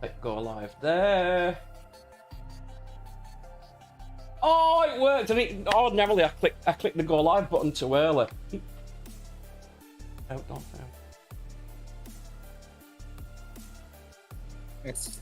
Click go live there. Oh, it worked. And ordinarily I click the go live button too early. Oh, don't fail. It's...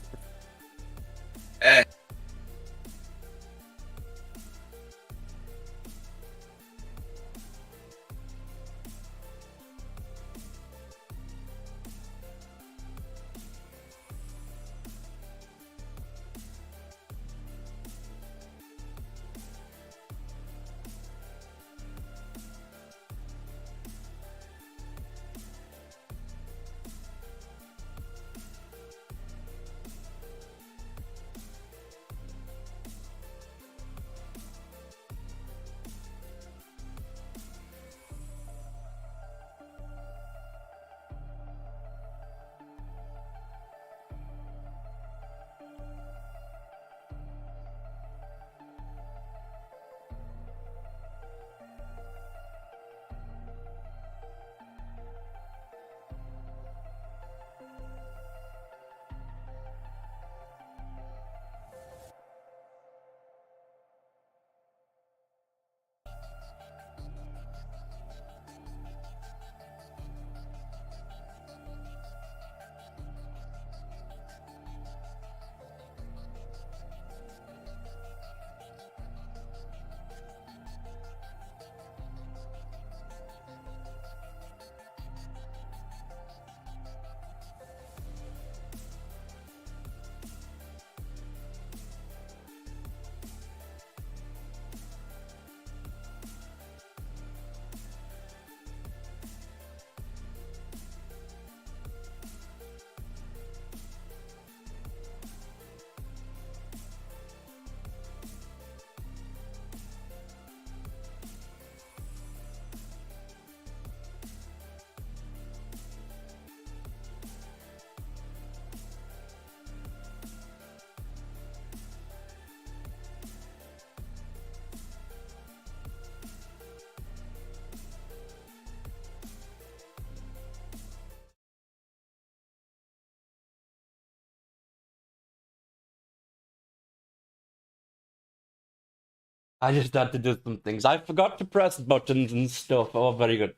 I just had to do some things. I forgot to press buttons and stuff. Oh, very good.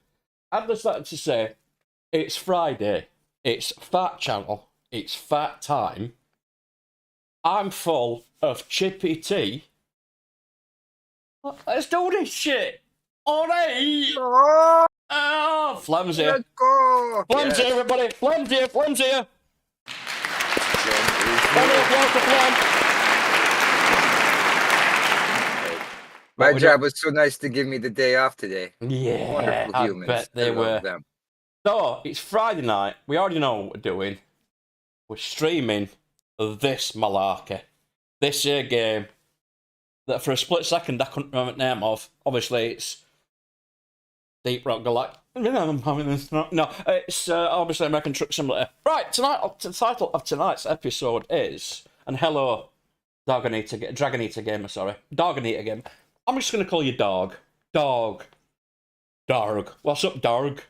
I'd just like to say, it's Friday. It's Fat Channel. It's Fat Time. I'm full of chippy tea. Let's do this shit. Alright. Oh, Flem's here. Let's go. Flem's here, everybody. Flem's here. Flem's here. Flem. My job was so nice to give me the day off today. Yeah, Wonderful I humans. bet they I love were. them. So, it's Friday night. We already know what we're doing. We're streaming this malarkey. This here game that for a split second I couldn't remember the name of. Obviously, it's Deep Rock Galactic. No, it's obviously American Truck Simulator. Right, the title of tonight's episode is, and hello, Dragon Eater Gamer, sorry. Dog Eater Gamer. I'm just going to call you Dog. Dog. What's up, Dog?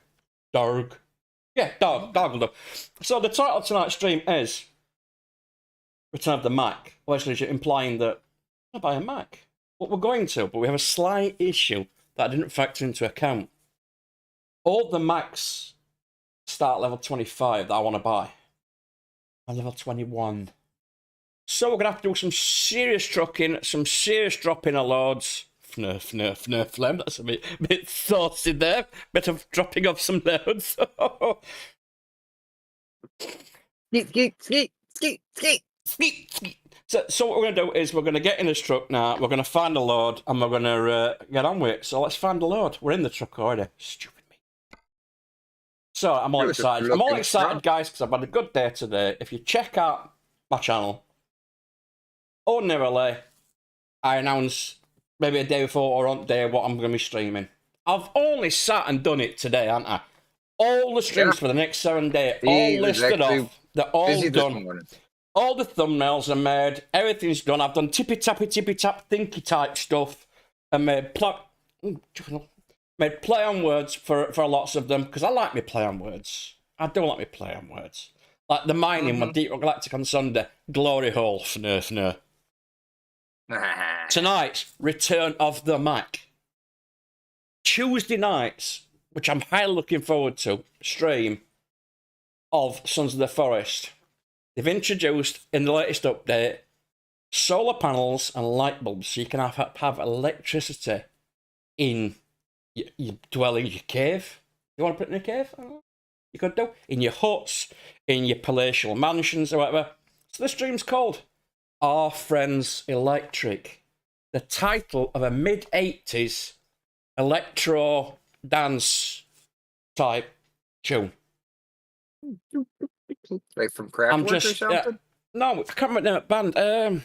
Yeah, Dog will do. So the title of tonight's stream is Return of the Mack. Obviously, implying that I'm going to buy a Mac. What we're going to, but we have a slight issue that I didn't factor into account. All the Macs start level 25 that I want to buy. I'm level 21. So we're going to have to do some serious trucking, some serious dropping of loads. Nerf, Flem. That's a bit saucy there. Bit of dropping of some loads. Skeet. So what we're going to do is we're going to get in this truck now, we're going to find a load, and we're going to get on with it. So let's find a load. We're in the truck already. Stupid me. So I'm all excited. I'm all excited, guys, because I've had a good day today. If you check out my channel, ordinarily, I announce maybe a day before or on day what I'm going to be streaming. I've only sat and done it today, haven't I? All the streams for the next 7 days, all listed off. They're all done. All the thumbnails are made. Everything's done. I've done tippy tap, thinky type stuff, and made play on words for lots of them because I like me play on words. I do like me play on words. Like the mining with Deep Rock Galactic on Sunday. Glory hole. Fnur. Tonight's Return of the Mack. Tuesday nights, which I'm highly looking forward to, stream of Sons of the Forest. They've introduced, in the latest update, solar panels and light bulbs, so you can have electricity in your dwelling, your cave. You want to put it in a cave? You could do. In your huts, in your palatial mansions or whatever. So the stream's called Our Friends Electric. The title of a mid-80s electro dance type tune. Like from Kraftwerk or something? No, I can't remember that band.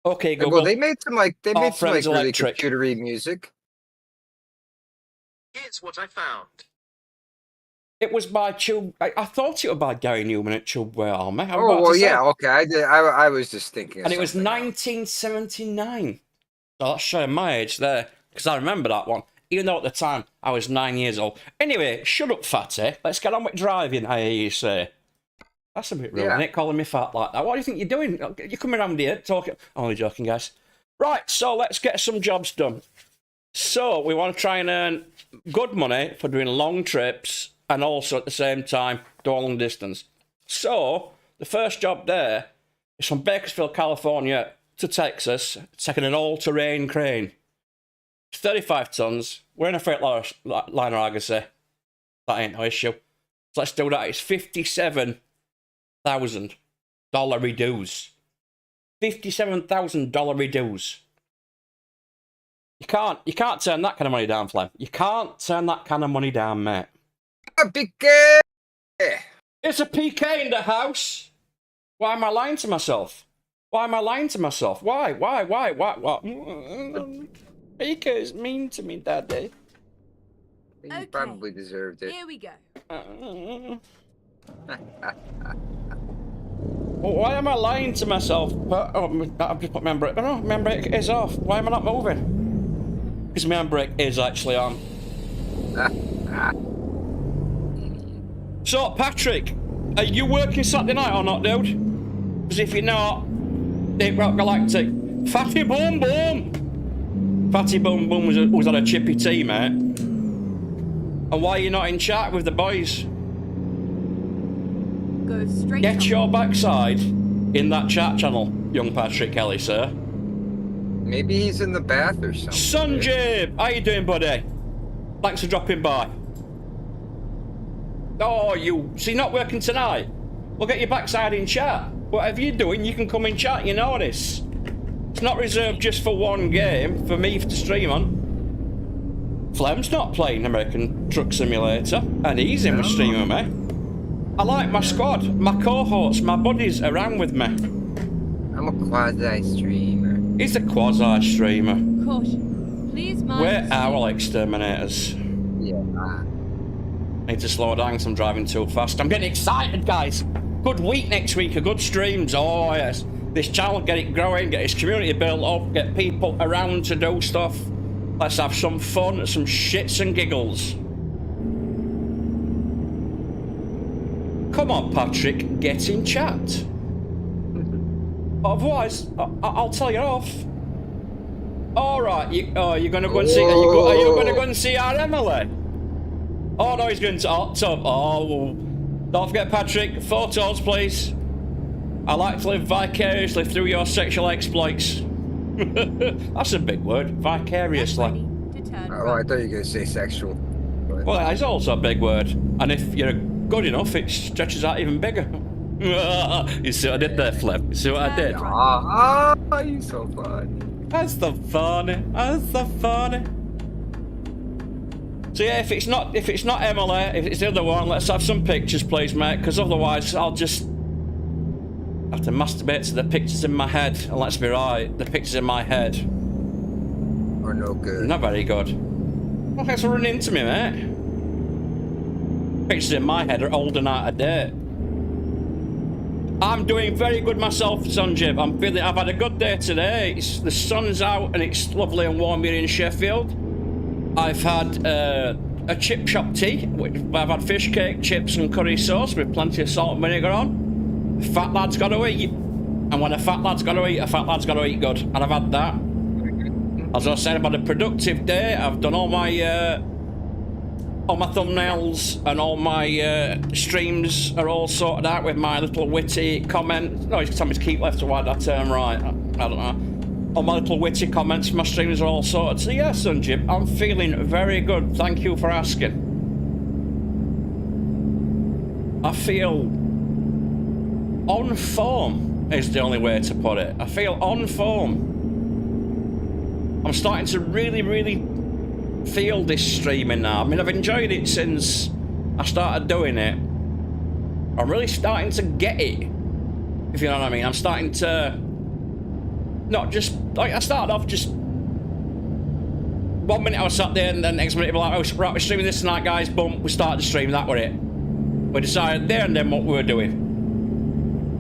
Okay, Google. Well, they made some really Electric. computery music. Here's what I found. It was by Tube. I thought it was by Gary Newman at Tubeway Army. Oh, well, yeah, okay. I was just thinking. And it was 1979. So that's showing my age there, because I remember that one. Even though at the time I was 9 years old. Anyway, shut up, fatty. Let's get on with driving, I hear you say. That's a bit rude, isn't it, calling me fat like that? What do you think you're doing? You're coming around here talking. Only joking, guys. Right, so let's get some jobs done. So we want to try and earn good money for doing long trips and also at the same time do a long distance. So the first job there is from Bakersfield, California to Texas, taking an all-terrain crane. It's 35 tons. We're in a freight liner, I can say. That ain't no issue. So let's do that. It's $57,000 dues. $57,000 dues. You can't turn that kind of money down, Flem. You can't turn that kind of money down, mate. PK! It's a PK in the house. Why am I lying to myself? Why? PK's mean to me, Daddy. You probably deserved it. Here we go. Well, why am I lying to myself? I've just put my handbrake. Oh, my handbrake is off. Why am I not moving? Because my handbrake is actually on. So, Patrick, are you working Saturday night or not, dude? Because if you're not, Deep Rock Galactic. Fatty Boom Boom! Fatty Boom Boom was on a chippy tea, mate. And why are you not in chat with the boys? Go straight. Get your backside in that chat channel, young Patrick Kelly, sir. Maybe he's in the bath or something. Sunjib, how you doing, buddy? Thanks for dropping by. Oh, so you're not working tonight? We'll get your backside in chat. Whatever you're doing, you can come in chat, you know this. It's not reserved just for one game, for me to stream on. Flem's not playing American Truck Simulator, and he's in with streaming with me. I like my squad, my cohorts, my buddies around with me. I'm a quasi-streamer. He's a quasi-streamer. Caution. Please mind. We're our exterminators. Yeah. Need to slow down because I'm driving too fast. I'm getting excited, guys. Good week next week, a good streams. Oh, yes. This channel, get it growing, get its community built up, get people around to do stuff. Let's have some fun, some shits and giggles. Come on, Patrick, get in chat. Otherwise, I'll tell you off. All right, you're going to go and see. Are you going to go and see our Emily? Oh no, he's going to hot tub. Oh, well, don't forget, Patrick. Photos, please. I like to live vicariously through your sexual exploits. That's a big word, vicariously. Oh, I thought you were going to say sexual. But... Well, it's also a big word, and if you're good enough, it stretches out even bigger. You see what I did there, Flip? You see what I did? You're so funny. That's the funny. So yeah, if it's not Emily, if it's the other one, let's have some pictures, please, mate. Because otherwise, I'll just have to masturbate to the pictures in my head. And let's be right, the pictures in my head are no good. Not very good. Well, thanks for running into me, mate. Pictures in my head are old and out of date. I'm doing very good myself, Sunjib. I've had a good day today. The sun's out and it's lovely and warm here in Sheffield. I've had a chip shop tea. I've had fish cake, chips and curry sauce with plenty of salt and vinegar on. Fat lad's got to eat. And when a fat lad's got to eat, a fat lad's got to eat good. And I've had that. As I was saying, I've had a productive day. I've done all my thumbnails and all my streams are all sorted out with my little witty comments. No, he's telling me to keep left or why did I turn right? I don't know. All my little witty comments, my streams are all sorted. So yeah, Son Jim, I'm feeling very good. Thank you for asking. I feel on form is the only way to put it. I feel on form. I'm starting to really feel this streaming now. I mean, I've enjoyed it since I started doing it. I'm really starting to get it, if you know what I mean. I'm starting to not just, like, I started off just 1 minute I was sat there and then next minute we're like, oh, right, we're streaming this tonight, guys. Boom, we started the stream, that were it. We decided there and then what we were doing.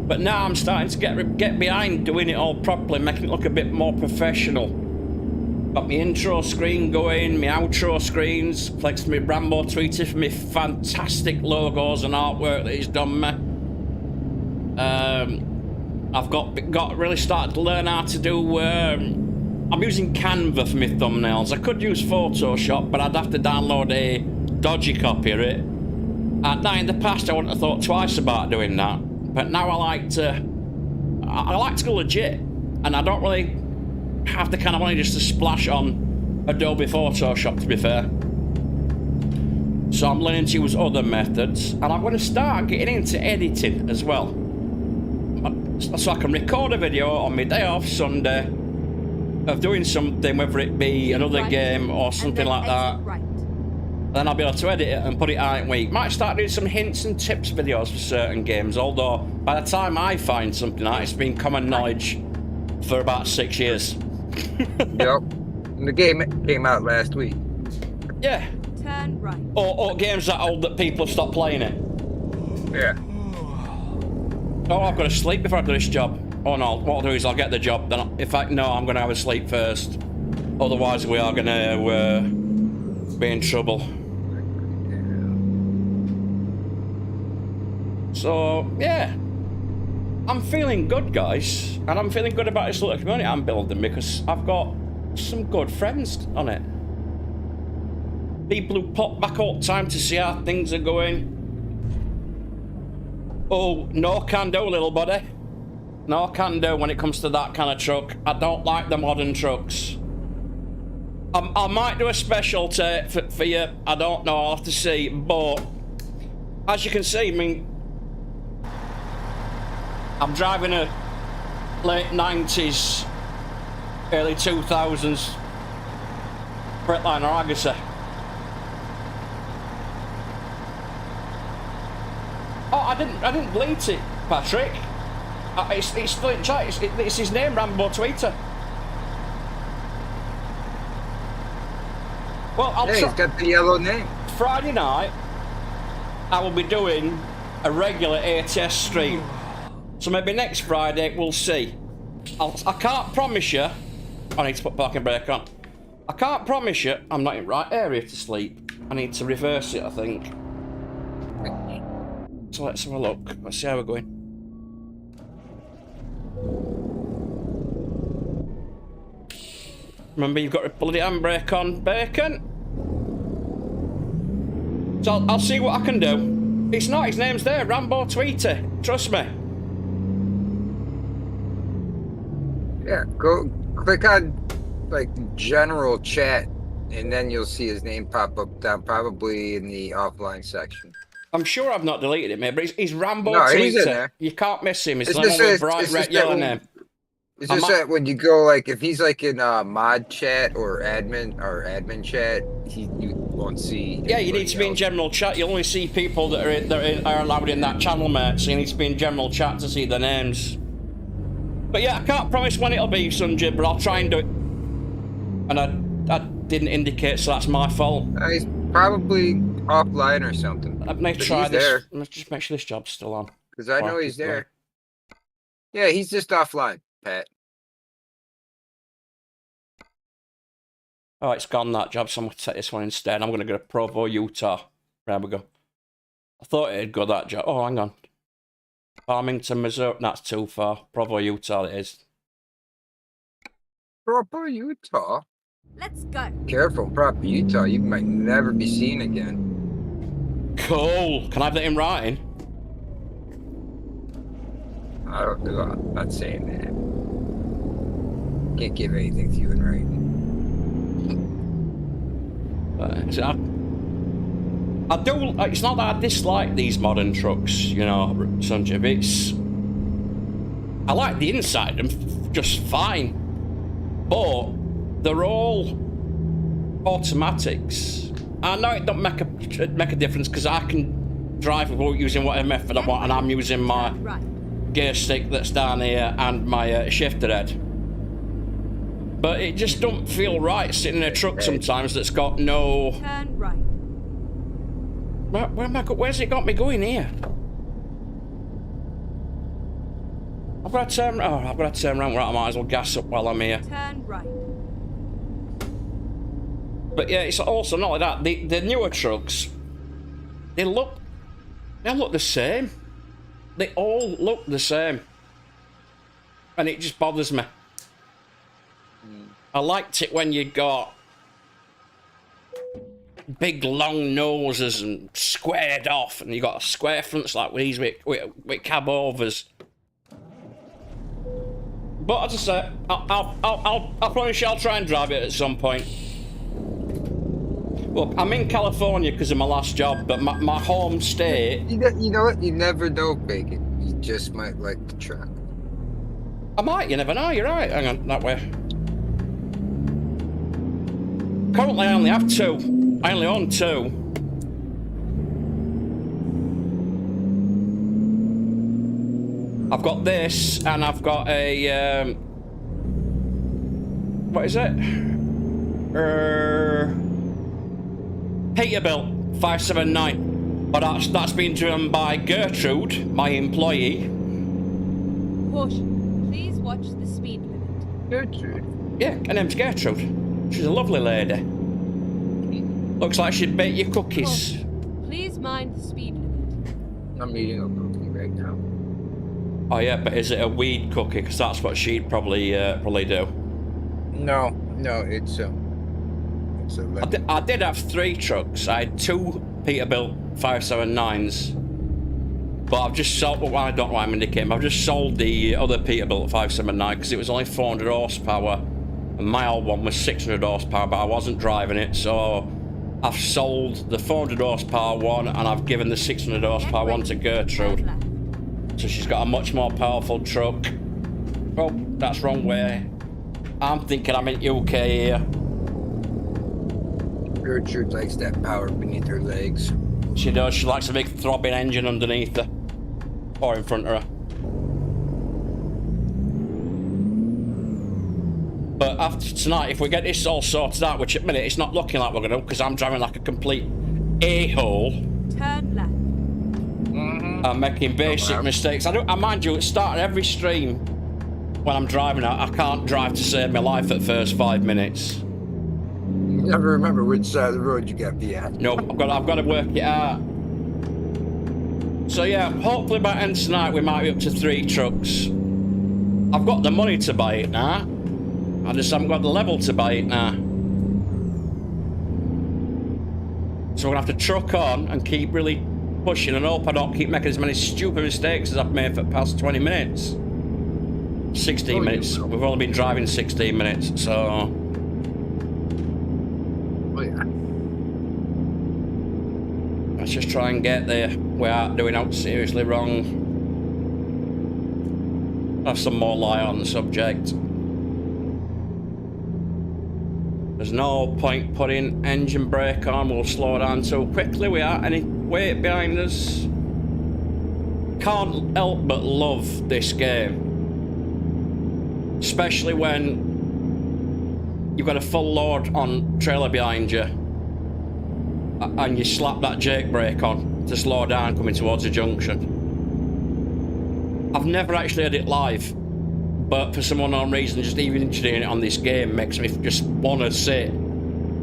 But now I'm starting to get behind doing it all properly, making it look a bit more professional. Got my intro screen going, my outro screens, thanks to my Rambo Tweeter for my fantastic logos and artwork that he's done me. I've got really started to learn how to do, I'm using Canva for my thumbnails. I could use Photoshop, but I'd have to download a dodgy copy of it. Now in the past I wouldn't have thought twice about doing that, but now I like to go legit, and I don't really have the kind of money just to splash on Adobe Photoshop, to be fair. So I'm learning to use other methods, and I'm going to start getting into editing as well. So I can record a video on my day off Sunday of doing something, whether it be another game or something like that. Then I'll be able to edit it and put it out in a week. Might start doing some hints and tips videos for certain games, although by the time I find something like it's been common knowledge for about 6 years. Yep. And the game came out last week. Yeah. Turn right. Or games that old that people have stopped playing it. Yeah. Oh, I've got to sleep before I do this job. Oh no, what I'll do is I'll get the job. Then, in fact, no, I'm going to have a sleep first. Otherwise, we are going to be in trouble. So, yeah. I'm feeling good, guys. And I'm feeling good about this little community I'm building because I've got some good friends on it. People who pop back all the time to see how things are going. Oh, no can do, little buddy. No can do when it comes to that kind of truck. I don't like the modern trucks. I might do a special for you. I don't know, I'll have to see. But as you can see, I mean, I'm driving a late 90s, early 2000s Bretliner Agassi. Oh, I didn't delete it, Patrick. It's still in chat. It's his name, Rambo Tweeter. Well, he's got the yellow name. Friday night, I will be doing a regular ATS stream. So maybe next Friday, we'll see. I can't promise you. I need to put parking brake on. I can't promise you I'm not in the right area to sleep. I need to reverse it, I think. So let's have a look. Let's see how we're going. Remember, you've got to bloody handbrake on, Bacon. So I'll see what I can do. It's not, his name's there, Rambo Tweeter. Trust me. Yeah, go click on like general chat and then you'll see his name pop up down probably in the offline section. I'm sure I've not deleted it, mate, but he's Rambo No, Tweeter. he's in there. You can't miss him. He's It's the just one with that- a bright it's red just yellow that name. It's just that when you go like if he's like in mod chat or admin chat, you won't see. Yeah, you need to be in general chat. You only see people that are allowed in that channel, mate. So you need to be in general chat to see the names. But yeah, I can't promise when it'll be, Sunjib, but I'll try and do it. And I didn't indicate, so that's my fault. He's probably offline or something. Let me try this. Let's just make sure this job's still on. Because I know he's there. Yeah, he's just offline, Pat. Oh, it's gone, that job, so I'm going to take this one instead. I'm going to go to Provo, Utah. There we go. I thought it'd go that job. Oh, hang on. Farmington, Missouri. That's too far. Provo, Utah it is. Proper Utah. Let's go. Careful, Proper Utah. You might never be seen again. Cool. Can I have that in writing? I don't know. I'm not saying that. Can't give anything to you in writing. I do. It's not that I dislike these modern trucks, you know, Sanjeev. It's. I like the inside of them just fine, but they're all automatics. I know it don't make a difference because I can drive without using whatever method I want, and I'm using my gear stick that's down here and my shifter head. But it just don't feel right sitting in a truck sometimes that's got no. Turn right. Where am I where's it got me going here? I've got to turn. Oh, I've got to turn around. Right, I might as well gas up while I'm here. Turn right. But yeah, it's also not like that. The newer trucks, they look the same. They all look the same, and it just bothers me. I liked it when you got big long noses and squared off, and you got square fronts like these with cab overs. But as I say, I'll promise you I'll try and drive it at some point. Look, I'm in California because of my last job, but my home state. You know what? You never know, Bacon. You just might like the truck. I might. You never know. You're right. Hang on, that way. Currently, I only have two. I only own two. I've got this, and I've got a what is it? Peterbilt 579, but that's been driven by Gertrude, my employee. Caution. Please watch the speed limit. Gertrude. Yeah, her name's Gertrude. She's a lovely lady. Looks like she'd bake you cookies. Please mind the speed limit. I'm eating a cookie right now. Oh yeah, but is it a weed cookie? Because that's what she'd probably do. No, it's a lemon. I did have 3 trucks. I had 2 Peterbilt 579s, but I've just sold. Well, I don't know why I'm indicating. I've just sold the other Peterbilt 579 because it was only 400 horsepower, and my old one was 600 horsepower, but I wasn't driving it, so I've sold the 400 horsepower one, and I've given the 600 horsepower one to Gertrude. So she's got a much more powerful truck. Oh, that's wrong way. I'm thinking I'm in UK here. Gertrude likes that power beneath her legs. She does. She likes a big throbbing engine underneath her. Or in front of her. But after tonight, if we get this all sorted out, which at the minute it's not looking like we're going to, because I'm driving like a complete a-hole. Turn left. I'm making basic mistakes. I mind you, at the start of every stream, when I'm driving, I can't drive to save my life at the first 5 minutes. You never remember which side of the road you got to be at. No, I've got to work it out. So yeah, hopefully by the end of tonight we might be up to 3 trucks. I've got the money to buy it now. I just haven't got the level to buy it now. So we're gonna have to truck on and keep really pushing and hope I don't keep making as many stupid mistakes as I've made for the past 20 minutes. 16 minutes. We've only been driving 16 minutes, so. Oh yeah. Let's just try and get there without doing out seriously wrong. Have some more light on the subject. There's no point putting engine brake on. We'll slow down too quickly without any weight behind us. Can't help but love this game. Especially when you've got a full load on trailer behind you and you slap that jake brake on to slow down coming towards a junction. I've never actually had it live, but for some unknown reason, just even doing it on this game makes me just want to sit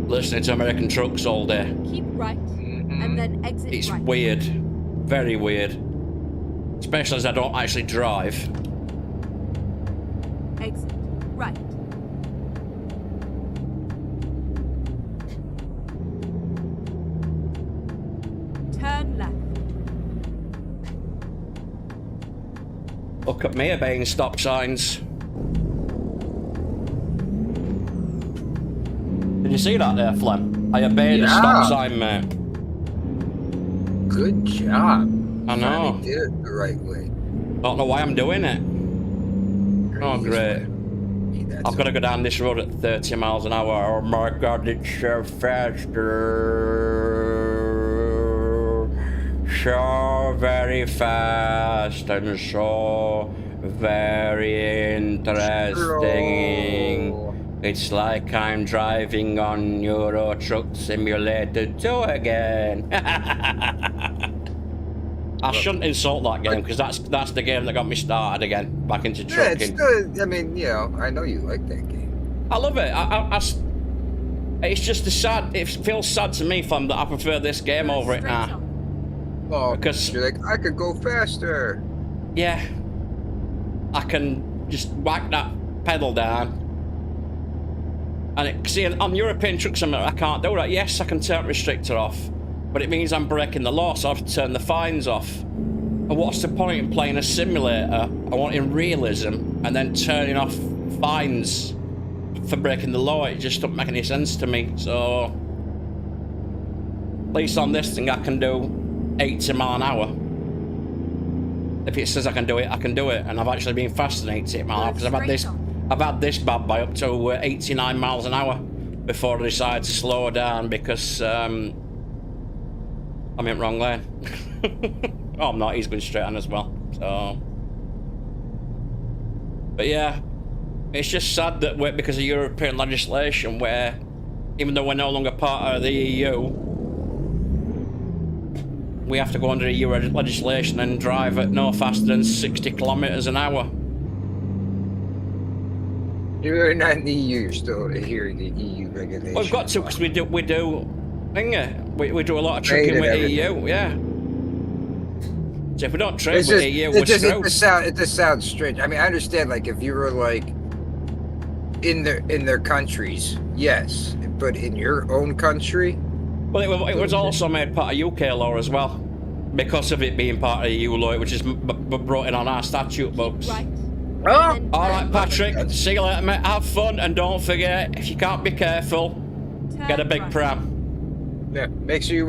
listening to American trucks all day. Keep right, and then exit It's right. weird. Very weird. Especially as I don't actually drive. Exit right. Turn left. Look at me obeying stop signs. Did you see that there, Flem? I obeyed a stop sign, mate. Good job. I know. You did it the right way. Don't know why I'm doing it. Oh, great. I've got to go down this road at 30 miles an hour. Oh my god, it's so faster. So very fast and so very interesting. Slow. It's like I'm driving on Euro Truck Simulator 2 again. I shouldn't insult that game because that's the game that got me started again back into Yeah, it's trucking. good. I mean, you know, I know you like that game. I love it. It's just sad. It feels sad to me, fam, that I prefer this game over it Straight now. on. Oh, Because- you're like, I could go faster. Yeah, I can just whack that pedal down. And see, on European Truck Simulator, I can't do that. Yes, I can turn restrictor off, but it means I'm breaking the law, so I have to turn the fines off. And what's the point in playing a simulator? I want in realism and then turning off fines for breaking the law. It just doesn't make any sense to me. So, at least on this thing, I can do 80 mile an hour. If it says I can do it, I can do it. And I've actually been faster than 80 mile an hour because I've had this bad boy up to 89 miles an hour before I decided to slow down because I'm in wrong lane. Oh, I'm not. He's going straight on as well. So, but yeah, it's just sad that because of European legislation, where even though we're no longer part of the EU, we have to go under EU legislation and drive at no faster than 60 kilometers an hour. You're not in the EU, you're still adhering to EU regulations. Well, we've got to because we do thingy. We do a lot of Trade tricking and with everything. EU, yeah. So if we don't trade It's with just, EU, it we're just, screwed. it just sounds strange. I mean, I understand, like, if you were, like, in their countries, yes. But in your own country? Well, it was also made part of UK law as well, because of it being part of EU law, which is brought in on our statute books. Right. Oh! And then All right, turn Patrick. See you later, mate. Have fun, and don't forget, if you can't be careful, turn get a big right. pram. Yeah, make sure you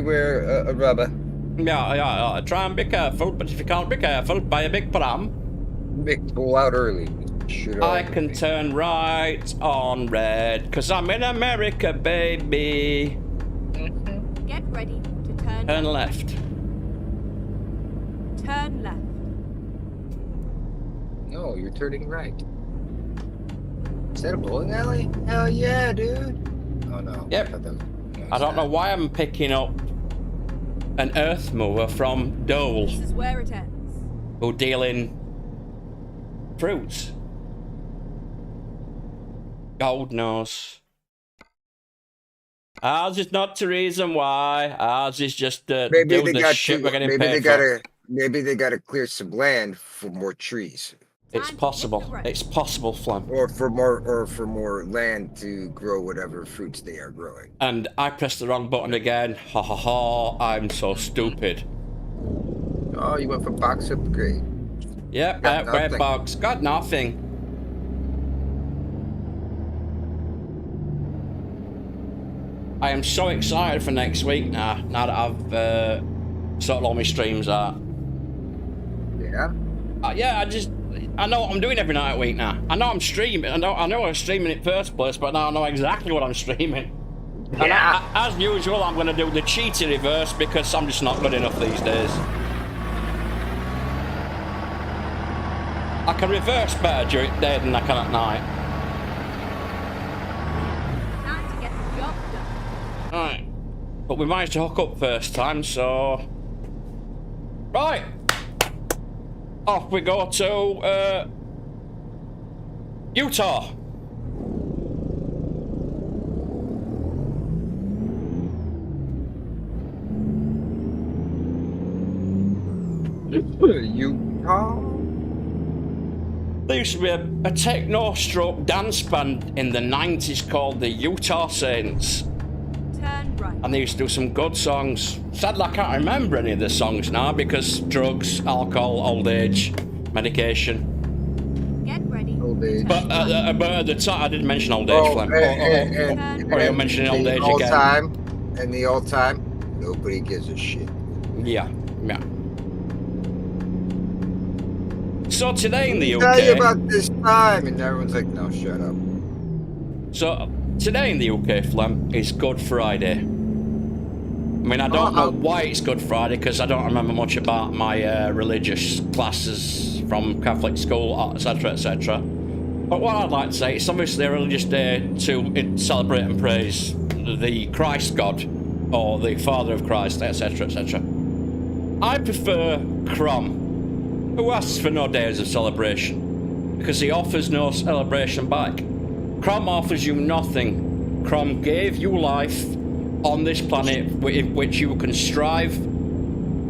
wear a rubber. Yeah. Try and be careful, but if you can't be careful, buy a big pram. Pull out early. Shoot I out. can turn right on red, cause I'm in America, baby. Get ready to turn Turn left. Turn left. No, you're turning right. Is that a bowling alley? Hell yeah, dude. Oh no. Yep. I don't know why I'm picking up an earth mover from Dole, This is where it ends. who deal in fruits. God knows. Ours is not the reason why. Ours is just the Maybe they got shit to, we're getting maybe they paid for. maybe they gotta clear some land for more trees. It's Time to hit the possible. road. It's possible, Flam. Or for more land to grow whatever fruits they are growing. And I pressed the wrong button again. Ha ha ha. I'm so stupid. Oh, you went for box upgrade. Yep, Got red nothing. box. Got nothing. I am so excited for next week now that I've sorted all my streams out. Yeah. Yeah, I know what I'm doing every night a week now. I know I'm streaming. I know I'm streaming in first place, but now I know exactly what I'm streaming. And Yeah. as usual, I'm going to do the cheaty reverse because I'm just not good enough these days. I can reverse better during the day than I can at night. Time to get the job done. Right. But we managed to hook up first time, so... Right. Off we go to, Utah. Utah? There used to be a techno-stroke dance band in the 90s called the Utah Saints. Turn right. And they used to do some good songs. Sadly, I can't remember any of the songs now because drugs, alcohol, old age, medication. Get ready. Old age. But at the time, I didn't mention old age, Flem. Or you're mentioning old age again. And the old time, nobody gives a shit. Yeah. So today in the UK... Tell you about this time, and everyone's like, no, shut up. So today in the UK, Flem, is Good Friday. I mean, I don't know why it's Good Friday, because I don't remember much about my religious classes from Catholic school, etc., etc. But what I'd like to say, it's obviously a religious day to celebrate and praise the Christ God, or the Father of Christ, etc., etc. I prefer Crom, who asks for no days of celebration, because he offers no celebration back. Crom offers you nothing. Crom gave you life on this planet in which you can strive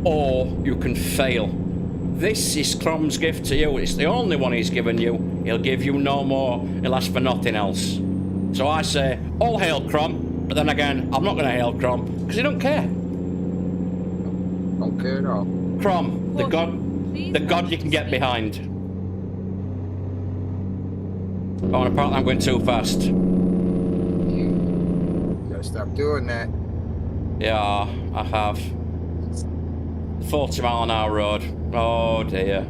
or you can fail. This is Crom's gift to you. It's the only one he's given you. He'll give you no more. He'll ask for nothing else. So I say, all hail Crom. But then again, I'm not going to hail Crom because he don't care. Don't care at all. Crom, the god you can get behind. Oh, and apparently I'm going too fast. You gotta stop doing that. Yeah, I have. 40 mile an hour road. Oh dear.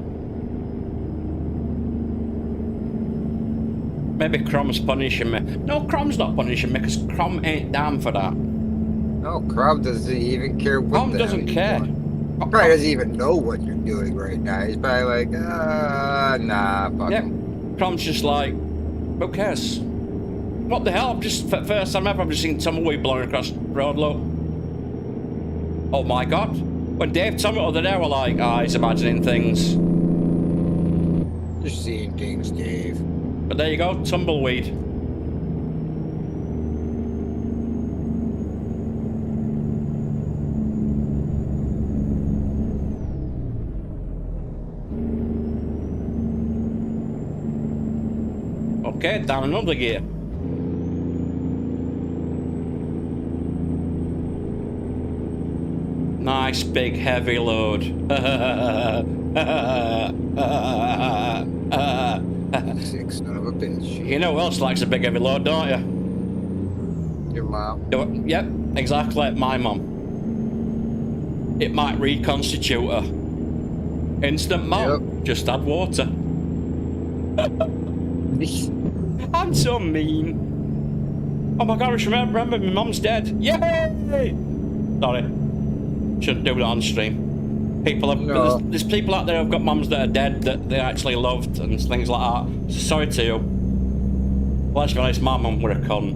Maybe Crom's punishing me. No, Crom's not punishing me because Crom ain't down for that. No, Crom doesn't even care what Crom doesn't care. Probably doesn't even know what you're doing right now. He's probably like, nah, fuck him. Crom's just like, who cares? What the hell? Just for the first time ever, I've just seen tumbleweed blowing across the road, look. Oh my god. When Dave told me the other day, we're like, he's imagining things. You're seeing things, Dave. But there you go, tumbleweed. Okay, down another gear. Nice big heavy load. Sick son of a bitch. You know who else likes a big heavy load, don't you? Your mom. Yep, exactly, my mum. It might reconstitute her. Instant mum, Yep. just add water. I'm so mean. Oh my god, I should remember my mum's dead. Yay! Sorry. Shouldn't do that on stream. People have, No. there's people out there who've got mums that are dead that they actually loved and things like that. So sorry to you. Well, let's be honest, my mum were a cunt.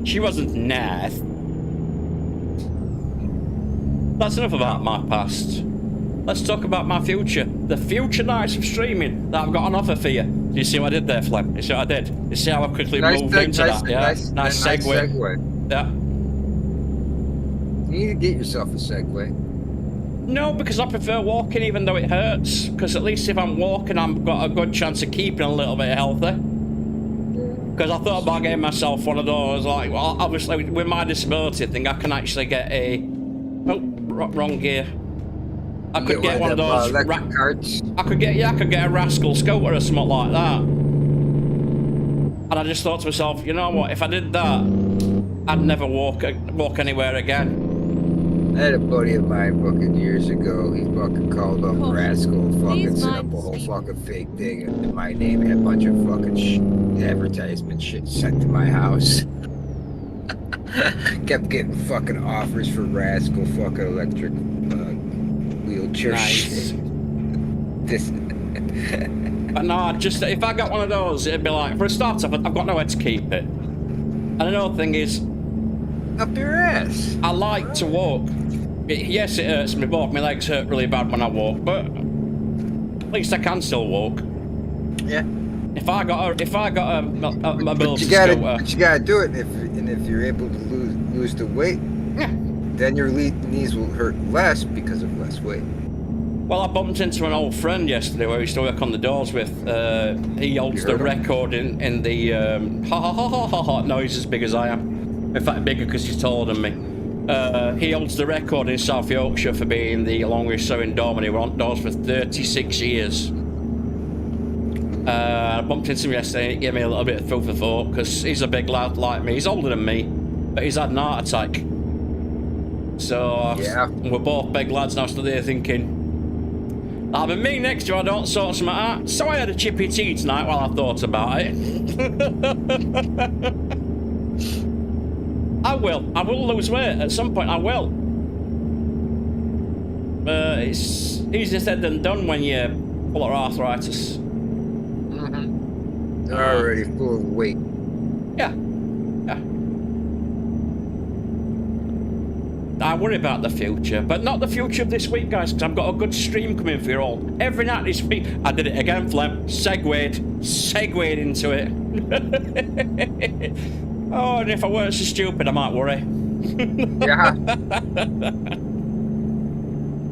She wasn't nice. That's enough about my past. Let's talk about my future. The future nights of streaming that I've got on offer for you. Do you see what I did there, Flem? You see what I did? You see how I quickly moved into that? Yeah, nice segue. Yeah. You need to get yourself a Segway. No, because I prefer walking even though it hurts. Because at least if I'm walking, I've got a good chance of keeping a little bit healthy. Because I thought about getting myself one of those, like, well, obviously with my disability thing, I can actually get a... Oh, wrong gear. I could get one of those electric carts. I could get a rascal scooter or something like that. And I just thought to myself, you know what? If I did that, I'd never walk anywhere again. I had a buddy of mine fucking years ago. He fucking called up Rascal, fucking set up a whole fucking fake thing, and my name had a bunch of fucking advertisement shit sent to my house. Kept getting fucking offers for Rascal fucking electric wheelchair shit. But no, just if I got one of those, it'd be like, for a start off, I've got nowhere to keep it. And another thing is, up your ass. I like to walk. Yes, it hurts me walk. My legs hurt really bad when I walk, but at least I can still walk. Yeah. If I got a mobility But you scooter, gotta do it. If you're able to lose the weight, yeah, then your knees will hurt less because of less weight. Well, I bumped into an old friend yesterday where we used to work on the doors with. He holds the record in the ha ha ha ha ha ha noise as big as I am. In fact, bigger because he's taller than me. He holds the record in South Yorkshire for being the longest sewing doorman. He was on doors for 36 years. I bumped into him yesterday and it gave me a little bit of food for thought because he's a big lad like me. He's older than me, but he's had an heart attack. So yeah. We're both big lads now, stood there thinking, that'll be me next year I don't sort something out. So I had a chippy tea tonight while I thought about it. I will lose weight at some point. I will. It's easier said than done when you're full of arthritis. Mm-hmm. They're already full of weight. Yeah. I worry about the future, but not the future of this week, guys, because I've got a good stream coming for you all. Every night this week, I did it again, Flem. Segued into it. Oh, and if I weren't so stupid, I might worry. Yeah.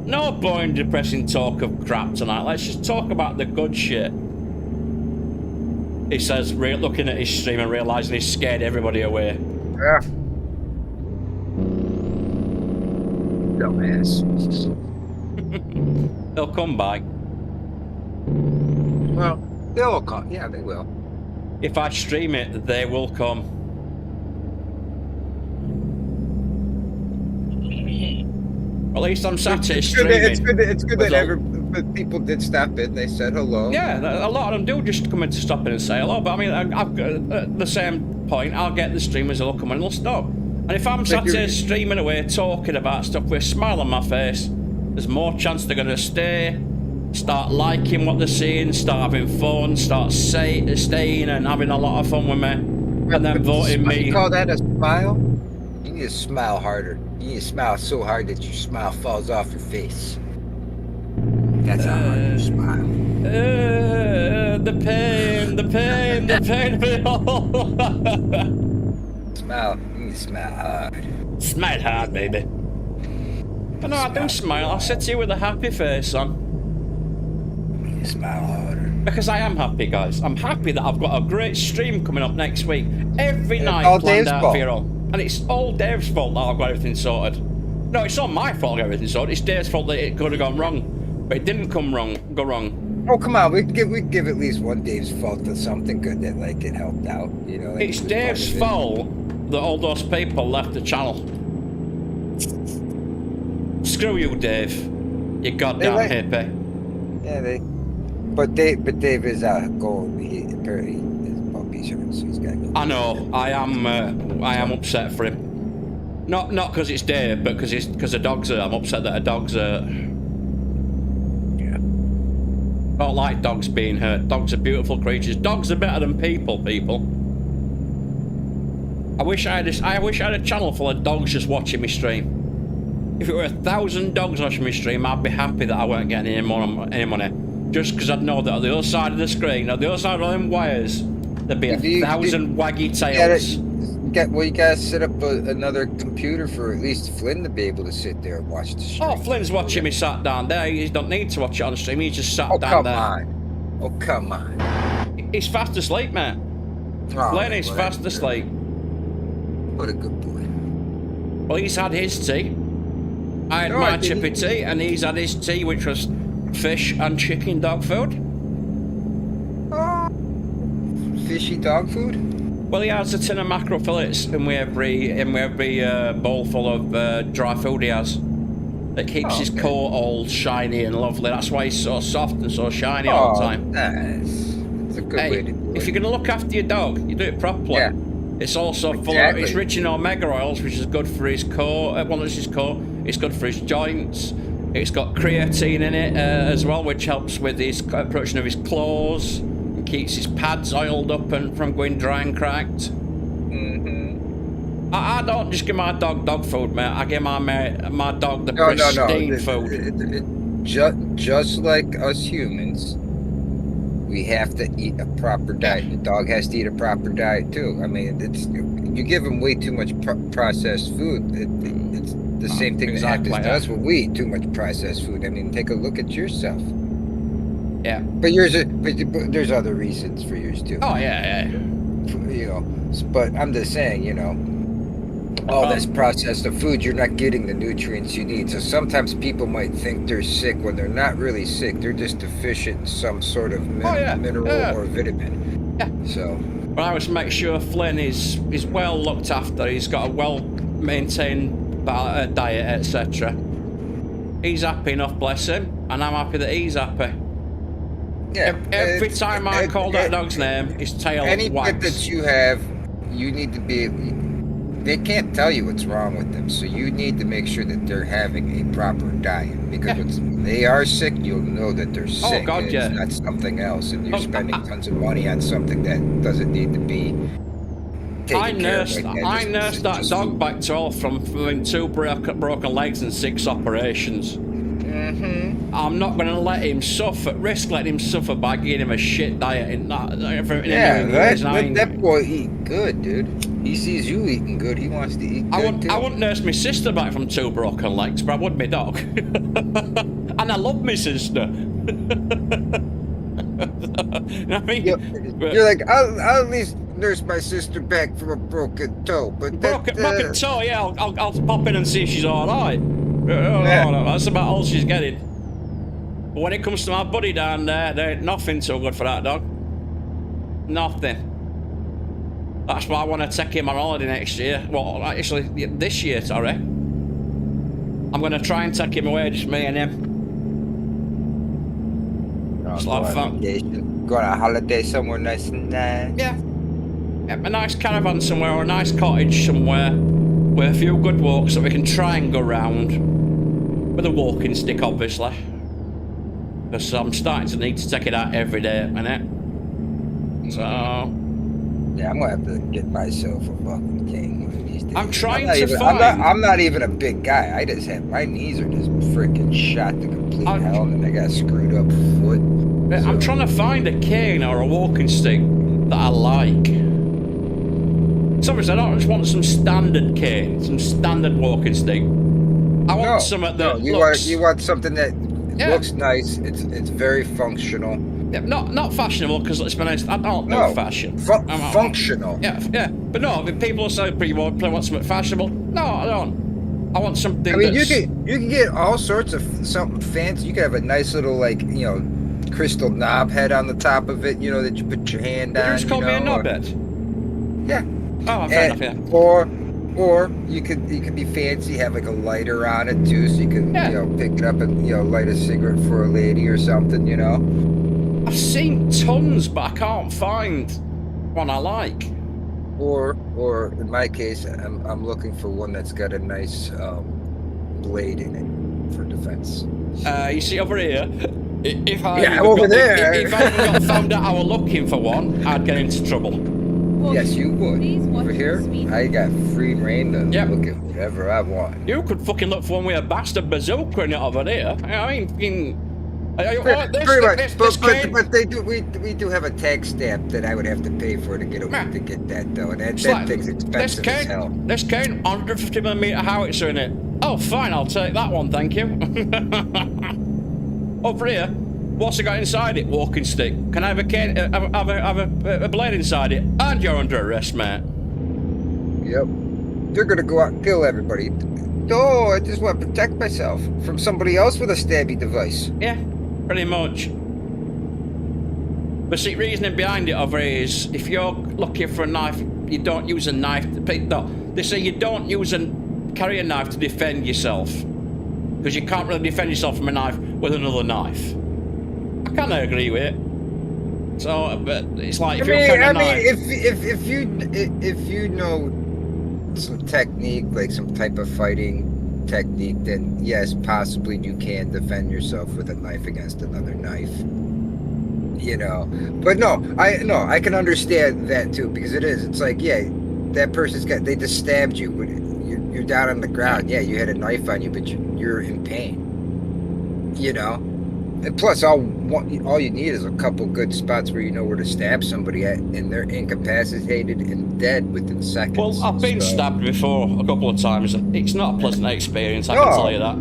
No boring, depressing talk of crap tonight. Let's just talk about the good shit. He says, looking at his stream and realising he's scared everybody away. Yeah. Dumbass. They'll come back. Well, they'll come. Yeah, they will. If I stream it, they will come. At least I'm sat here streaming. It's good that people did stop in. They said hello. Yeah, a lot of them do just come in to stop in and say hello. But I mean, I've got, at the same point, I'll get the streamers that'll come and they'll stop. And if I'm sat here streaming away, talking about stuff with a smile on my face, there's more chance they're going to stay, start liking what they're seeing, start having fun, start staying and having a lot of fun with me, and then voting me. You call that a smile? You need to smile harder. You need to smile so hard that your smile falls off your face. That's how hard you smile. The pain of it all. Smile. Smile hard. Smile hard, baby. But no, I do smile. I sit here with a happy face on. Smile harder. Because I am happy, guys. I'm happy that I've got a great stream coming up next week. Every night planned out for you all. And it's all Dave's fault that I've got everything sorted. No, it's not my fault I got everything sorted. It's Dave's fault that it could have gone wrong. But it didn't go wrong. Oh, come on. We give at least one Dave's fault to something good that, like, it helped out. You know, like it's Dave's fault that all those people left the channel. Screw you, Dave. You goddamn hippie. Yeah, But Dave is going. Apparently his puppy's hurt, so he's got to go. I know. I am upset for him. Not because it's Dave, but because the dogs are. I'm upset that a dog's hurt. Yeah. I don't like dogs being hurt. Dogs are beautiful creatures. Dogs are better than people. I wish I had a channel full of dogs just watching me stream. If it were 1,000 dogs watching me stream, I'd be happy that I weren't getting any money. Just because I'd know that on the other side of the screen, on the other side of them wires, there'd be 1,000 waggy tails. You gotta set up another computer for at least Flynn to be able to sit there and watch the stream. Oh, Flynn's watching me sat down there. He don't need to watch it on stream. He just sat down there. Oh, come on. He's fast asleep, man. Flynn is fast asleep. What a good boy. Well, he's had his tea. I had my chippy tea, and he's had his tea, which was fish and chicken dog food. Fishy dog food? Well, he has a tin of mackerel fillets in every bowl full of dry food he has. That keeps his coat all shiny and lovely. That's why he's so soft and so shiny all the time. That's a good way to do it. If you're going to look after your dog, you do it properly. Yeah. It's also it's rich in omega oils, which is good for his coat. It's good for his joints. It's got creatine in it as well, which helps with his production of his clothes and keeps his pads oiled up and from going dry and cracked. I don't just give my dog food, mate. I give my dog the pristine food. Just like us humans, we have to eat a proper diet. The dog has to eat a proper diet too. I mean, you give him way too much processed food. the same thing exactly, that happens to us when we eat too much processed food. I mean, take a look at yourself. Yeah. But but there's other reasons for yours too. Oh yeah. You know, but I'm just saying, you know, all this processed food, you're not getting the nutrients you need. So sometimes people might think they're sick when they're not really sick. They're just deficient in some sort of mineral or vitamin. Yeah. So. But I always make sure Flynn is well looked after. He's got a well maintained diet, etc. He's happy enough, bless him, and I'm happy that he's happy. Yeah. Every time I call that dog's name, his tail wags. Any pet that you have, you need to be. They can't tell you what's wrong with them, so you need to make sure that they're having a proper diet. Because when they are sick, you'll know that they're sick. Oh God, and yeah. It's not something else, and you're spending tons of money on something that doesn't need to be. I nursed that dog back to health from having 2 broken legs and 6 operations. I'm not going to let him risk letting him suffer by giving him a shit diet in that. Let that boy eat good, dude. He sees you eating good. He wants to eat good too. I wouldn't nurse my sister back from 2 broken legs, but I would my dog. And I love my sister. I mean, you're like, I'll at least nurse my sister back from a broken toe, but broken toe. Yeah, I'll pop in and see if she's all right. No, that's about all she's getting. But when it comes to my buddy down there ain't nothing so good for that dog. Nothing. That's why I want to take him on holiday next year. Well, actually, this year, sorry. I'm going to try and take him away, just me and him. Just like fun. Go on a holiday somewhere nice and nice. Yeah. A nice caravan somewhere or a nice cottage somewhere with a few good walks that we can try and go round. With a walking stick, obviously. Because I'm starting to need to take it out every day at the minute. So... yeah, I'm gonna have to get myself a fucking cane one of these days. I'm trying to find... I'm not even a big guy. I just have... my knees are just freaking shot to complete hell, and I got a screwed up foot. I'm trying to find a cane or a walking stick that I like. So obviously I don't just want some standard cane, some standard walking stick. I want something that looks... you want something that looks nice. It's very functional. Yeah, not fashionable, because let's be honest, I don't know fashion. Functional. Yeah. But no, if people say you want something fashionable, no, I don't. I want something. I mean, you can get all sorts of something fancy. You can have a nice little, like, you know, crystal knob head on the top of it, you know, that you put your hand on. You just call me a knobhead. Yeah. Oh, fair enough. Yeah. Or you could be fancy, have like a lighter on it too, so you can you know, pick it up and, you know, light a cigarette for a lady or something, you know. I've seen tons, but I can't find one I like. Or in my case, I'm looking for one that's got a nice blade in it for defense. You see over here, if I if I got found out I was looking for one, I'd get into trouble. Yes, you would. Over here, I got free reign to look at whatever I want. You could fucking look for one with a bastard bazooka in it over there. I mean, Pretty much. But they do. We do have a tag stamp that I would have to pay for to get that though, and that thing's expensive as hell. This cane, 150mm howitzer in it. Oh, fine, I'll take that one, thank you. Over here, what's it got inside it? Walking stick. Can I have a cane? Have a blade inside it? And you're under arrest, mate. Yep. They're gonna go out and kill everybody. No, I just want to protect myself from somebody else with a stabby device. Yeah. Pretty much. But see, reasoning behind it over here is if you're looking for a knife, you don't use a knife to pick. No, they say you don't carry a knife to defend yourself, because you can't really defend yourself from a knife with another knife. I kind of agree with it. So, but it's like if if you know some technique, like some type of fighting technique, then yes, possibly you can defend yourself with a knife against another knife, you know. But I can understand that too, because it's like, yeah, that they just stabbed you when you're down on the ground. Yeah, you had a knife on you, but you're in pain, you know. And plus, all you need is a couple good spots where you know where to stab somebody at, and they're incapacitated and dead within seconds. Well, I've been stabbed before a couple of times, and it's not a pleasant experience, I can tell you that.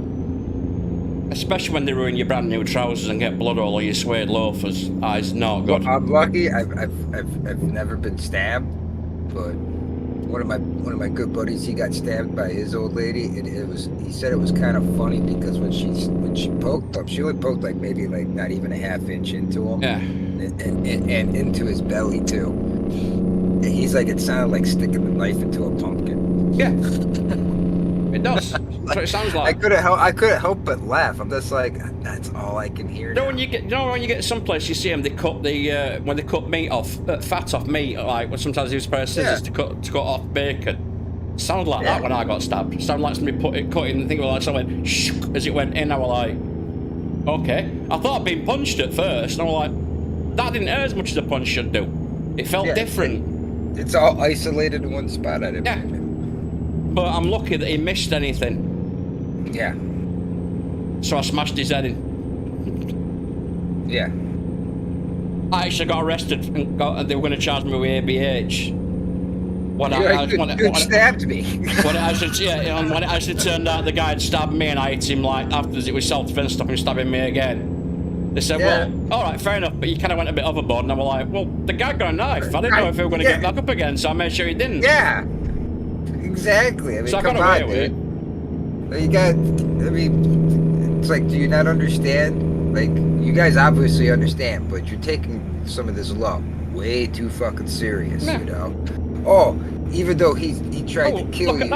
Especially when they ruin your brand new trousers and get blood all over your suede loafers. It's not good. Well, I'm lucky. I've never been stabbed, but one of my good buddies, he got stabbed by his old lady, and he said it was kind of funny because when she poked him, she only poked like maybe like not even a half inch into him, Yeah, and into his belly too. And he's like, it sounded like sticking the knife into a pumpkin. yeah, it does. That's what it sounds like. I couldn't help but laugh. I'm just like, that's all I can hear. You know when you get someplace, you see them. They cut the when they cut meat off, fat off meat. Like when sometimes they use a pair of scissors to cut off bacon. It sounded like that when I got stabbed. It sounded like somebody cut in. And think like someone went shook as it went in. I was like, okay. I thought I'd been punched at first, and I was like, that didn't hurt as much as a punch should do. It felt different. It's all isolated in one spot. I didn't. Yeah. But I'm lucky that he missed anything. Yeah. So I smashed his head in. Yeah. I actually got arrested and they were going to charge me with ABH. When you stabbed me. When it actually turned out the guy had stabbed me and I hit him like afterwards, it was self-defense, stop him stabbing me again. They said, well, all right, fair enough, but you kind of went a bit overboard. And I was like, well, the guy got a knife. I didn't know if he was going to get back up again, so I made sure he didn't. Yeah. Exactly. I mean, so I got away with it. It's like, do you not understand? Like, you guys obviously understand, but you're taking some of this law way too fucking serious, you know? Oh, even though he tried to kill you,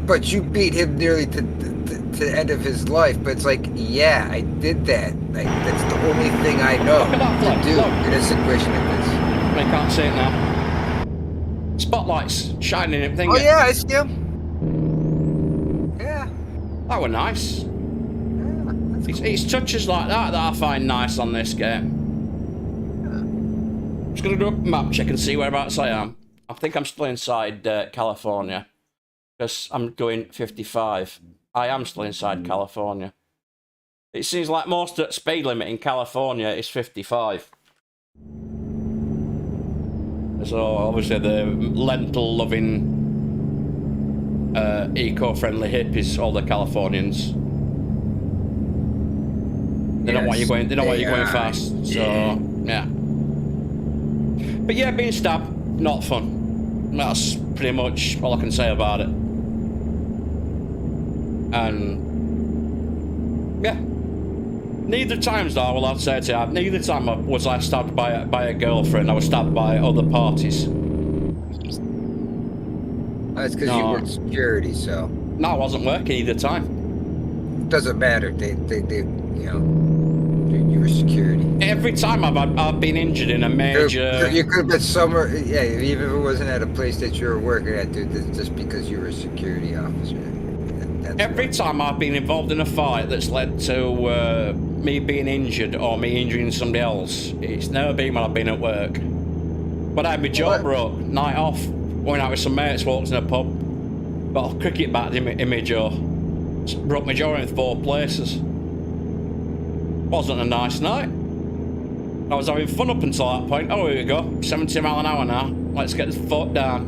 but you beat him nearly to the end of his life. But it's like, yeah, I did that. Like, that's the only thing I know to do in a situation like this. I can't see it now. Spotlights shining in thing. Oh yeah, I see him. That were nice. Yeah, it's touches like that I find nice on this game. I'm just going to do a map check and see whereabouts I am. I think I'm still inside California because I'm doing 55. I am still inside California. It seems like most of the speed limit in California is 55. So obviously the lentil-loving eco-friendly hippies, all the Californians. They don't want you going. They don't want you going fast. So yeah. But yeah, being stabbed, not fun. That's pretty much all I can say about it. And yeah, neither times though, will I say to you, neither time was I stabbed by a girlfriend. I was stabbed by other parties. That's because you worked security, so. No, I wasn't working either time. Doesn't matter. They you know, you were security. Every time I've been injured in a major. You could have been somewhere. Yeah, even if it wasn't at a place that you were working at, dude. Just because you were a security officer. Every time I've been involved in a fight that's led to me being injured or me injuring somebody else, it's never been when I've been at work. But I had my jaw broke, night off. Going out with some mates, walked in a pub, got a cricket bat in my jaw. Broke my jaw in 4 places. Wasn't a nice night. I was having fun up until that point. Oh, here we go. 70 mile an hour now. Let's get this foot down.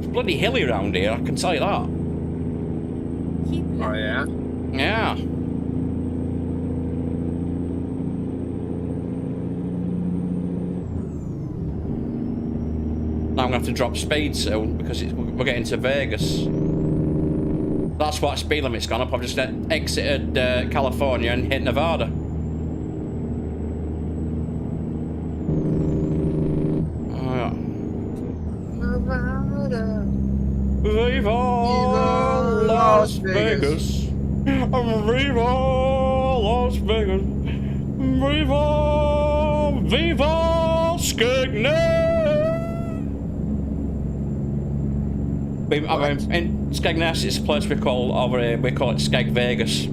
It's bloody hilly around here, I can tell you that. Oh, yeah? Yeah. Now I'm going to have to drop speed soon because we're getting to Vegas. That's why speed limit's gone up. I've just exited California and hit Nevada. Oh, yeah. Nevada. Viva Las Vegas. Viva Las Vegas. Viva Skegness. In Skegness, it's a place we call over here. We call it Skeg Vegas.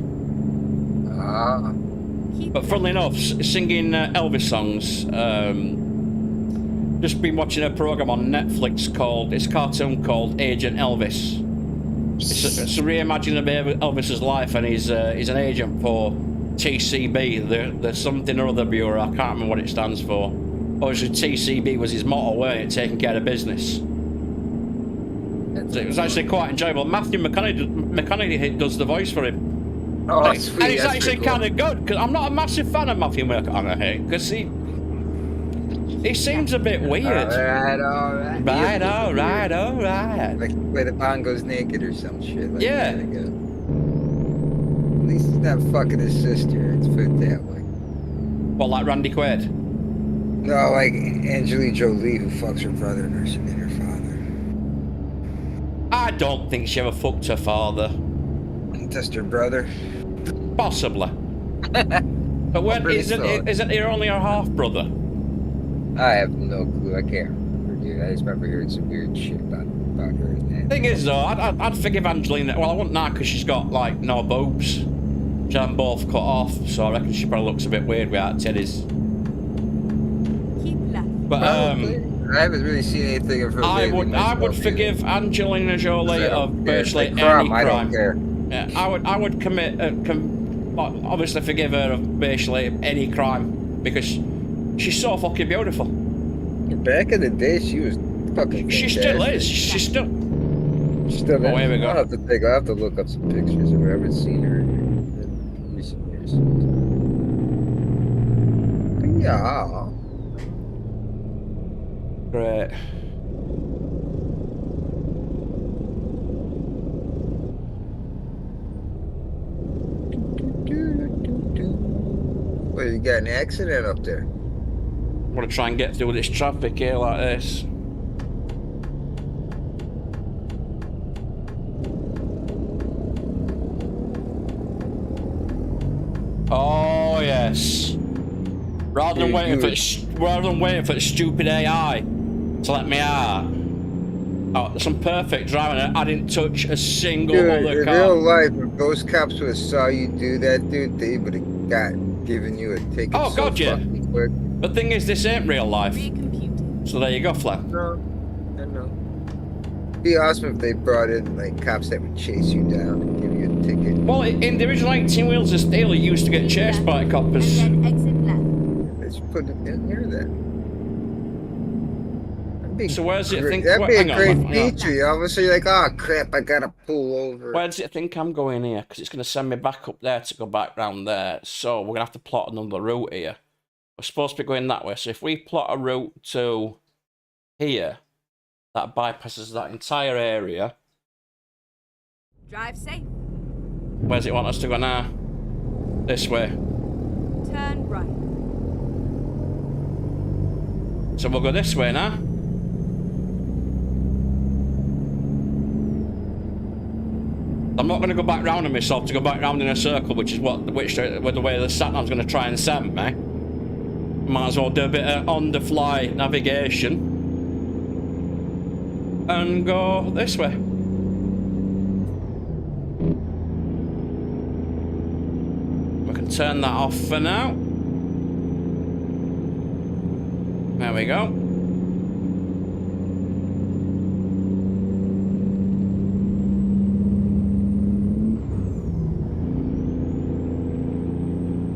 But funnily enough, singing Elvis songs just been watching a program on Netflix it's a cartoon called Agent Elvis. It's a reimagining of Elvis's life, and he's an agent for TCB. There's something or other bureau. I can't remember what it stands for. Obviously, TCB was his motto, weren't it? Taking care of business. So it was actually quite enjoyable. Matthew McConaughey does the voice for him. Oh, and sweet. he's That's actually pretty cool. kind of good, because I'm not a massive fan of Matthew McConaughey, because he seems a bit weird. Alright. Right, alright. Like the way the bongo's naked or some shit. Like Yeah. that, I guess. At least he's not fucking his sister. It's put it that way. Well, like Randy Quaid. No, like Angelina Jolie, who fucks her brother and her father. I don't think she ever fucked her father. Just her brother. Possibly. But isn't he only her half brother? I have no clue. I can't remember, dude. I just remember hearing some weird shit about her. And Thing is, though, I'd forgive Angelina. Well, I wouldn't now because she's got like no boobs. She had both cut off, so I reckon she probably looks a bit weird without titties. Keep left. But I haven't really seen anything of her. I lately would forgive Angelina Jolie of virtually any crime. crime. I don't care. Yeah, I would obviously forgive her of virtually any crime because she's so fucking beautiful. Back in the day, she was fucking. She still is. She's still. Still Oh, here we go. I'll have to look up some pictures of her. I haven't seen her in recent years. But yeah. Great. What, you got an accident up there? I'm gonna try and get through this traffic here like this. Oh yes. Rather than waiting for the stupid AI to let me out. Oh, some perfect driving. I didn't touch a single other in car. real life, if those cops would have saw you do that, dude, they would have given you a ticket. Oh, so God, yeah. fucking quick. The thing is, this ain't real life. Recomputing. So there you go, Flair. No, I know. It'd be awesome if they brought in like cops that would chase you down and give you a ticket. Well, in the original 18 Wheels of Steel, he used to get chased by coppers. And then exit left. They should put it in here then. So where's it think? That'd be a great hang on. feature. Obviously, you're like, oh crap, I gotta pull over. Where does it think I'm going here? Because it's going to send me back up there to go back round there. So we're going to have to plot another route here. We're supposed to be going that way. So if we plot a route to here, that bypasses that entire area. Drive safe. Where does it want us to go now? This way. Turn right. So we'll go this way now. I'm not going to go back round on myself to go back round in a circle, which is the way the sat-nav's going to try and send me. Might as well do a bit of on-the-fly navigation and go this way. We can turn that off for now. There we go.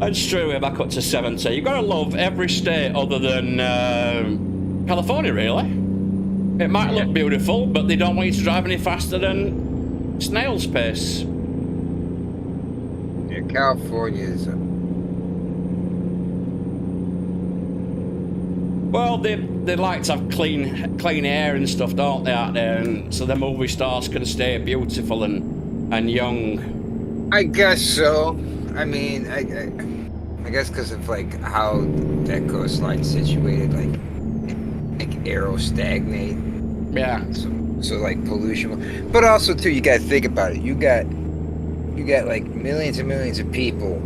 And straight away back up to 70. You've got to love every state other than California, really. It might look beautiful, but they don't want you to drive any faster than snail's pace. Yeah, California is Well, they like to have clean air and stuff, don't they, out there? And so the movie stars can stay beautiful and young. I guess so. I mean, I guess because of like how that coastline's situated, like aero stagnate. Yeah. So like pollution, but also too, you gotta think about it. You got like millions and millions of people,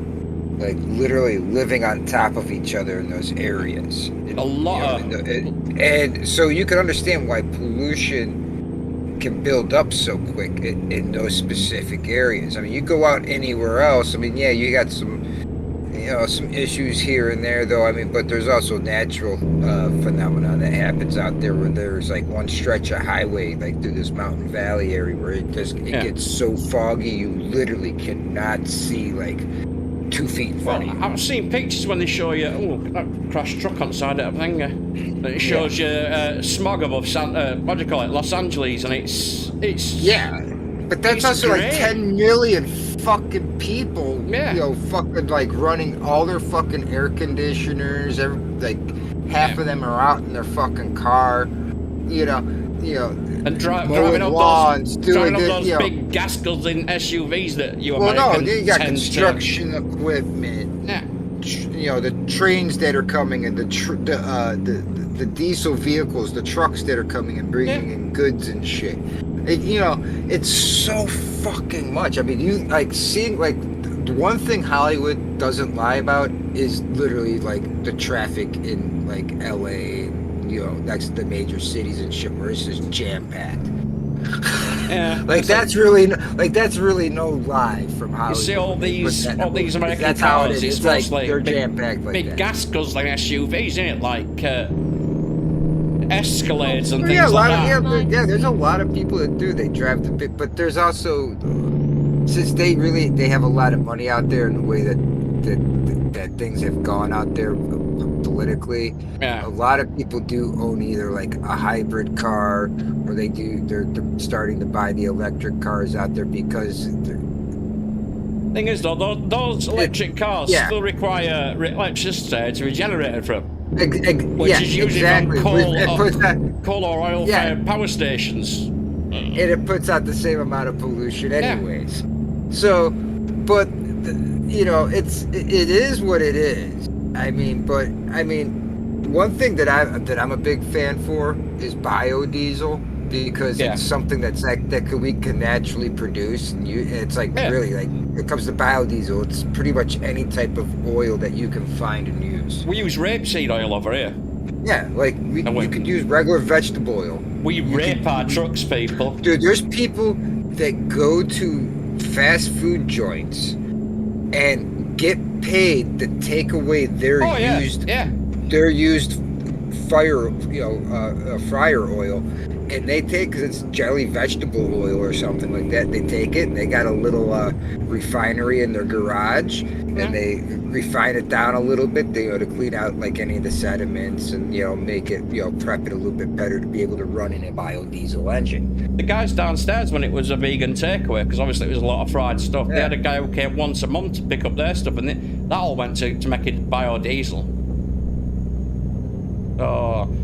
like literally living on top of each other in those areas. And so you can understand why pollution can build up so quick in those specific areas. I mean, you go out anywhere else. I mean, yeah, you got some, some issues here and there, though. I mean, but there's also natural phenomenon that happens out there where there's like one stretch of highway, like through this mountain valley area, where it gets so foggy you literally cannot see like 2 feet in front of you. I've seen pictures when they show you, that crashed truck on the side of a thing. And it shows you smog above what do you call it, Los Angeles, and it's but that's also great. like 10 million fucking people, fucking like running all their fucking air conditioners. Half of them are out in their fucking car, and driving up those big gas guzzling SUVs that you Americans you got construction equipment. Yeah. The trains that are coming and the diesel vehicles, the trucks that are coming and bringing in goods and shit. It's so fucking much. I mean, you like seeing like the one thing Hollywood doesn't lie about is literally like the traffic in like LA, next to the major cities and shit, where it's just jam packed. Yeah, that's really no lie from Hollywood. You see all these American that's cars. How it is. It's like they're jam packed. Like big that. gas guzzling SUVs, isn't it? Like Escalades and things like that. There's a lot of people that do. They drive the big, but there's also since they have a lot of money out there in the way that things have gone out there politically. Yeah. A lot of people do own either like a hybrid car, or they're starting to buy the electric cars out there because. Thing is, though, those electric cars still require electricity to be generated from. Which is usually from coal or oil-fired power stations. And it puts out the same amount of pollution anyways. Yeah. So, but, it is what it is. I mean, one thing that I'm a big fan for is biodiesel, because it's something that we can naturally produce, and it's like really like it comes to biodiesel, it's pretty much any type of oil that you can find and use. We use rapeseed oil over here. Yeah, like you could use regular vegetable oil. We rape our trucks, people. Dude, there's people that go to fast food joints and get paid to take away their used fryer oil. And they take, because it's jelly vegetable oil or something like that, they take it and they got a little refinery in their garage, and they refine it down a little bit, to clean out like any of the sediments and make it prep it a little bit better to be able to run in a biodiesel engine. The guys downstairs, when it was a vegan takeaway, because obviously it was a lot of fried stuff, they had a guy who came once a month to pick up their stuff, and that all went to making biodiesel.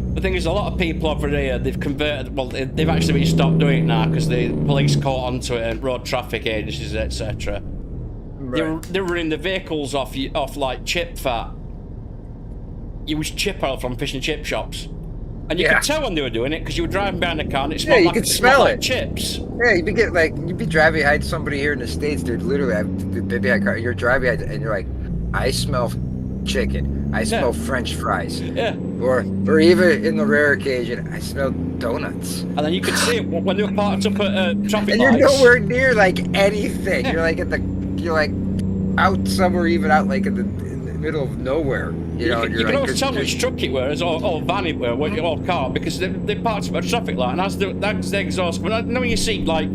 The thing is, a lot of people over here, they've converted, they've actually stopped doing it now because the police caught onto it and road traffic agencies, etc. Right. They were running the vehicles off like chip fat. Used chip oil from fish and chip shops. And you could tell when they were doing it because you were driving behind the car and it smelled like chips. Yeah, you'd be driving behind somebody here in the States, they'd literally have the big car, you're driving behind and you're like, I smell chicken. I smell French fries. Yeah. Or even in the rare occasion, I smell donuts. And then you could see it when they were parked up at traffic lights. And you're nowhere near like anything. Yeah. You're like out somewhere, even out like in the middle of nowhere. You can always tell which truck it was or van it were, or car, because they parked up at a traffic light, and as the exhaust. But I know when you see like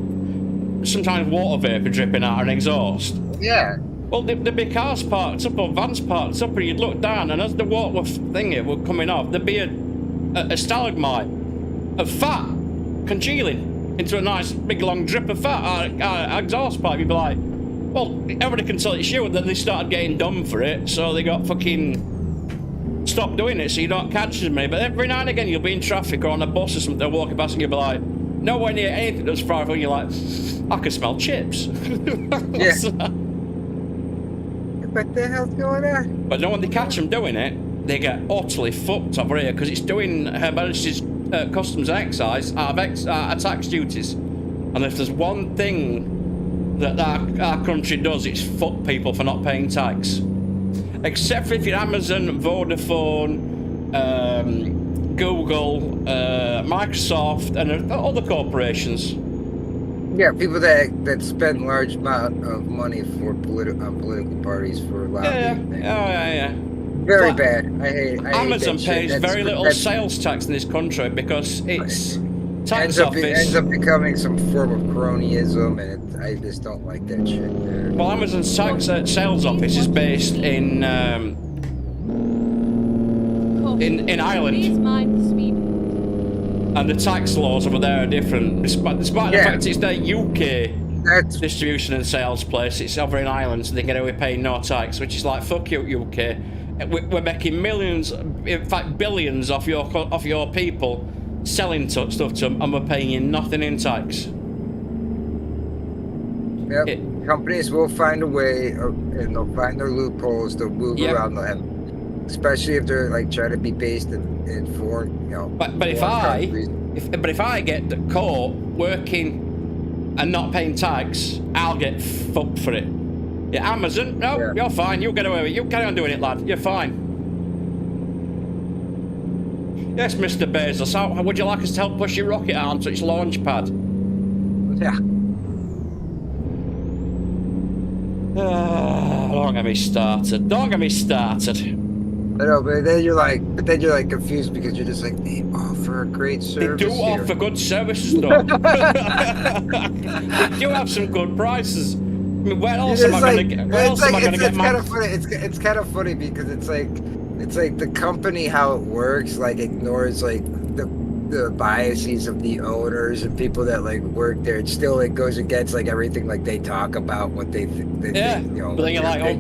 sometimes water vapor dripping out of an exhaust. Yeah. Well, there'd be cars parked up or vans parked up, and you'd look down, and as the water thingy were coming off, there'd be a stalagmite of fat congealing into a nice big long drip of fat exhaust pipe. You'd be like, well, everybody can tell it's you. Then they started getting dumb for it, so they got fucking stopped doing it so you don't catch as many. But every now and again, you'll be in traffic or on a bus or something, walking past, and you'll be like, nowhere near anything that's far, and you're like, I can smell chips. Yeah. What the hell's going on? But when they catch them doing it, they get utterly fucked over here because it's doing Her Majesty's Customs and Excise out of tax duties. And if there's one thing that our country does, it's fuck people for not paying tax. Except for if you're Amazon, Vodafone, Google, Microsoft, and other corporations. Yeah, people that spend large amount of money for political parties for lobbying. Yeah. Very But bad. I hate Amazon that shit. pays very little sales tax in this country because its tax office. ends up becoming some form of cronyism, and I just don't like that shit. Well, Amazon's sales office is based in Ireland. Please mind the speed. And the tax laws over there are different. Despite the fact it's their UK distribution and sales place, it's over in Ireland, so they get away paying no tax, which is like, fuck you, UK. We're making millions, in fact billions, off your people selling stuff to them, and we're paying you nothing in tax. Yep. Companies will find a way, and they'll find their loopholes. They'll move around them, especially if they're like trying to be based in foreign, you know. But if I get caught working and not paying tax, I'll get fucked for it. Yeah, Amazon, no, you're fine. You'll get away with it. You carry on doing it, lad. You're fine. Yes, Mr. Bezos. How would you like us to help push your rocket onto its launch pad? Yeah. Don't get me started. Don't get me started. I know, but then you're like confused because you're just like, they offer a great service. They do offer good services, though. They do have some good prices. I mean, where else am I going to get? Where else am I going to get my? It's kind of funny because it's like the company, how it works, like ignores like the biases of the owners and people that like work there. It still like goes against like everything like they talk about what they think. Yeah, you know, but then you're like, oh,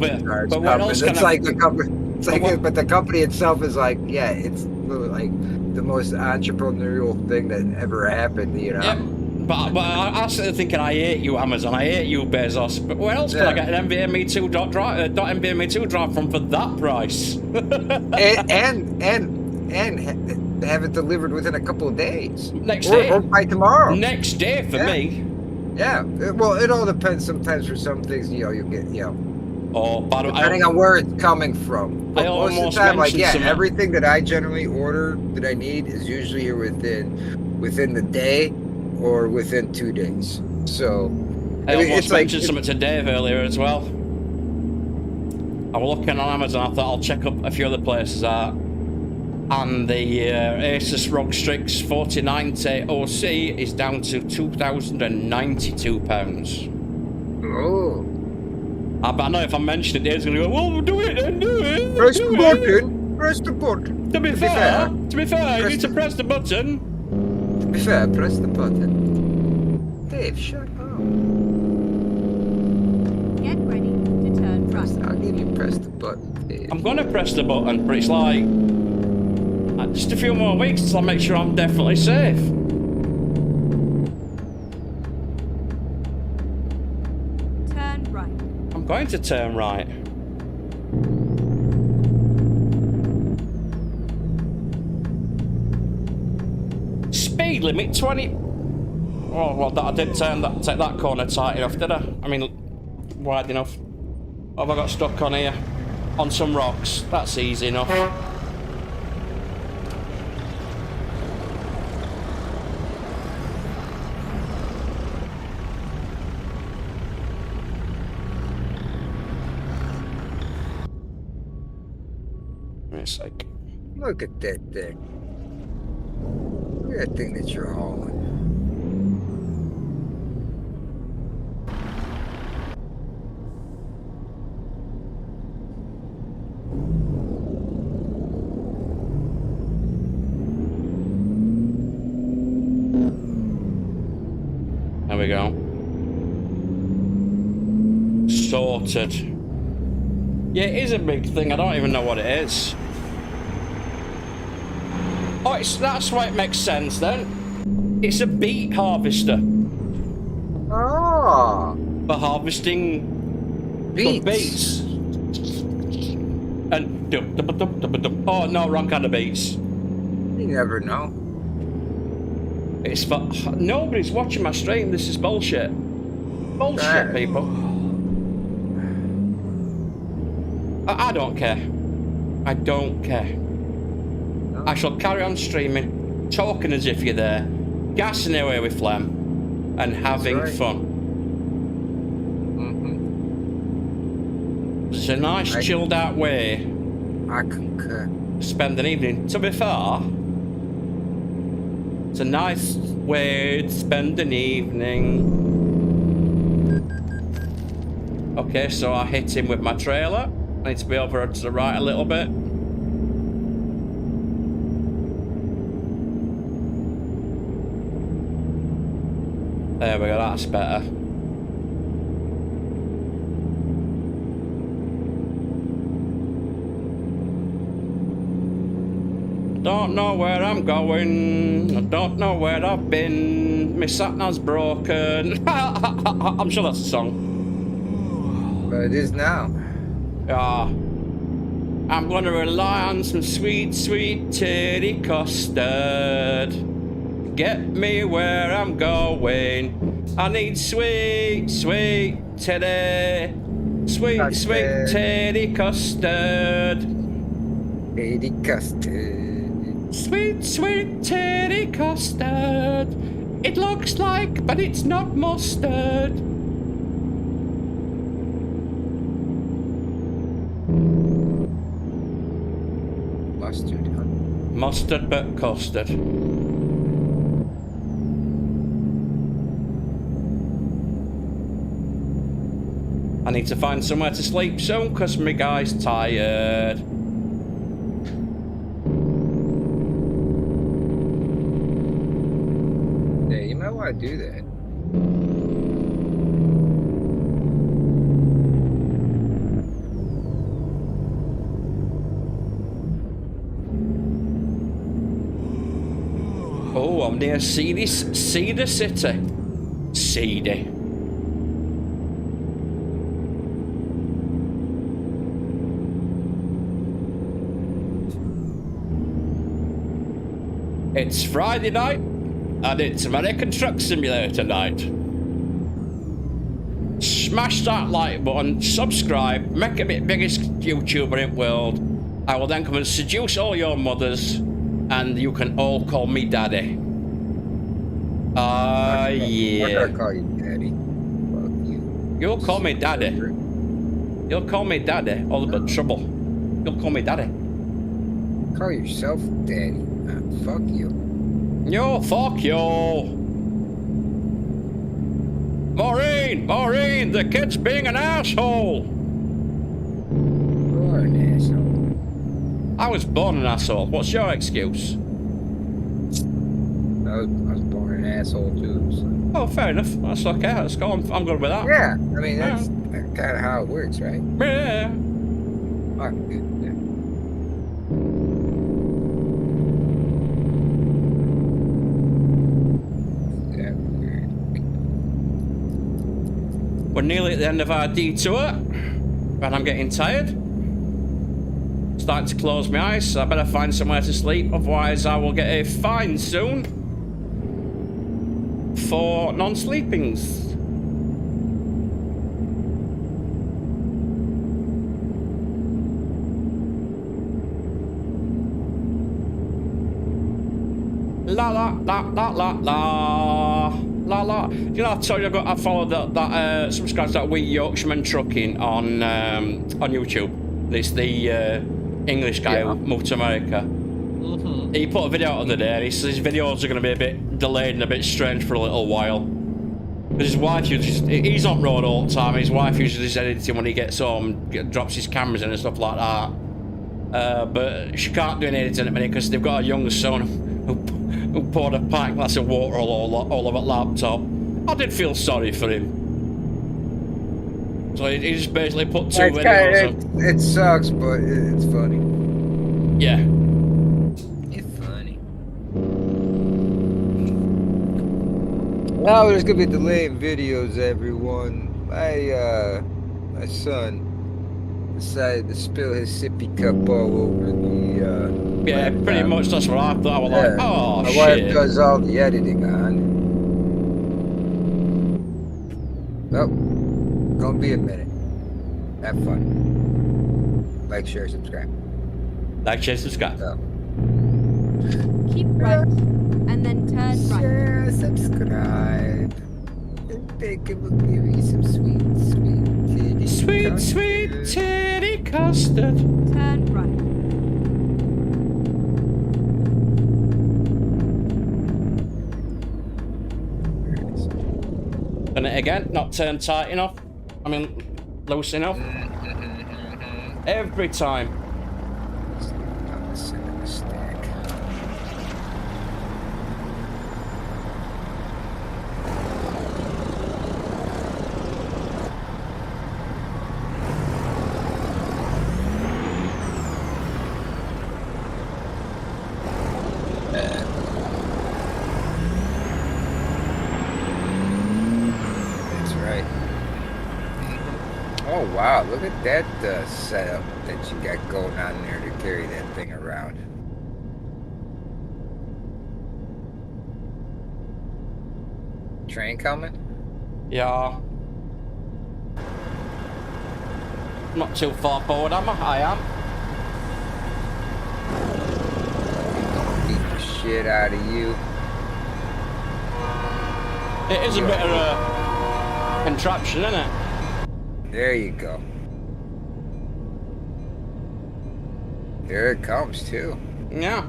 but what else can it's like the company. It's like, but the company itself is like, yeah, it's like the most entrepreneurial thing that ever happened, you know. Yeah. But I'm sitting thinking, I hate you, Amazon. I hate you, Bezos. But where else can I get an NVMe 2 .NVMe 2 drive from for that price? and have it delivered within a couple of days. Next day. Or by tomorrow. Next day for me. Yeah. Well, it all depends. Sometimes for some things, you know, you get, you know. Oh, but depending on where it's coming from. But most of the time, like, everything that I generally order that I need is usually here within the day or within 2 days. So I almost mentioned something to Dave earlier as well. I was looking on Amazon. I thought I'll check up a few other places out. And the Asus ROG Strix 4090 OC is down to £2,092. Oh. But I know if I mention it, Dave's going to go, well, do it then, do it. Press the button. Press the button. To be fair, you need to press the button. To be fair, press the button. Dave, shut up. Get ready to turn right. I'll give you press the button, Dave. I'm going to press the button, but it's like, just a few more weeks until I make sure I'm definitely safe. Turn right. I'm going to turn right. Speed limit 20. Oh, well, I didn't take that corner tight enough, did I? I mean, wide enough. What have I got stuck on here? On some rocks. That's easy enough. Like, look at that thing. Look at that thing that you're hauling. There we go. Sorted. Yeah, it is a big thing. I don't even know what it is. Oh, that's why it makes sense then. It's a beet harvester. Oh. For harvesting beets. And oh no, wrong kind of beets. You never know. It's for nobody's watching my stream. This is bullshit. Bullshit, people. I don't care. I don't care. I shall carry on streaming, talking as if you're there, gassing away with phlegm. and having right. fun. Mm-hmm. It's a nice, chilled out way I concur. to spend an evening. To be fair, it's a nice way to spend an evening. Okay, so I hit him with my trailer. I need to be over to the right a little bit. There we go, that's better. Don't know where I'm going. I don't know where I've been. My sat-nav's broken. I'm sure that's a song. But it is now. Yeah. I'm gonna rely on some sweet, sweet titty custard. Get me where I'm going. I need sweet, sweet titty. Sweet, Custard. sweet titty custard. Titty custard. Sweet, sweet titty custard. It looks like, but it's not mustard. Mustard, huh? Mustard, but custard. I need to find somewhere to sleep soon because my guy's tired. Yeah, you might want to do that. Oh, I'm near Cedar City. Seedy. It's Friday night, and it's American Truck Simulator night. Smash that like button, subscribe, make it the biggest YouTuber in the world. I will then come and seduce all your mothers, and you can all call me daddy. Yeah. I'm gonna call you daddy. Fuck you. You'll call me daddy. You'll call me daddy, all but trouble. You'll call me daddy. Call yourself daddy. Fuck you. Yo, fuck you. Maureen, the kid's being an asshole. You're an asshole. I was born an asshole. What's your excuse? I was born an asshole too. So. Oh, fair enough. That's okay. Let's go. I'm good with that. Yeah, I mean that's kind of how it works, right? Yeah. Fuck it. Yeah. We're nearly at the end of our detour, and I'm getting tired. Starting to close my eyes, so I better find somewhere to sleep, otherwise I will get a fine soon for non-sleepings. La la la la la la la la. You know, I told you I followed that subscribe to that Wee Yorkshireman Trucking on YouTube. It's the English guy who moved to America. He put a video out the other day, and he says his videos are going to be a bit delayed and a bit strange for a little while. Because his wife he's on road all the time. His wife usually is editing when he gets home, drops his cameras in and stuff like that. But she can't do any editing at the minute because they've got a young son who poured a pint glass of water all over the laptop. I did feel sorry for him. So he just basically put two videos up. It sucks, but it's funny. Yeah. It's funny. Now there's gonna be a delay in videos, everyone. My son decided to spill his sippy cup all over the yeah, pretty much that's what I thought. I was like, oh my shit. wife does all the editing on. Oh, gonna be a minute. Have fun. Like, share, subscribe. Like, share, subscribe. Oh. Keep right, and then turn right. Share, subscribe. bacon will give you some sweet, sweet titty Sweet, custard. sweet titty custard. Turn right. Done it again, not turned tight enough. I mean, loose enough. Every time. On the center of the stack. That's right. Oh wow, look at that setup that you got going on there to carry that thing around. Train coming? Yeah. Not too far forward, am I? I am. Beat the shit out of you. It is a bit of a contraption, isn't it? There you go. There it comes too. Yeah.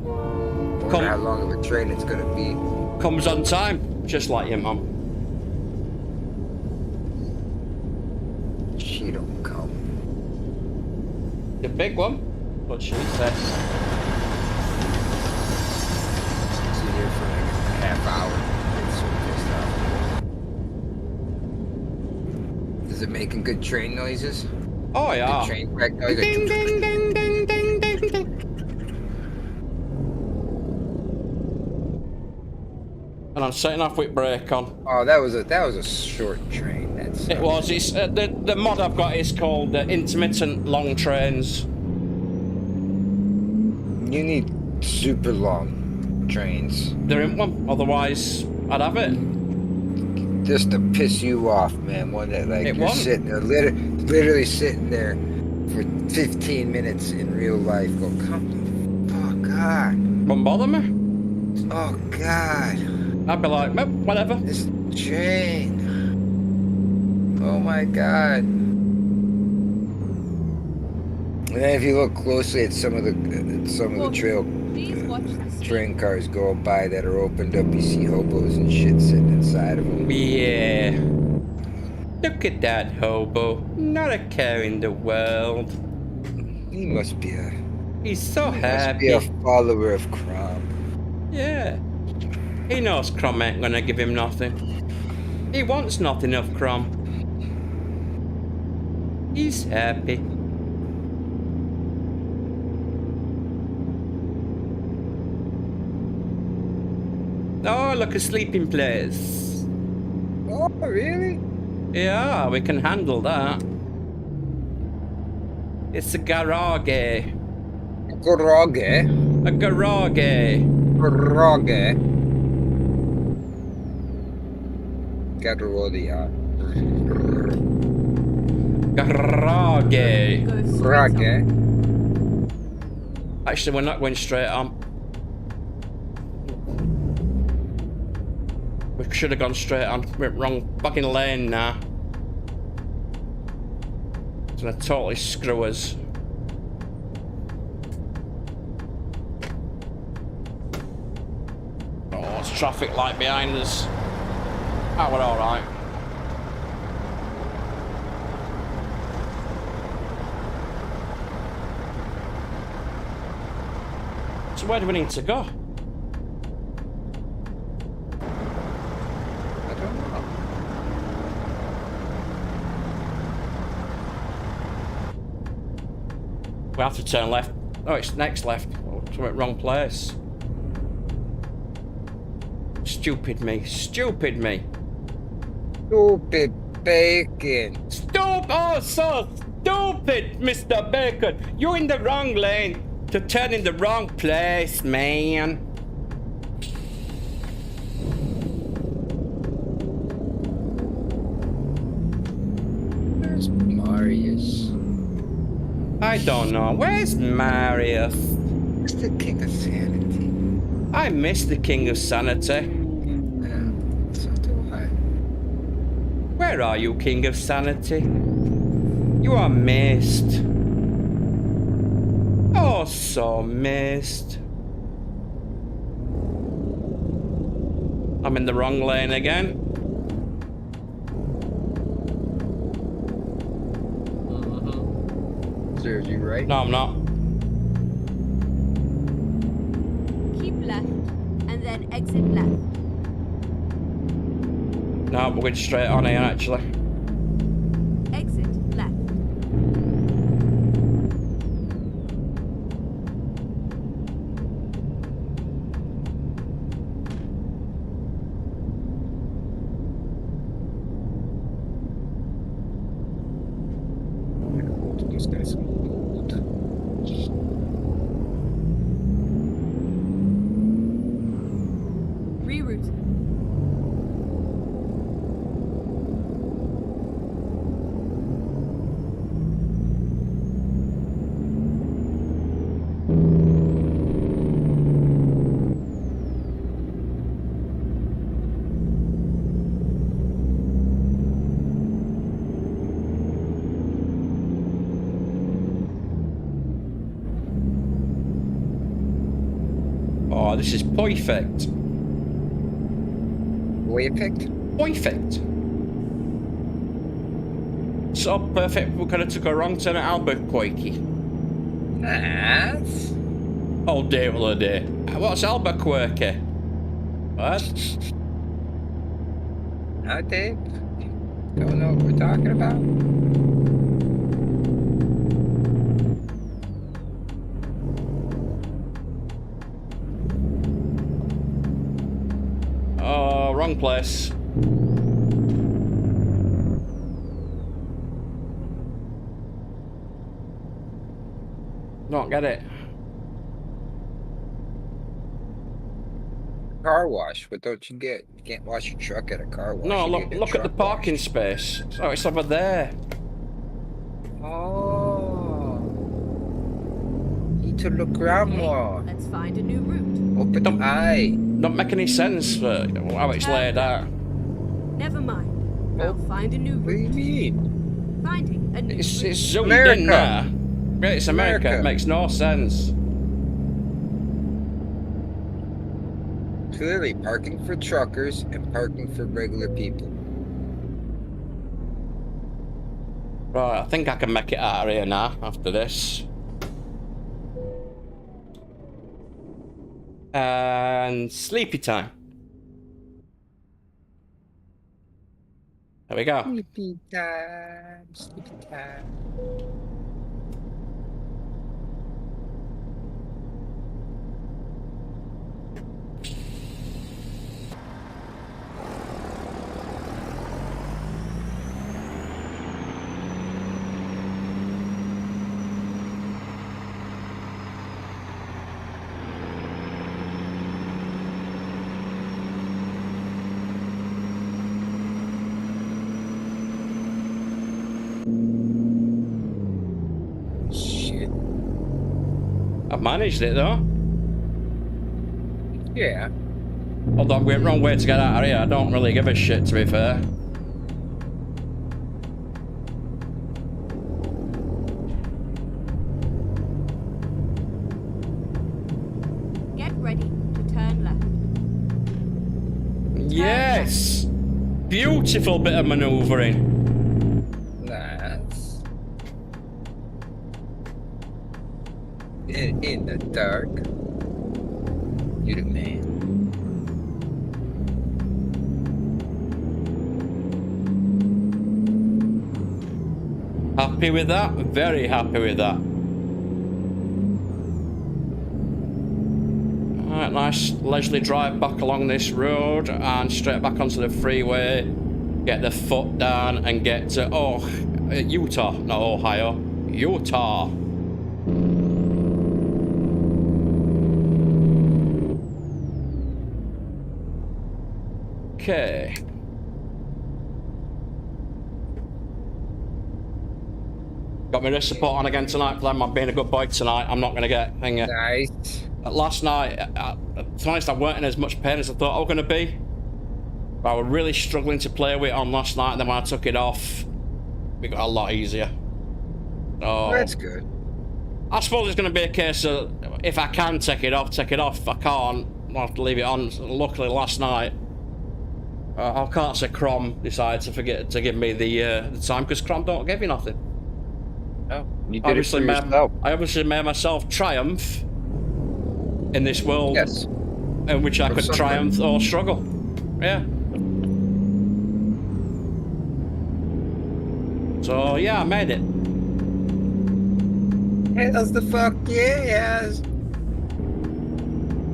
Wonder how long of a train it's gonna be. Comes on time, just like your mum. She don't come. The big one, what she says. She's here for like a half hour. It's so pissed off. Is it making good train noises? Oh yeah. Good train track noise? Ding, ding, ding, ding, ding, ding, ding. And I'm setting off with brake on. Oh, that was a short train. That's It was. It's the mod I've got is called intermittent long trains. You need super long trains There isn't one, otherwise I'd have it. just to piss you off, man. One that like It you're won't. sitting there, literally sitting there for 15 minutes in real life. Go, come the fuck on. Won't bother me. Oh God, I'd be like, "Meh, whatever. this train. Oh my God. And then if you look closely at some of the trail Please watch the speed. train cars going by that are opened up, you see hobos and shit sitting inside of them. Yeah. Look at that hobo. Not a care in the world. He must be a He's so be happy. a follower of Crom. Yeah. He knows Crom ain't gonna give him nothing. He wants nothing of Crom. He's happy. Oh, look, a sleeping place. Oh, really? Yeah, we can handle that. It's a garage. A Garage. garage. Garage. Garage. Garage. Go straight Garage. on. Actually, we're not going straight on. We should have gone straight on. Went wrong fucking lane now. It's gonna totally screw us. Oh, it's traffic light behind us. Oh, we're alright. So where do we need to go? I don't know. We have to turn left. Oh, it's next left. Oh, we went wrong place. Stupid me. Stupid me. Stupid bacon. Oh, so stupid, Mr. Bacon. You're in the wrong lane to turn in the wrong place, man. Where's Marius? I don't know. Where's Marius? It's the king of sanity. I miss the King of Sanity. Yeah. Where are you, King of Sanity? You are missed. Oh, so missed. I'm in the wrong lane again. Serves you right. No, I'm not. Keep left, and then exit left. No, we're going straight on here, actually. Exit left. These guys some gold. Reroute. Oh, this is perfect. What you picked? Perfect. So perfect, we could have took a wrong turn at Albuquerque. That's... All day, all day. What's Albuquerque? What? Huh, Dave? Don't know what we're talking about? Oh, wrong place. Don't get it. Car wash. What don't you get? You can't wash your truck at a car wash. No, You look, get a look at the truck parking wash. space. Oh, it's over there. Oh. Need to look around Okay, more. let's find a new route. Open Don't- the eye. Don't make any sense for how it's laid out. Never mind. I'll find a new What do you route. mean? Finding a new It's route. zoomed America. in there. Yeah, it's America. America. It makes no sense. Clearly, parking for truckers and parking for regular people. Right, I think I can make it out of here now after this. And sleepy time. There we go. Sleepy time. Sleepy time. Shit. I've managed it though. Yeah. Although I'm going the wrong way to get out of here. I don't really give a shit, to be fair. Get ready to turn left. Yes! Beautiful bit of manoeuvring. Nice. In the dark. You the man. Happy with that? Very happy with that. Alright, nice leisurely drive back along this road and straight back onto the freeway. Get the foot down and get to, Utah, not Ohio. Utah. Okay. Got my wrist support on again tonight for them. I'm being a good boy tonight. I'm not going to get thingy. Nice. Last night, to be honest, I weren't in as much pain as I thought I was going to be. I was really struggling to play with it on last night, and then when I took it off, it got a lot easier. So, That's good. I suppose it's going to be a case of if I can take it off, take it off. If I can't, I'll have to leave it on. Luckily, last night, I can't say Crom decided to forget to give me the time because Crom don't give you nothing. Oh, you did it for yourself. I obviously made myself triumph in this world, Yes. in which I could triumph or struggle. Yeah. So yeah, I made it. Hells the fuck yes!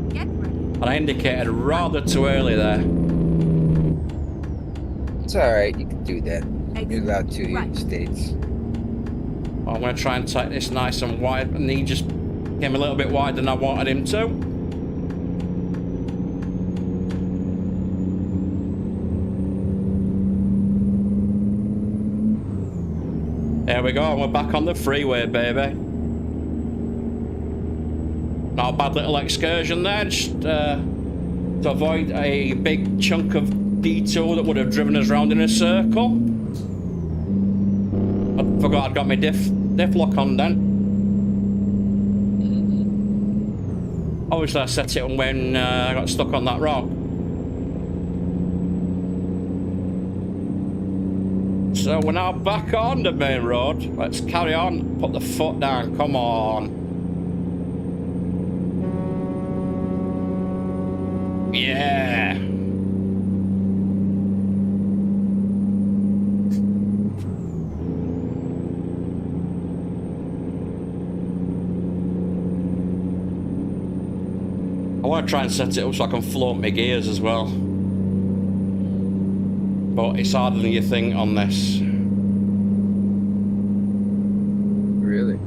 Get ready. And I indicated rather too early there. It's alright, you can do that. You're allowed to in Right. the States. I'm going to try and take this nice and wide, and he just came a little bit wider than I wanted him to. There we go, we're back on the freeway, baby. Not a bad little excursion there, just to avoid a big chunk of detour that would have driven us round in a circle. I forgot I'd got my diff lock on then. Obviously I set it when I got stuck on that rock. So we're now back on the main road. Let's carry on. Put the foot down. Come on. Yeah. I want to try and set it up so I can float my gears as well. But it's harder than you think on this. Really?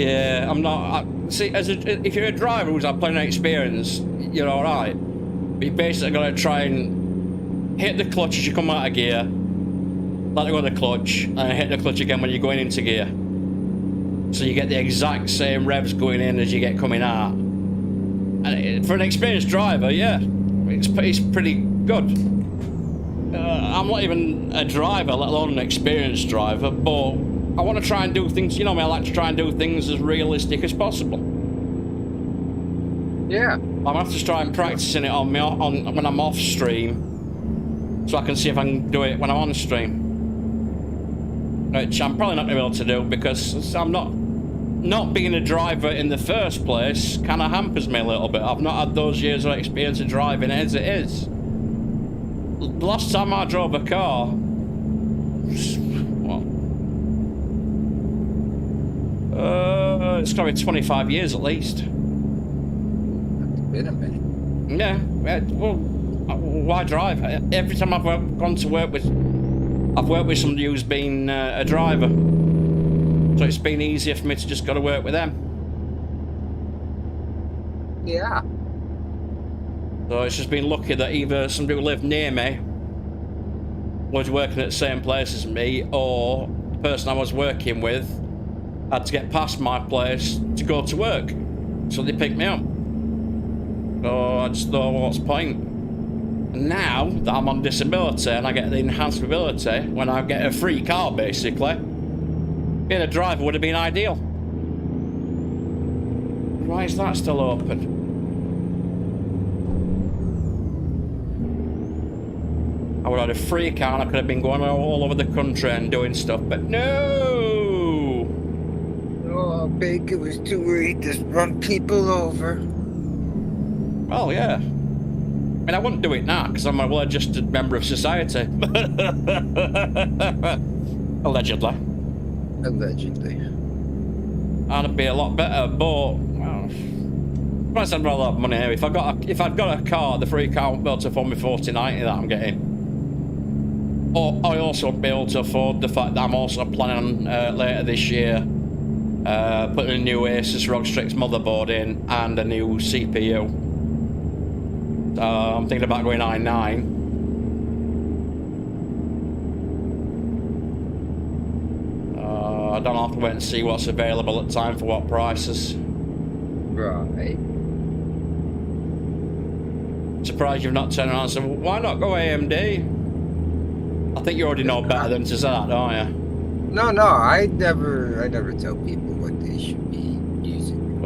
Yeah, I'm not. See, if you're a driver who's had plenty of experience, you're all right. But you basically got to try and hit the clutch as you come out of gear, let go of the clutch, and hit the clutch again when you're going into gear. So you get the exact same revs going in as you get coming out. And for an experienced driver, yeah, it's pretty good. I'm not even a driver, let alone an experienced driver, but I want to try and do things, you know me, I like to try and do things as realistic as possible. Yeah. I'm going to have to try and practicing it on when I'm off stream, so I can see if I can do it when I'm on stream. Which I'm probably not going to be able to do because I'm not being a driver in the first place kind of hampers me a little bit. I've not had those years of experience of driving as it is. The last time I drove a car, well, it's got to be 25 years at least. It's been a minute. Yeah, well, why drive? Every time I've gone to work with, I've worked with somebody who's been a driver. So it's been easier for me to just go to work with them. Yeah. So it's just been lucky that either somebody who lived near me was working at the same place as me, or the person I was working with had to get past my place to go to work. So they picked me up. So I just thought, well, what's the point? Now that I'm on disability and I get the enhanced mobility, when I get a free car basically, being a driver would have been ideal. Why is that still open? I would have had a free car and I could have been going all over the country and doing stuff, but no! Oh, Baker was too worried to run people over. Well, yeah. I mean, I wouldn't do it now because I'm a well-adjusted member of society. Allegedly. Allegedly. And it'd be a lot better, but well, I spend a lot of money here. If I'd got a car, the free car won't be able to afford me $40.90 that I'm getting. Or I also won't be able to afford the fact that I'm also planning on later this year putting a new Asus ROG Strix motherboard in and a new CPU. I'm thinking about going i9. I don't have to wait and see what's available at the time for what prices. Right. surprised you've not turned around and said, well, why not go AMD? I think you already know better than to say that, don't you? No, I never tell people what they should be using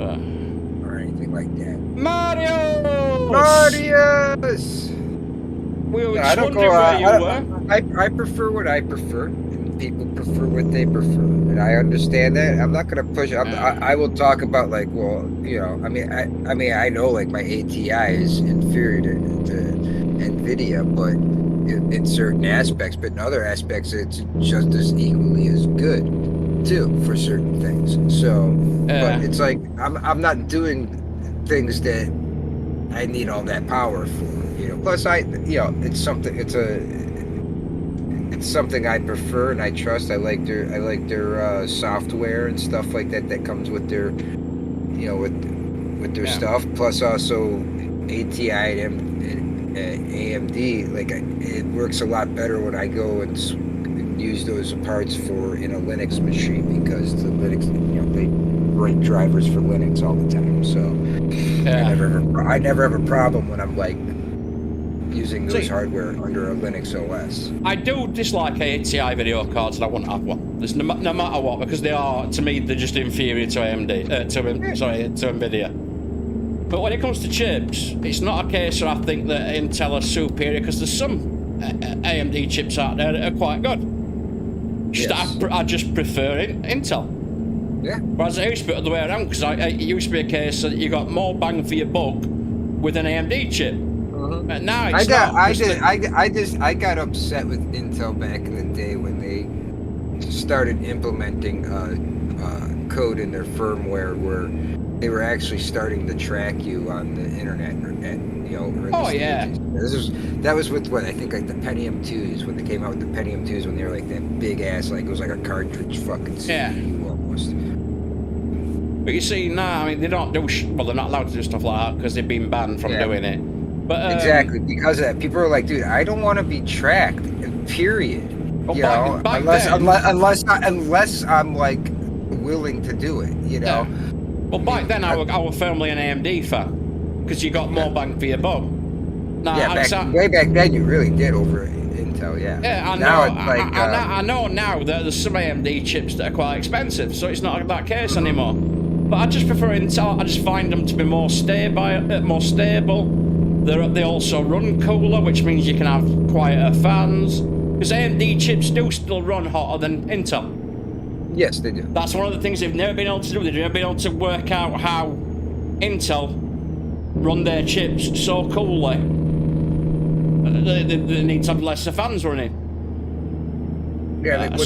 or anything like that. Marius! We were just wondering where you were. I prefer what I prefer, and people prefer what they prefer, and I understand that. I'm not gonna push. I will talk about like, well, you know, I mean, I know like my ATI is inferior to NVIDIA, but in certain aspects, but in other aspects, it's just as equally as good too for certain things. So, but it's like I'm not doing things that I need all that power for, you know. Plus, it's something I prefer and I trust. I like their software and stuff like that that comes with their, you know, with their stuff. Plus, also ATI and AMD, like it works a lot better when I go and use those parts in a Linux machine, because the Linux, you know, they write drivers for Linux all the time. So I never have a problem when I'm like using those hardware under a Linux OS. I do dislike ATI video cards, and I wouldn't have one. There's no matter what, because they are, to me, they're just inferior to AMD, to NVIDIA. But when it comes to chips, it's not a case where I think that Intel are superior, because there's some AMD chips out there that are quite good. I just prefer Intel. Yeah. Whereas it used to be the other way around, because it used to be a case that you got more bang for your buck with an AMD chip. And now it's I got upset with Intel back in the day when they started implementing code in their firmware where they were actually starting to track you on the internet, you know. That was with what I think like the Pentium 2s, when they came out with the Pentium 2s, when they were like that big ass, like it was like a cartridge fucking CPU almost. But you see now, I mean, they don't do well. They're not allowed to do stuff like that because they've been banned from doing it. But exactly, because of that, people are like, dude, I don't want to be tracked. Period. Well, you know, unless I'm like willing to do it. You know. Yeah. Well, back then I was firmly an AMD fan, because you got more bang for your buck. Now, way back then you really did over Intel. Yeah. Yeah, I know. Now it's like, I know now that there's some AMD chips that are quite expensive, so it's not that case anymore. But I just prefer Intel. I just find them to be more stable. They also run cooler, which means you can have quieter fans. Because AMD chips do still run hotter than Intel. Yes, they do. That's one of the things they've never been able to do. They've never been able to work out how Intel run their chips so coolly. They need to have lesser fans running. Yeah, like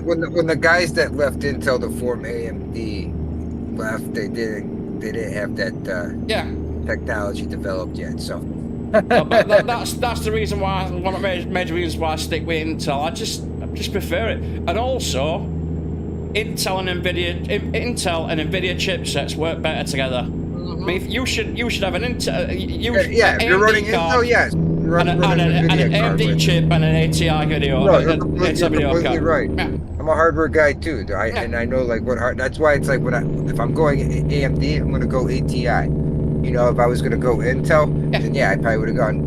when the guys that left Intel to form AMD left, they didn't have that technology developed yet. So that's the reason why, one of the major reasons why I stick with Intel. I just prefer it. And also, Intel and NVIDIA chipsets work better together. I mean, you should have an Intel. You're running Intel, yes. And an AMD chip and an ATI video. No, you're completely right. Yeah. I'm a hardware guy too, and I know like what that's why it's like if I'm going AMD, I'm gonna go ATI. You know, if I was gonna go Intel, then I probably would have gone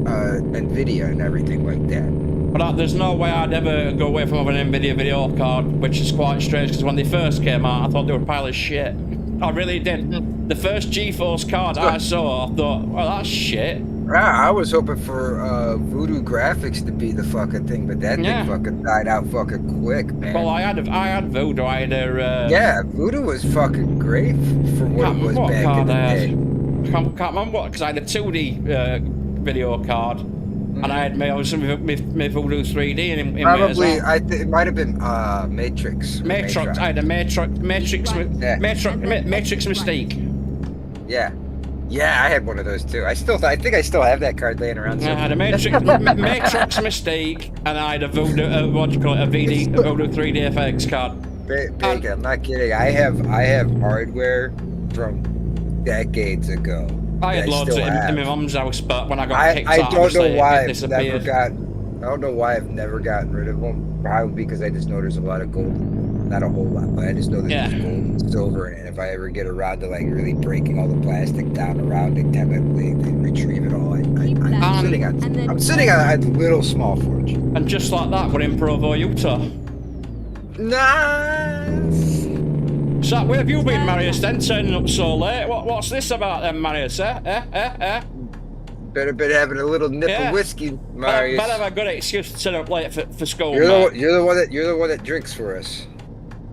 NVIDIA and everything like that. But there's no way I'd ever go away from an NVIDIA video card, which is quite strange, because when they first came out, I thought they were a pile of shit. I really did. The first GeForce card I saw, I thought, well, that's shit. I was hoping for Voodoo Graphics to be the fucking thing, but that thing fucking died out fucking quick, man. Well, I had Voodoo. I had a... Voodoo was fucking great for what it was back in the day. Can't remember what, because I had a 2D video card, and I had my Voodoo 3D in probably, it as well. It might have been Matrix. I had a Matrix Mystique. Yeah. Yeah, I had one of those too. I think I still have that card laying around. I had a Matrix Mystique, and I had a Voodoo, a Voodoo 3D FX card. Big, I'm not kidding. I have hardware from decades ago. I had loads in my mum's house, but when I got kicked out, I don't know why I've never gotten rid of them. Probably because I just know there's a lot of gold not a whole lot, but I just know that Yeah. there's gold and silver in it. And if I ever get around to like really breaking all the plastic down around it, technically retrieve it all, I'm sitting on a little small fortune. And just like that, we're in Provo, Utah. Nice. So where have you been, Marius, then, turning up so late? What's this about then, Marius, Better been having a little nip of whiskey, Marius. Better have a good excuse to turn up late for school, You're the one that drinks for us.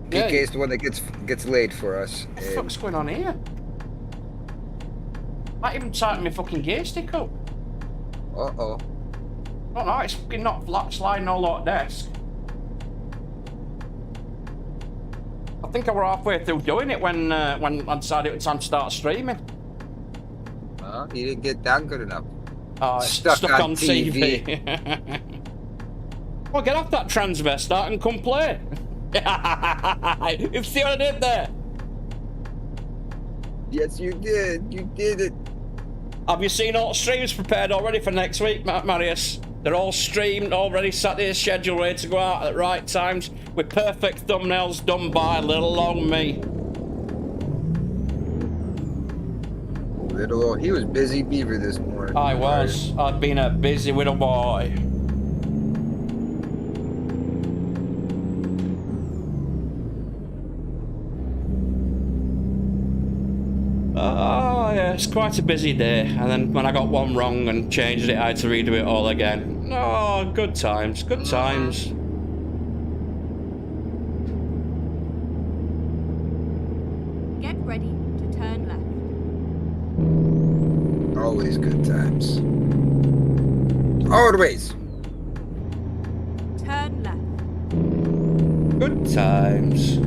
PK's the one that gets laid for us. What the fuck's going on here? I even tightened my fucking gear stick up. Uh-oh. Oh no, it's fucking not flat sliding all over the desk. I think I were halfway through doing it when I decided it was time to start streaming. Well, you didn't get down good enough. Oh, it's stuck on TV. Well, get off that transvestite and come play. You see what I did there? Yes, you did. You did it. Have you seen all the streams prepared already for next week, Marius? They're all streamed already, Saturday schedule ready to go out at the right times with perfect thumbnails done by little old me. Little old, he was busy beaver this morning. I was. I'd been a busy little boy. Oh, yeah, it's quite a busy day. And then when I got one wrong and changed it, I had to redo it all again. Oh, good times, good times. Get ready to turn left. Always good times. Always. Turn left. Good times.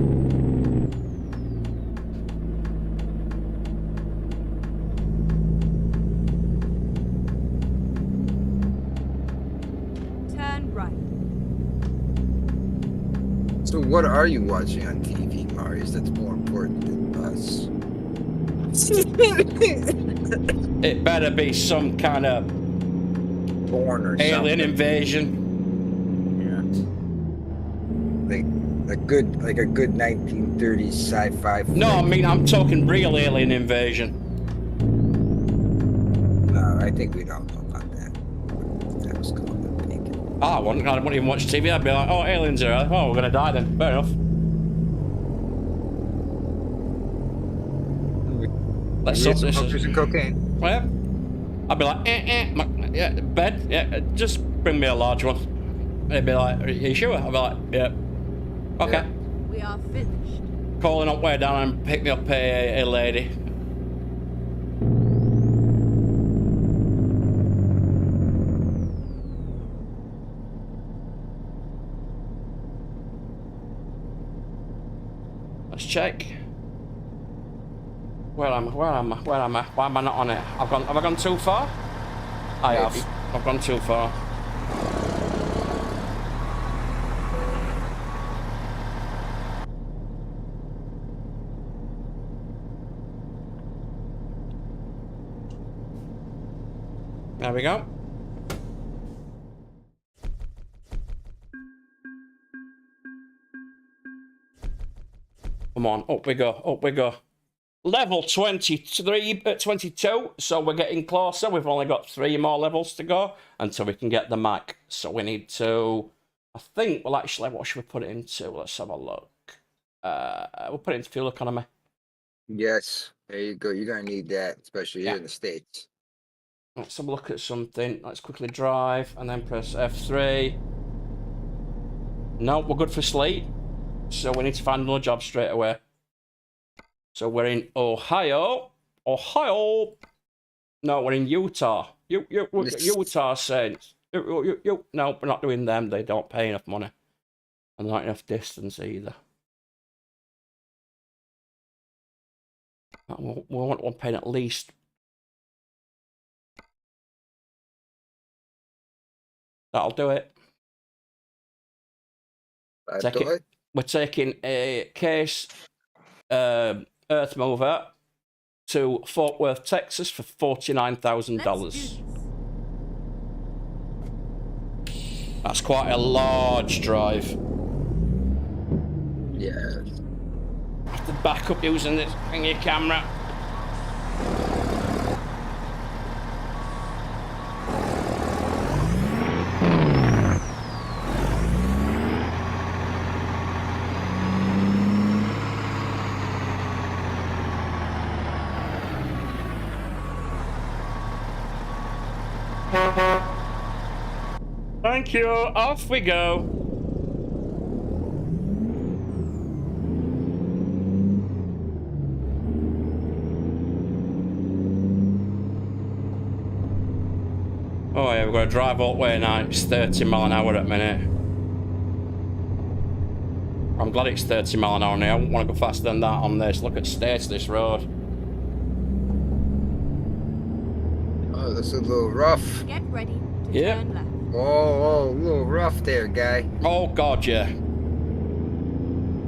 So what are you watching on TV, Marius, that's more important than us? It better be some kind of Born or alien something. invasion. Yeah. Like a good 1930s sci-fi flick. No, I mean, I'm talking real alien invasion. No, I think we don't know about that. That was called the bacon. I wouldn't even watch TV. I'd be like, oh, aliens are. Oh, we're gonna die then. Fair enough. Let's sort this. Hookers and cocaine. Well, I'd be like, yeah, bed, yeah, just bring me a large one. They'd be like, are you sure? I'd be like, yeah. Okay. Yeah. We are finished. Calling up way down and pick me up a lady. Let's check. Where am I? Why am I not on it? Have I gone too far? I Maybe. have. I've gone too far. There we go. Come on, up we go, up we go. Level 22, so we're getting closer. We've only got 3 more levels to go until we can get the Mack. So we need to, I think, well actually, what should we put it into? Let's have a look. We'll put it into fuel economy. Yes, there you go. You're gonna need that, especially here in the States. Let's have a look at something. Let's quickly drive and then press F3. No, we're good for sleep. So we need to find another job straight away. So we're in Ohio. Ohio. No, we're in Utah. Utah Saints. No, we're not doing them. They don't pay enough money. And not enough distance either. We want one paying at least. That'll do it. We're taking a case earth mover to Fort Worth, Texas for $49,000. That's quite a large drive. Yeah. I have to back up using this thingy camera. Thank you. Off we go. Oh yeah, we've got to drive all the way now. It's 30 mile an hour at a minute. I'm glad it's 30 mile an hour now. I wouldn't want to go faster than that on this. Look at the state of this road. Oh, this is a little rough. Get ready to Yeah. turn left. Oh, a little rough there, guy. Oh god, yeah.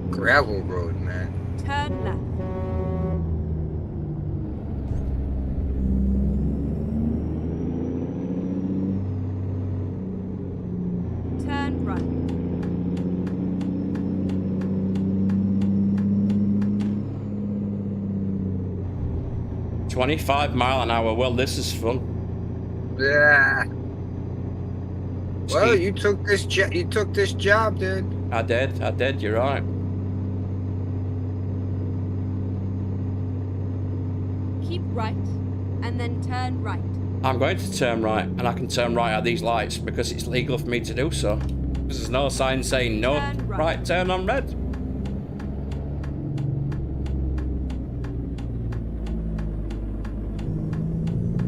Gravel road, man. Turn left. Turn right. – 25 mile an hour. Well, this is fun. Yeah. Well, Ski. you took this job, dude. I did, you're right. Keep right, and then turn right. I'm going to turn right, and I can turn right at these lights because it's legal for me to do so. Because there's no sign saying no, Turn right. right turn on red.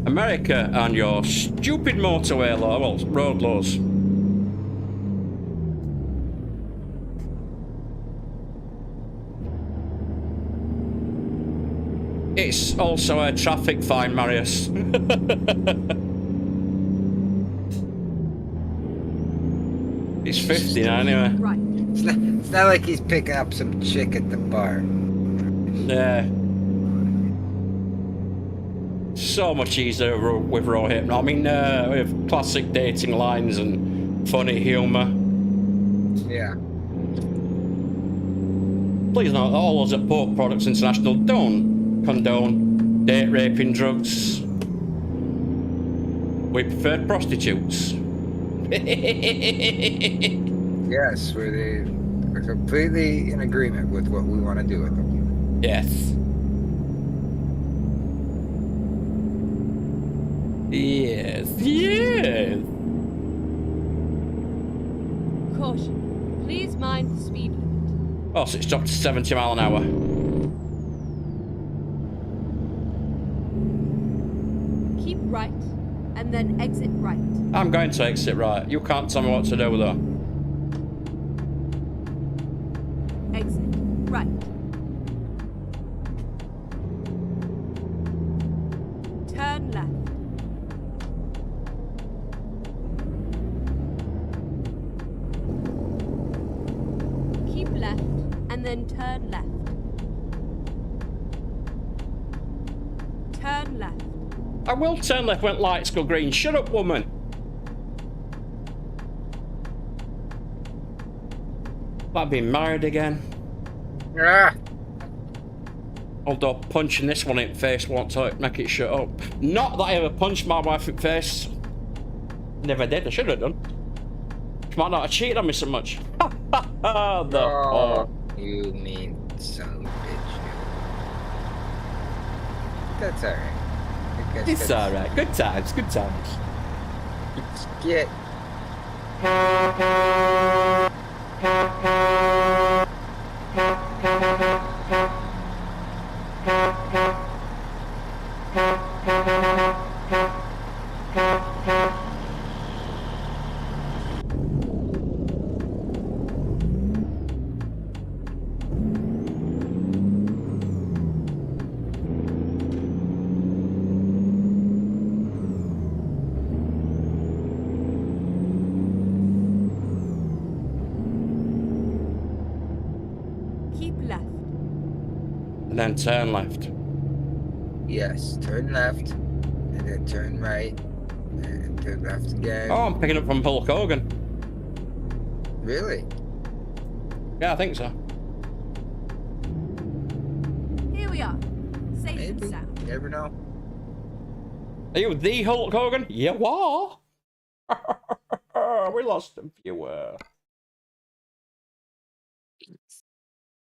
America and your stupid motorway law, well, road laws. It's also a traffic fine, Marius. It's 50 now, anyway. Right. It's not like he's picking up some chick at the bar. Yeah. So much easier with raw hip. I mean, with classic dating lines and funny humour. Yeah. Please note that all those at Pork Products International don't condone date raping drugs. We prefer prostitutes. Yes, we're completely in agreement with what we want to do with them. Yes. Yes. Yes. Caution. Please mind the speed limit. Oh, so it's dropped to 70 mile an hour. Keep right, and then exit right. I'm going to exit right. You can't tell me what to do though. Exit right. Turn left. Keep left, and then turn left. Turn left. I will turn left when lights go green. Shut up, woman. I've been married again. Ah, Although punching this one in the face won't make it shut up. Not that I ever punched my wife in the face. Never did. I should have done. She might not have cheated on me so much. oh, you mean son of a bitch. That's alright. It's alright. Good times. Good times. Get. Keep left. And then turn left. Yes, turn left, and then turn right, and turn left again. Oh, I'm picking up from Hulk Hogan. Really? Yeah, I think so. are. Safe and Maybe. sound. You never know. Are you the Hulk Hogan? You are. We lost a viewer.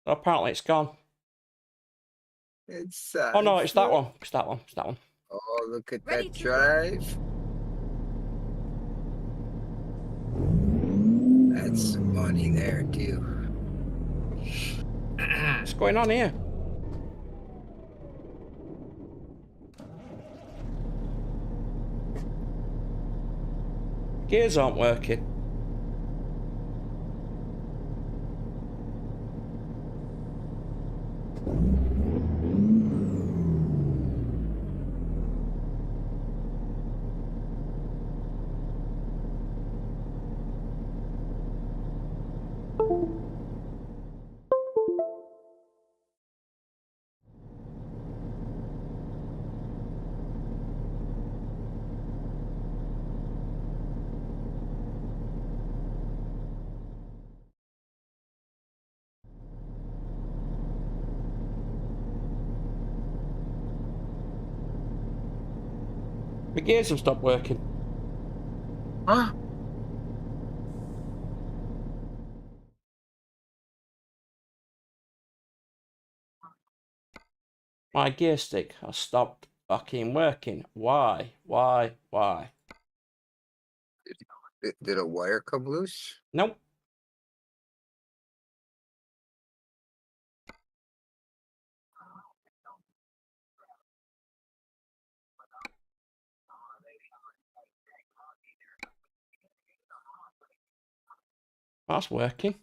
Apparently it's gone. It's Oh no, it's that one. It's that one. It's that one. Oh, look at Ready that to drive. That's some money there, too. What's going on here? Gears aren't working. My gears have stopped working. Huh? My gear stick has stopped fucking working. Why? Why? Why? Did a wire come loose? Nope. That's working.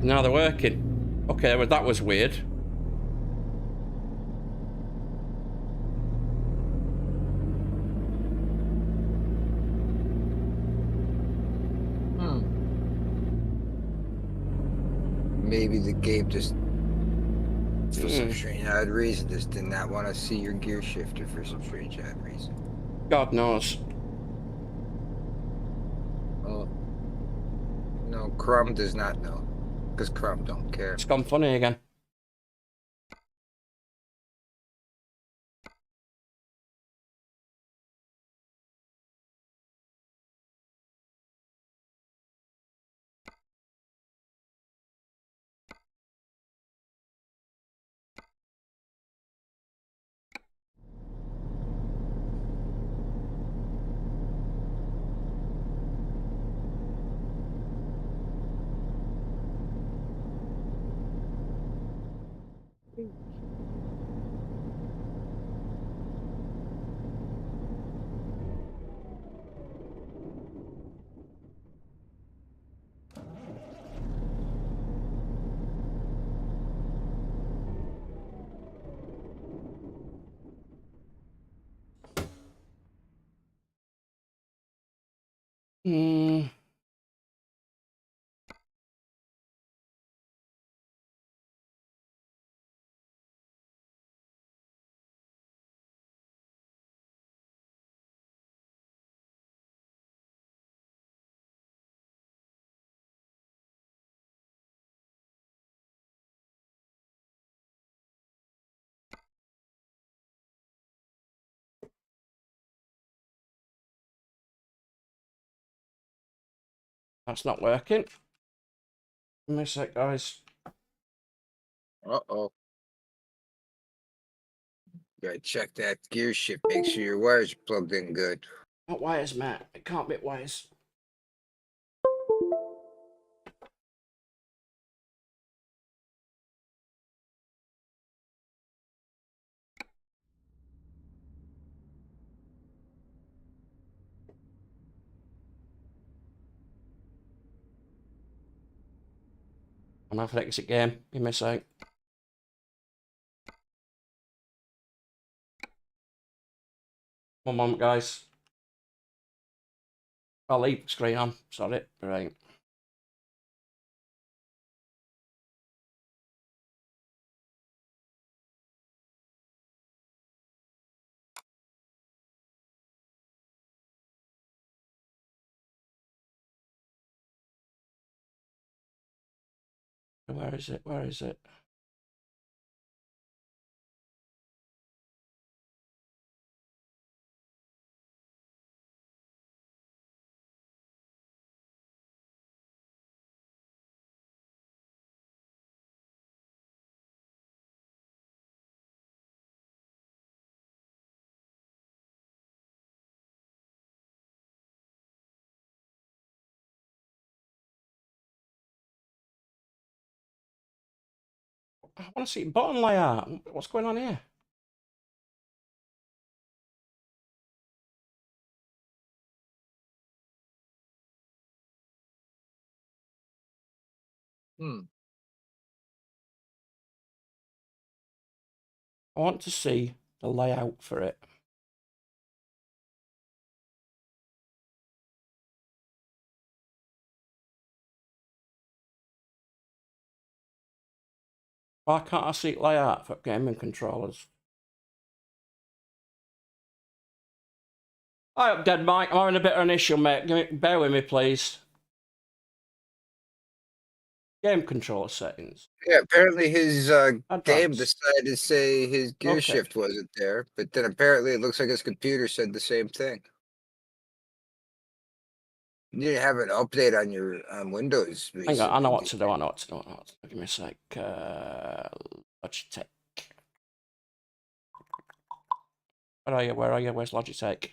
Now they're working. Okay, well, that was weird. Maybe the game just, for some strange odd reason, just did not want to see your gear shifter for some strange odd reason. God knows. Oh. No, Crumb does not know. Because Crumb don't care. It's gone funny again. Hmm. That's not working. Give me a sec, guys. Uh-oh. Gotta check that gear shift. Make sure your wires are plugged in good. Not wires, Matt. It can't be wires. I'm having to exit game. Give me a sec. One moment, guys. I'll leave the screen on. Sorry. Right. Where is it? Where is it? I want to see button layout. What's going on here? I want to see the layout for it. Why can't I see layout for gaming controllers? Hi up, Dead Mike. I'm having a bit of an issue, mate. Bear with me, please. Game controller settings. Yeah, apparently his game Advanced. decided to say his gear Okay. shift wasn't there, but then apparently it looks like his computer said the same thing. You didn't have an update on your Windows recently. Hang on, I know what to do. I know what to do. Give me a sec. Logitech. Where are you? Where are you? Where's Logitech?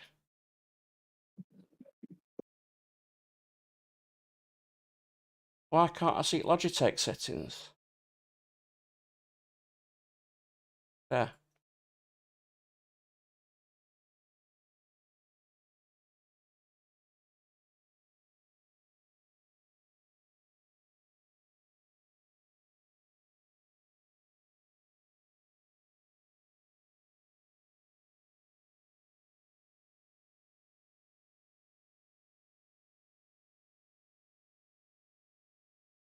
Why can't I see Logitech settings? There.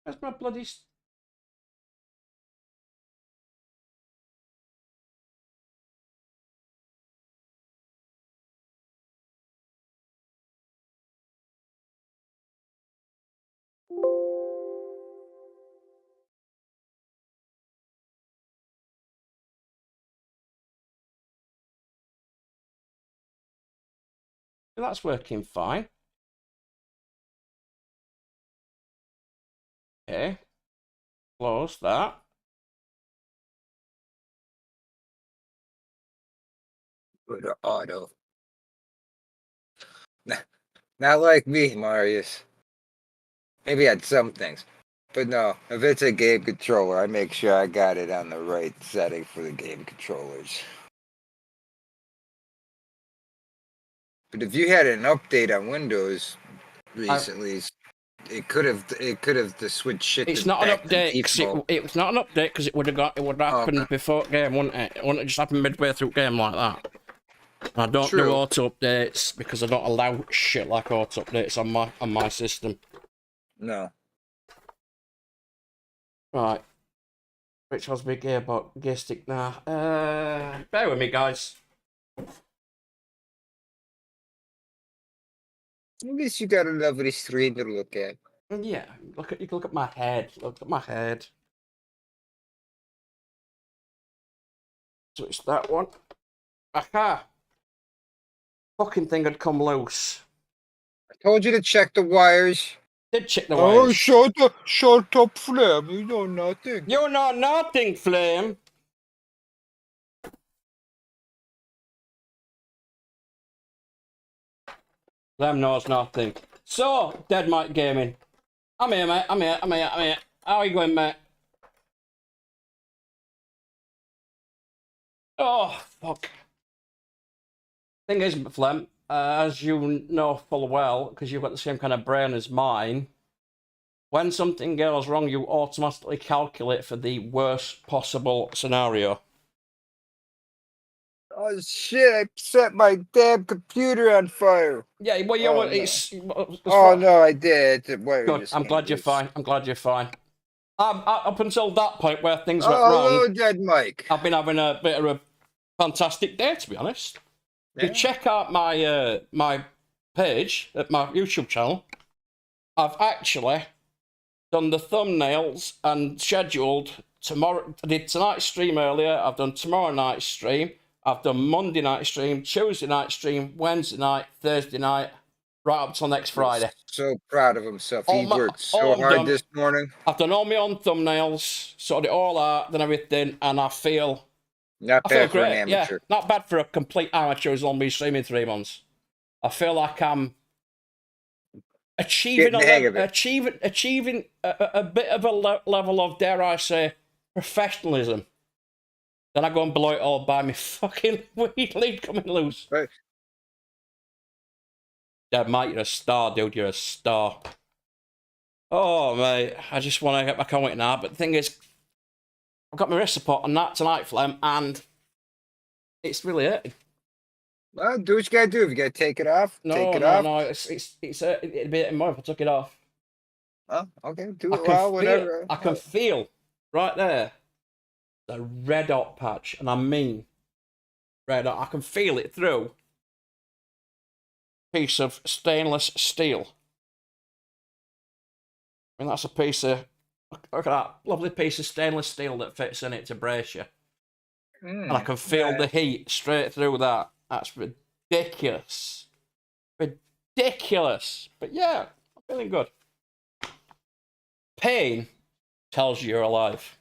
Where's my bloody... That's working fine. Okay. Close that. Go to auto. Not like me, Marius. Maybe on some things. But no, if it's a game controller, I make sure I got it on the right setting for the game controllers. But if you had an update on Windows recently, it could have the switch shit. It's not an update. It's not an update because it would have happened before game, wouldn't it? It wouldn't have just happened midway through game like that. I don't do auto updates because I don't allow shit like auto updates on my system. No. Right. Which has me gear stick now. Bear with me, guys. At least you got a lovely screen to look at. Yeah, you can look at my head. Look at my head. So it's that one. Aha! Fucking thing had come loose. I told you to check the wires. Did check the wires. Oh, shut up, Flem. You know nothing. You know nothing, Flame. Flame knows nothing. So, Dead Mike Gaming. I'm here, mate. I'm here. How are you going, mate? Oh, fuck. Thing is, Flem, as you know full well, because you've got the same kind of brain as mine, when something goes wrong, you automatically calculate for the worst possible scenario. Oh shit! I set my damn computer on fire. Yeah, well, you know Oh, what? no. It's Oh what, no, I did. Wait, good. this I'm game glad you're is. fine. I'm glad you're fine. Up until that point where things went Oh, wrong, hello, Dead Mike. I've been having a bit of a fantastic day, to be honest. Yeah. You check out my my page at my YouTube channel. I've actually done the thumbnails and scheduled tomorrow. I did tonight's stream earlier. I've done tomorrow night's stream. I've done Monday night stream, Tuesday night stream, Wednesday night, Thursday night, right up till next Friday. So proud of himself. He worked All so I'm hard done, this morning. I've done all my own thumbnails, sorted it all out, done everything, and I feel Not I feel bad for an great. Yeah, amateur. not bad for a complete amateur who's only been streaming 3 months. I feel like I'm achieving Getting the hang of it. achieving a bit of a level of, dare I say, professionalism. Then I go and blow it all by me fucking weed lead coming loose. Right. Yeah, Mike, you're a star, dude. You're a star. Oh, mate, I just want to get back on with it now. But the thing is, I've got my wrist support on that tonight, Flem, and it's really hurting. Well, do what you gotta do. If you gotta take it off, take it off. No. It'd be hurting more if I took it off. Oh, okay. Do it. Well, whatever. I can feel right there the red hot patch, and I mean red hot. I can feel it through a piece of stainless steel. I mean, that's a piece of, look at that lovely piece of stainless steel that fits in it to brace you. And I can feel the heat straight through that. That's ridiculous. Ridiculous. But yeah, I'm feeling good. Pain tells you you're alive.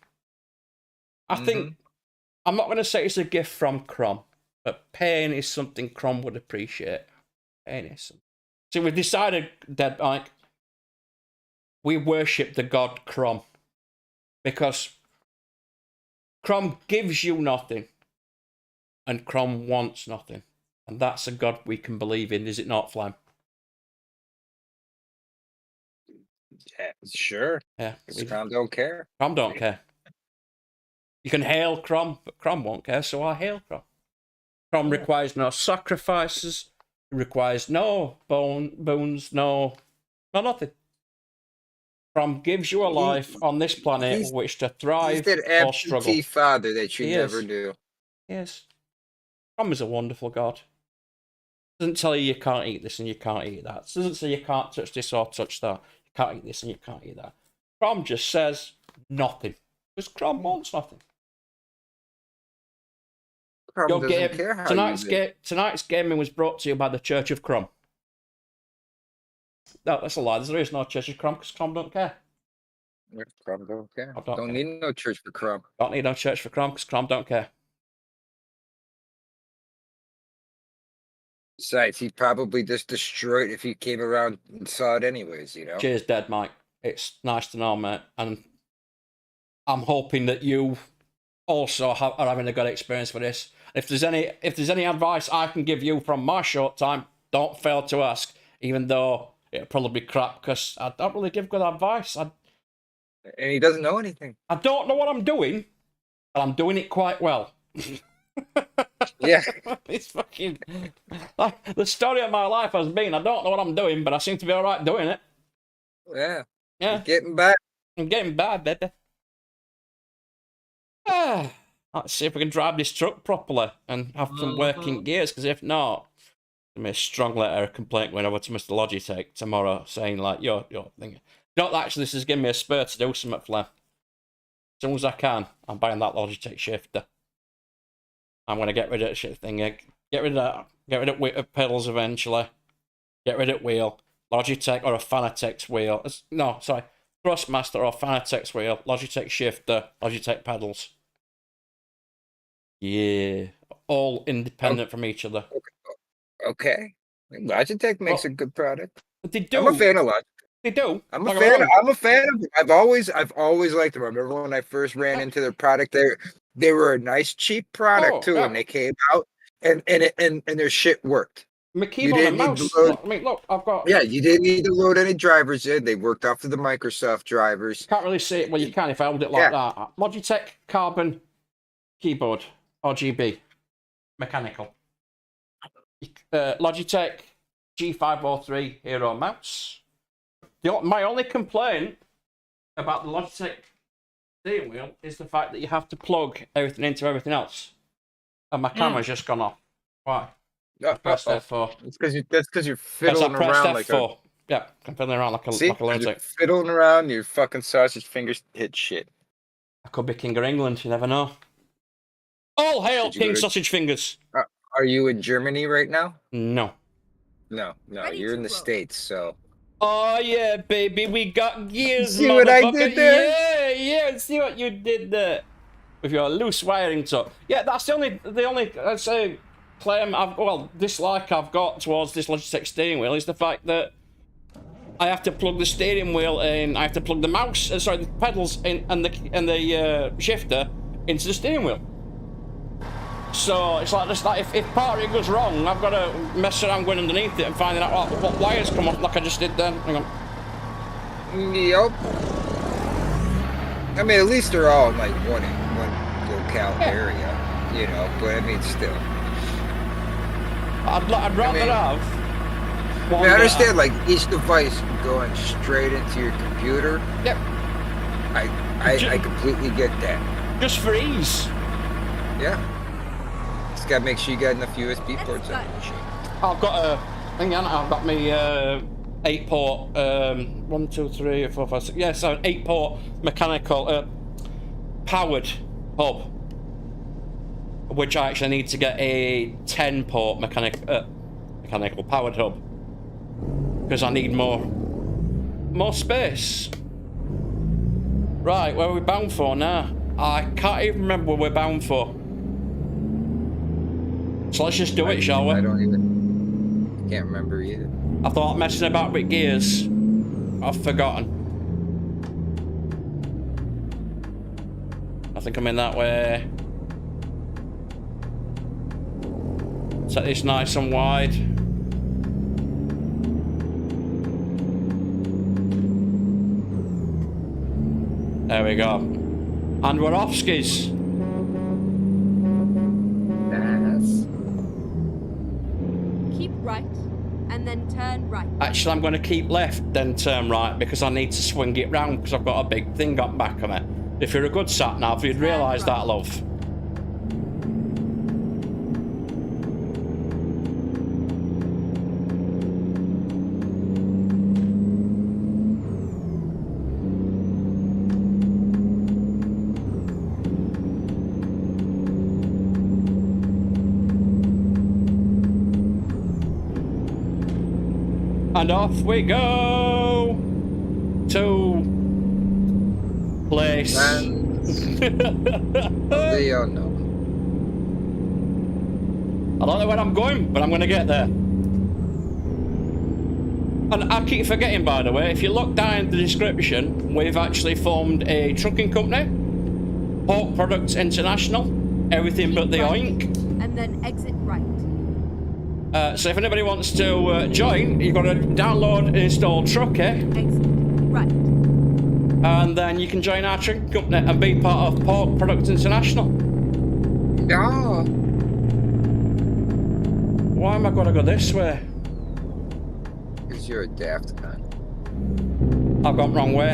I think, I'm not going to say it's a gift from Crom, but pain is something Crom would appreciate. Pain is something. So we've decided, Dead Mike, we worship the god Crom. Because Crom gives you nothing, and Crom wants nothing. And that's a god we can believe in, is it not, Flam? Yeah, sure. Yeah. Crom don't care. Crom don't care. You can hail Crom, but Crom won't care, so I hail Crom. Crom requires no sacrifices, it requires no bones, no nothing. Crom gives you a life on this planet which to thrive he's that or struggle. absentee father that you He never is. knew. Yes. Crom is a wonderful god. Doesn't tell you can't eat this and you can't eat that. Doesn't say you can't touch this or touch that. You can't eat this and you can't eat that. Crom just says nothing. Because Crom wants nothing. Crom Your doesn't game, care how tonight's gaming was brought to you by the Church of Crom. No, that's a lie. There is no Church of Crom because Crom don't care. Crom don't care. Don't Don't care. need no church for Crom. Don't need no church for Crom because Crom don't care. Besides, he'd probably just destroy it if he came around and saw it anyways, you know? Cheers, Dead Mike. It's nice to know, mate. And I'm hoping that you also are having a good experience with this. If there's any advice I can give you from my short time, don't fail to ask, even though it'll probably be crap because I don't really give good advice. And he doesn't know anything. I don't know what I'm doing, but I'm doing it quite well. Yeah. It's fucking like the story of my life has been I don't know what I'm doing, but I seem to be all right doing it. Yeah. Yeah, You're getting back. I'm getting bad, baby. Let's see if we can drive this truck properly and have some working gears, because if not, there'll be a strong letter of complaint going over to Mr. Logitech tomorrow saying, like, your thing. Not that actually, this is giving me a spur to do something, Flair. As soon as I can, I'm buying that Logitech shifter. I'm going to get rid of that shit thing. Get rid of that. Get rid of pedals eventually. Get rid of wheel. Logitech or a Fanatec wheel. No, sorry. Thrustmaster or Fanatec wheel. Logitech shifter. Logitech pedals. Yeah. All independent from each other. Okay. Logitech makes a good product. They do. I'm a fan of Logitech. They do. I'm a fan of them. I've always liked them. I remember when I first ran into their product, they were a nice cheap product too, and they came out and their shit worked. My keyboard and mouse. Look, I've got. Yeah, you didn't need to load any drivers in. They worked off of the Microsoft drivers. Can't really see it. Well, you can if I hold it like that. Logitech Carbon keyboard RGB. mechanical. Logitech G503 Hero mouse. My only complaint about the Logitech steering wheel is the fact that you have to plug everything into everything else. And my camera's just gone off. Why? I pressed F4. That's because you're Yes, I fiddling pressed around F4. like a... Yeah, I'm fiddling around like a See? like a 'Cause you're lunatic. fiddling around, your fucking sausage fingers hit shit. I could be King of England, you never know. All hail Did you go King to- Sausage Fingers. Are you in Germany right now? No. No, Ready you're to in the roll. States, so... Oh yeah, baby, we got gears, See what I motherfucker. did there? Yeah, see what you did there with your loose wiring top. Yeah, that's the only I'd say dislike I've got towards this Logitech steering wheel is the fact that I have to plug the steering wheel in, I have to plug the mouse, the pedals in, and the shifter into the steering wheel. So it's like if part of it goes wrong, I've got to mess around going underneath it and finding out what wires come off, like I just did then. Hang on. Yep. I mean, at least they're all in like one locale area, you know. But I mean, still. I'd rather have. I mean, I understand like each device going straight into your computer. Yep. I completely get that. Just for ease. Yeah. Just gotta make sure you got enough USB ports on your shit. I've got me 8-port 1, 2, 3, 4, 5, 6. Yeah, so an 8-port mechanical powered hub, which I actually need to get a 10-port mechanical powered hub because I need more space. Right, where are we bound for now? I can't even remember where we're bound for. So let's just do it, shall we? I can't remember either. I thought messing about with gears. I've forgotten. I think I'm in that way. Set this nice and wide. There we go. And we're off, skis. Keep right, and then turn right. Actually, I'm going to keep left, then turn right, because I need to swing it round, because I've got a big thing on back of it. If you're a good sat-nav, you'd realise that, love. And off we go to place. The unknown. I don't know where I'm going, but I'm going to get there. And I keep forgetting, by the way, if you look down in the description, we've actually formed a trucking company, Pork Products International, Everything But The Oink. And then exit right. So if anybody wants to join, you've got to download and install Truckee. Exit right. And then you can join our trucking company and be part of Pork Products International. No. Why am I going to go this way? Because you're a daft cunt. I've gone wrong way.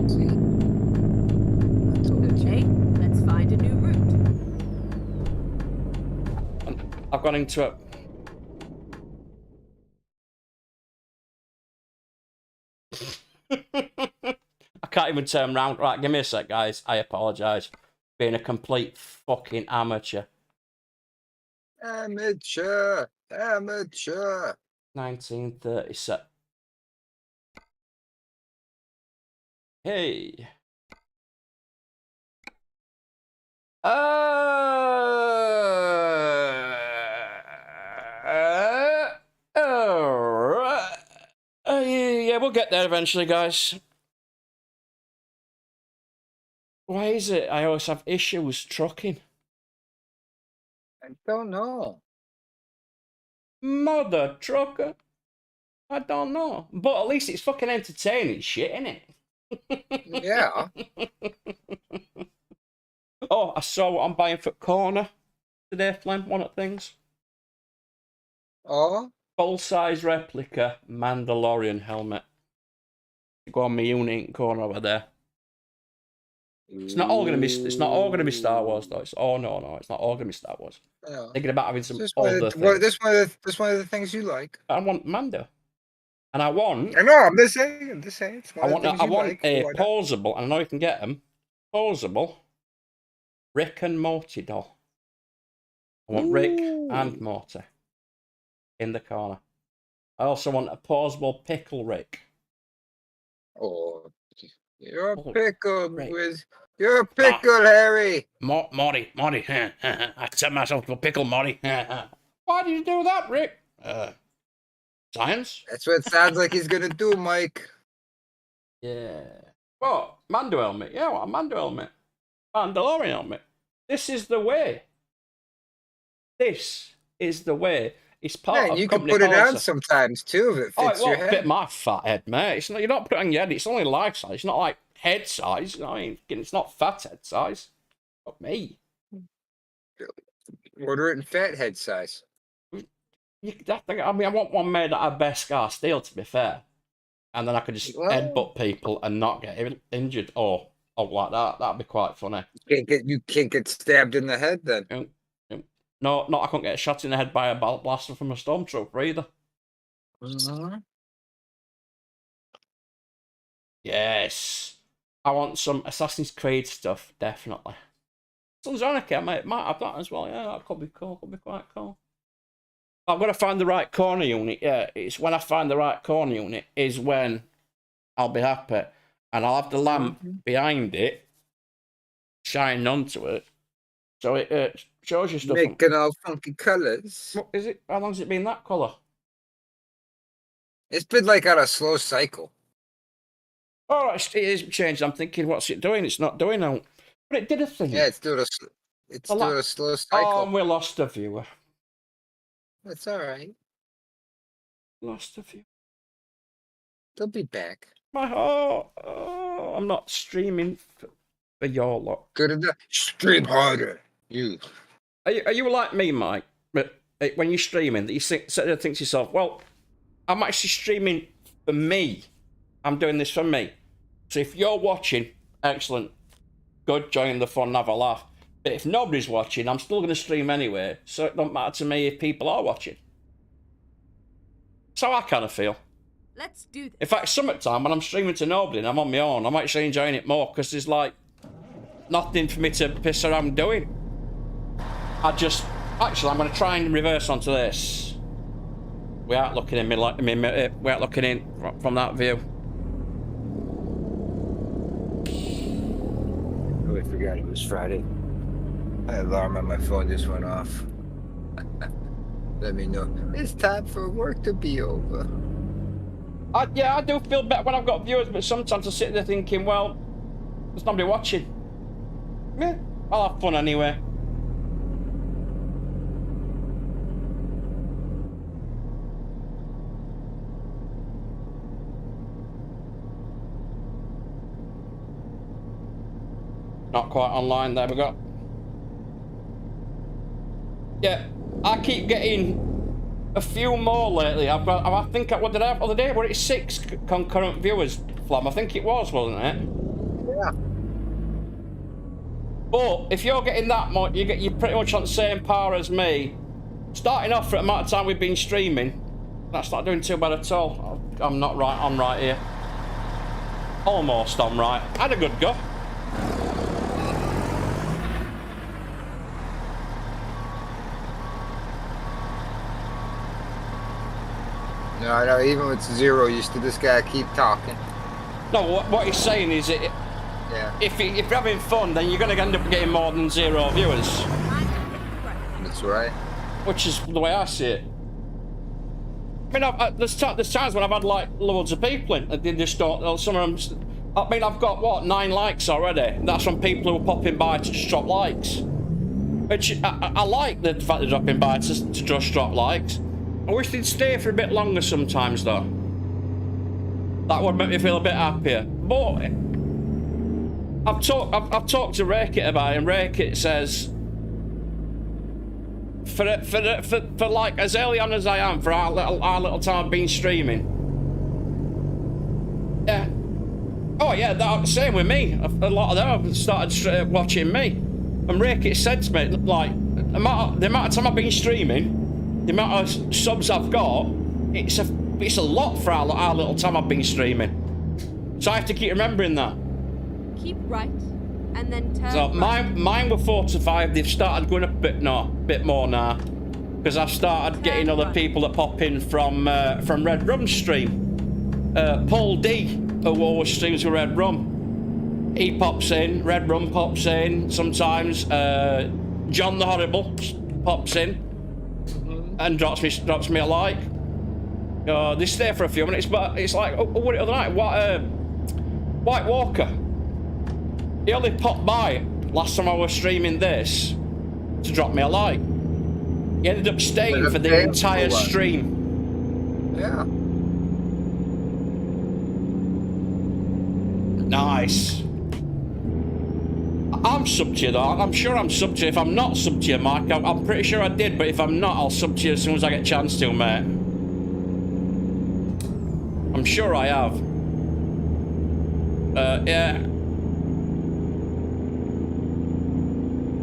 See? I told you. Okay, let's find a new route. I've gone into it. I can't even turn round. Right, give me a sec, guys. I apologise. Being a complete fucking amateur. Amateur. 1937. Hey. Yeah, we'll get there eventually, guys. Why is it I always have issues trucking? I don't know. Mother trucker. I don't know. But at least it's fucking entertaining shit, innit? Yeah. Oh, I saw what I'm buying for corner. today, Flem, one of the things. Oh? Full-size replica Mandalorian helmet. Go on my unit corner over there. It's not all gonna be. It's not all gonna be Star Wars though. It's no. It's not all gonna be Star Wars. No. Thinking about having some This other things. this one of the things you like. I want Mando, and I want. I know. I'm just saying. It's one of the things I you want like. a posable, and I know you can get them. Posable. Rick and Morty doll. I want Rick and Morty in the corner. I also want a posable pickle Rick. Oh, you're a Oh, pickle Rick. You're a pickle, Harry. Morty. I set myself to a pickle, Morty. Why did you do that, Rick? Science? That's what it sounds like he's gonna do, Mike. Yeah. Oh, Mando helmet. Yeah, what a Mando helmet. Mandalorian helmet. This is the way. This is the way. It's part of you can company put it policy. on sometimes too if it Oh, fits it your won't head. fit my fat head, mate. It's not, you don't put it on your head. It's only life size. It's not like head size. You know what I mean? It's not fat head size. Fuck me. Order it in fat head size. I want one made out of best scar steel, to be fair. And then I could just headbutt people and not get injured. Or like that. That'd be quite funny. You can't get stabbed in the head then. No, I couldn't get shot in the head by a blaster from a stormtrooper either. Yes. I want some Assassin's Creed stuff, definitely. Sons of Anarchy, I might have that as well. Yeah, that could be cool. Could be quite cool. I've got to find the right corner unit. Yeah, it's when I find the right corner unit is when I'll be happy. And I'll have the lamp behind it, shining onto it. So it shows you stuff. Making all funky colours. What is it? How long's it been that colour? It's been like on a slow cycle. Oh, it is changed. I'm thinking, what's it doing? It's not doing now. But it did a thing. Yeah, it's doing a slow cycle. Oh, and we lost a viewer. That's all right. Lost a viewer. They'll be back. My heart. Oh, I'm not streaming for your lot. Good enough. Stream harder. You. Are you like me, Mike? But when you're streaming, that you think to yourself, well, I'm actually streaming for me. I'm doing this for me. So if you're watching, excellent. Good, join the fun, have a laugh. But if nobody's watching, I'm still going to stream anyway. So it don't matter to me if people are watching. So I kind of feel. Let's do this. In fact, summertime, when I'm streaming to nobody and I'm on my own, I'm actually enjoying it more because there's like nothing for me to piss around doing. Actually, I'm going to try and reverse onto this. We aren't looking in we aren't looking in from that view. Oh, I forgot it was Friday. My alarm on my phone just went off. Let me know. It's time for work to be over. Yeah, I do feel better when I've got viewers, but sometimes I sit there thinking, well, there's nobody watching. Yeah, I'll have fun anyway. Not quite online, there we go. Yeah, I keep getting a few more lately. I think, what did I have the other day? Were it 6 concurrent viewers, Flam? I think it was, wasn't it? Yeah. But if you're getting that much, you're pretty much on the same par as me. Starting off for the amount of time we've been streaming, that's not doing too bad at all. I'm not right here. Almost on right. Had a good go. No, even with 0, you still just gotta keep talking. No, what he's saying is, if you're having fun, then you're going to end up getting more than 0 viewers. That's right. Which is the way I see it. I mean, there's times when I've had like loads of people in, and they just don't. Some of them. I mean, I've got what 9 likes already. That's from people who are popping by to just drop likes. Which I like the fact they're dropping by to just drop likes. I wish they'd stay for a bit longer sometimes, though. That would make me feel a bit happier. But I've talked to Rakit about it, and Rakit says for like as early on as I am, for our little time I've been streaming. Yeah. Oh yeah, that same with me. A lot of them have started watching me. And Rick, said to me, like, the amount of time I've been streaming, the amount of subs I've got, it's a lot for our little time I've been streaming. So I have to keep remembering that. Keep right, and then turn. So right. mine were 4 to 5. They've started going a bit more now, because I've started getting other people that pop in from Red Rum stream. Paul D, who always streams with Red Rum, he pops in. Red Rum pops in sometimes. John the Horrible pops in and drops me a like. They stay for a few minutes, but it's like what the other night. White Walker. He only popped by last time I was streaming this to drop me a like. He ended up staying for the entire stream. Yeah. Nice. I'm sub to you though. I'm sure I'm sub to you. If I'm not sub to you, Mark, I'm pretty sure I did, but if I'm not, I'll sub to you as soon as I get a chance to, mate. I'm sure I have. Yeah.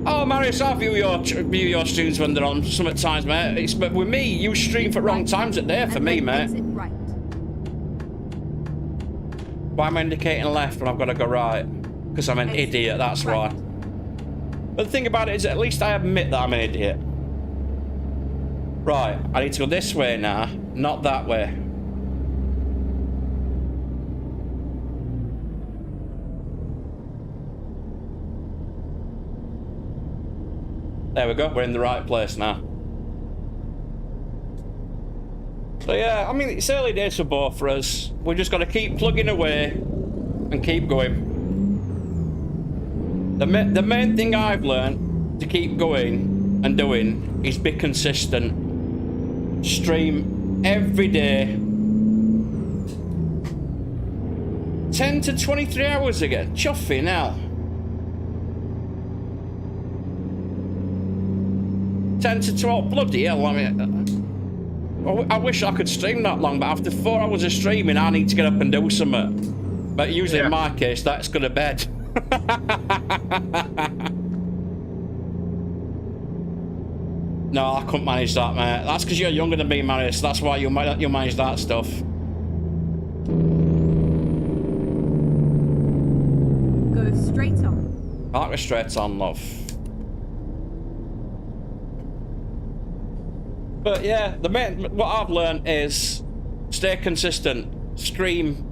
Oh, Marius, I view your streams when they're on some at times, mate. But with me, you stream for wrong times at day for me, mate. Right. Why am I indicating left when I've got to go right? Because I'm an idiot, that's why. But the thing about it is, at least I admit that I'm an idiot. Right, I need to go this way now, not that way. There we go, we're in the right place now. So yeah, I mean, it's early days for both for us. We're just gonna keep plugging away and keep going. The main thing I've learned to keep going and doing is be consistent. Stream every day. 10 to 23 hours again. Chuffing hell. 10 to 12, bloody hell, I mean, I wish I could stream that long, but after 4 hours of streaming, I need to get up and do something. But usually in my case, that's go to bed. No, I couldn't manage that, mate. That's because you're younger than me, Marius. That's why you manage that stuff. Go straight on. Can't go straight on, love. But yeah, what I've learned is stay consistent. Stream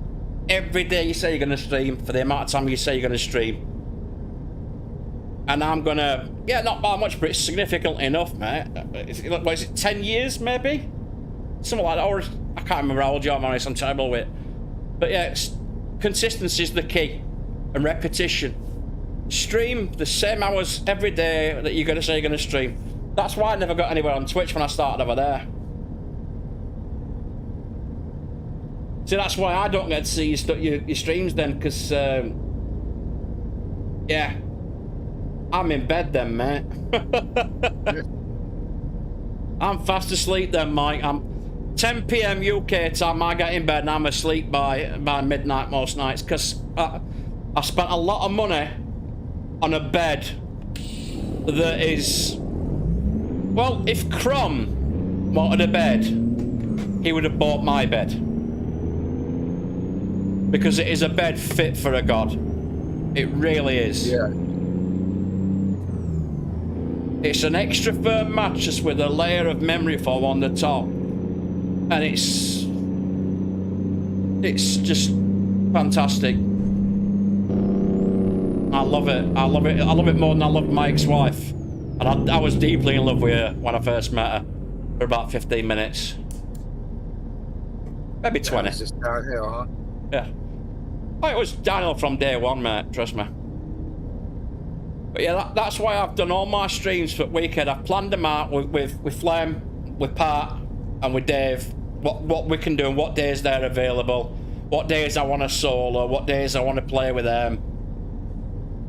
every day you say you're gonna stream for the amount of time you say you're gonna stream. And I'm gonna, not by much, but it's significant enough, mate. What is it, 10 years maybe? Something like that, or I can't remember how old you are, man. I'm terrible with it. But yeah, consistency is the key, and repetition. Stream the same hours every day that you're gonna say you're gonna stream. That's why I never got anywhere on Twitch when I started over there. See, that's why I don't get to see your streams then, because, yeah. I'm in bed then, mate. I'm fast asleep then, Mike. I'm 10 PM UK time, I get in bed and I'm asleep by midnight most nights, because I spent a lot of money on a bed that is... Well, if Crom wanted a bed, he would have bought my bed. Because it is a bed fit for a god. It really is. Yeah. It's an extra firm mattress with a layer of memory foam on the top. And it's just fantastic. I love it. I love it. I love it more than I loved my ex-wife. And I was deeply in love with her when I first met her for about 15 minutes. Maybe 20. It's just downhill, huh? Yeah. Oh, it was downhill from day one, mate. Trust me. But yeah, that's why I've done all my streams for Weekend. I've planned them out with Flem, with Pat, and with Dave. What we can do and what days they're available. What days I want to solo. What days I want to play with them.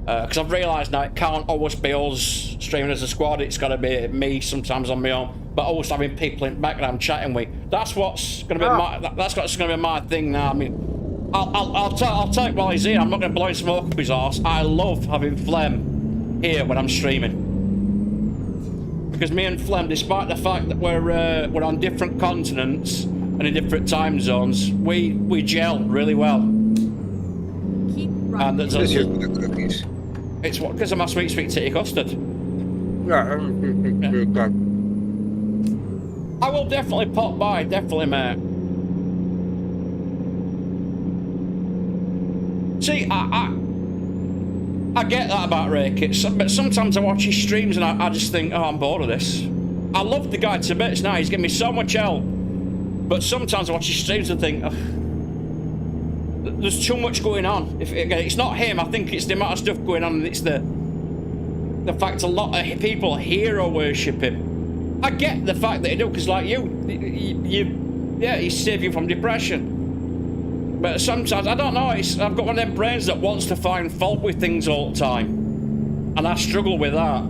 Because I've realised now it can't always be us streaming as a squad. It's got to be me sometimes on my own, but also having people in the background chatting with. That's what's going to be that's what's going to be my thing now. I mean, I'll take while he's here. I'm not going to blow smoke up his arse. I love having Flem here when I'm streaming. Because me and Flem, despite the fact that we're on different continents and in different time zones, we gel really well. Keep right. And there's Just here for the cookies. it's what because of my sweet titty custard. Yeah. I will definitely pop by, definitely, mate. See, I get that about Rakits, but sometimes I watch his streams and I just think, oh, I'm bored of this. I love the guy to bits now, he's giving me so much help. But sometimes I watch his streams and think, oh, there's too much going on. It's not him, I think it's the amount of stuff going on, and it's the fact a lot of people hero worship him. I get the fact that they do, because like yeah, he's saving you from depression. But sometimes, I don't know, I've got one of them brains that wants to find fault with things all the time. And I struggle with that.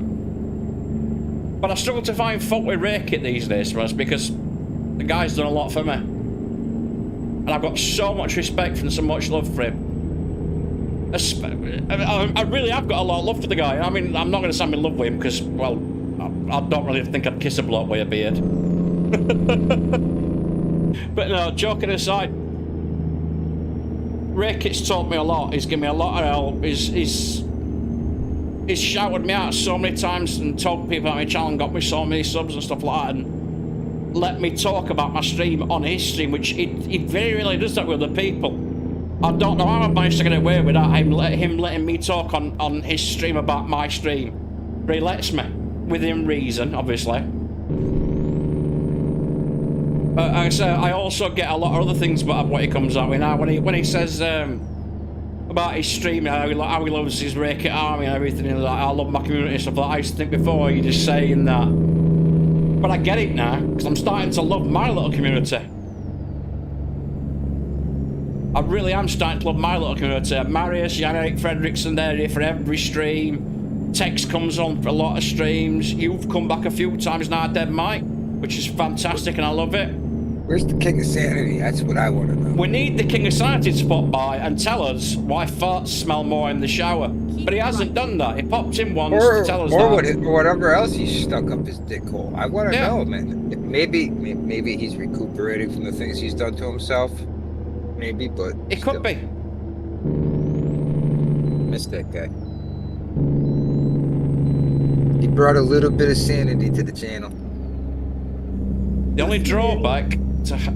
But I struggle to find fault with Rakit these days for us, because the guy's done a lot for me. And I've got so much respect and so much love for him. I really have got a lot of love for the guy. I mean, I'm not going to say I'm in love with him, because, well, I don't really think I'd kiss a bloke with a beard. But no, joking aside, Rakit's taught me a lot. He's given me a lot of help. He's shouted me out so many times and told people about my channel and got me so many subs and stuff like that, and let me talk about my stream on his stream, which he very rarely does that with other people. I don't know how I've managed to get away with that, him letting me talk on his stream about my stream. But he lets me, within reason, obviously. But like I say, I also get a lot of other things about what he comes out with now. When he says about his stream, how he loves his Rakit army and everything, and like, I love my community and stuff like that. I used to think before you just saying that. But I get it now, because I'm starting to love my little community. I really am starting to love my little community. Marius, Jan-Erik Fredriksson, they're here for every stream. Tex comes on for a lot of streams. You've come back a few times now, Dead Mike, which is fantastic, and I love it. Where's the King of Sanity? That's what I want to know. We need the King of Sanity to pop by and tell us why farts smell more in the shower. But he hasn't done that. He popped in once to tell us that. Or whatever else he's stuck up his dick hole. I want to know, man. Maybe he's recuperating from the things he's done to himself. Maybe, but it could be. Miss that guy. He brought a little bit of sanity to the channel. The only drawback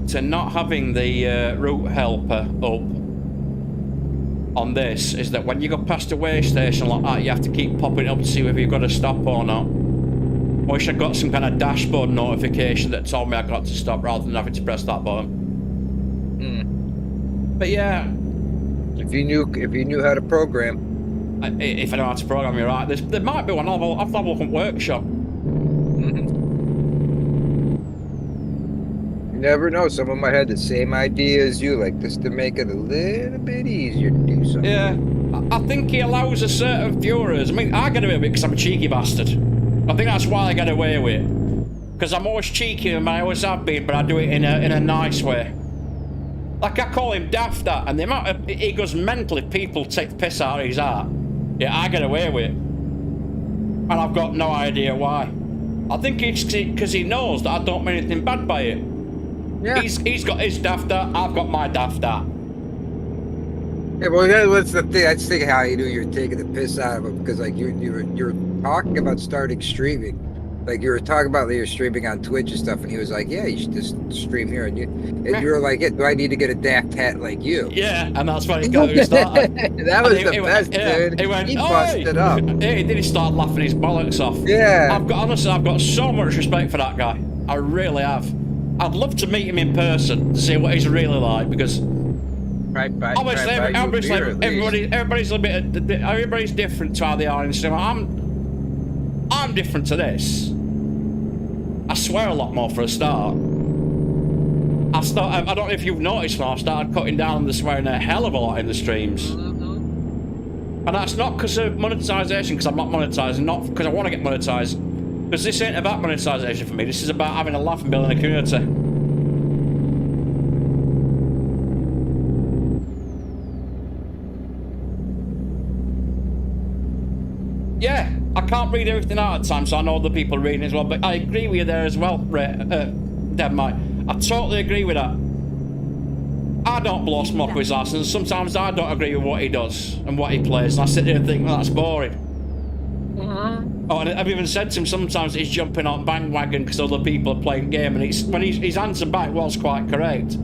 to not having the route helper up on this is that when you go past a way station like that, you have to keep popping it up to see whether you've got to stop or not. I wish I got some kind of dashboard notification that told me I got to stop rather than having to press that button. But yeah, if you knew how to program, if I know how to program, you're right. There might be one. I'll have a look at workshop. You never know. Someone might have the same idea as you, like this, to make it a little bit easier to do something. Yeah, I think he allows a certain viewers. I mean, I get away with it because I'm a cheeky bastard. I think that's why I get away with it. Because I'm always cheeky and I always have been, but I do it in a nice way. Like, I call him daft at, and the amount of he goes mental if people take the piss out of his art. Yeah, I get away with it. And I've got no idea why. I think it's because he knows that I don't mean anything bad by it. Yeah. He's got his daft art, I've got my daft art. Yeah, well, that's the thing. I just think how you're taking the piss out of him, because like you're talking about starting streaming. Like you were talking about that you're streaming on Twitch and stuff, and he was like, "Yeah, you should just stream here." And you were like, "Do I need to get a daft hat like you?" Yeah, and that's why he got me started. That was the best, dude. He busted up. Yeah, he did. He started laughing his bollocks off. Yeah. I've got so much respect for that guy. I really have. I'd love to meet him in person to see what he's really like, because obviously everybody's different to how they are in cinema. I'm different to this. I swear a lot more for a start. I don't know if you've noticed, but I started cutting down on the swearing a hell of a lot in the streams. And that's not because of monetization, because I'm not monetizing, not because I want to get monetized. Because this ain't about monetization for me. This is about having a laugh and building a community. Yeah, I can't read everything out at the time, so I know other people are reading as well. But I agree with you there as well, Deb Mike. I totally agree with that. I don't blow smoke with his ass, and sometimes I don't agree with what he does and what he plays, and I sit there and think, well, that's boring. Oh, and I've even said to him sometimes he's jumping on bandwagon because other people are playing game, and when his answer back was quite correct.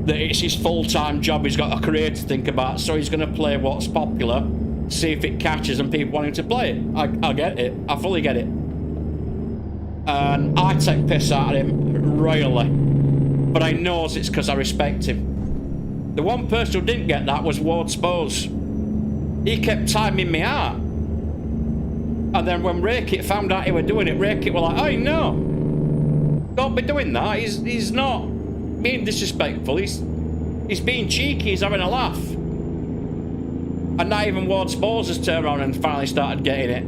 That it's his full-time job, he's got a career to think about, so he's going to play what's popular, see if it catches and people want him to play it. I get it. I fully get it. And I take piss out of him royally. But I know it's because I respect him. The one person who didn't get that was Ward Spose. He kept timing me out. And then when Raykit found out he were doing it, Raykit were like, oh no, don't be doing that. He's not being disrespectful. He's being cheeky. He's having a laugh. And not even Ward Spose has turned around and finally started getting it.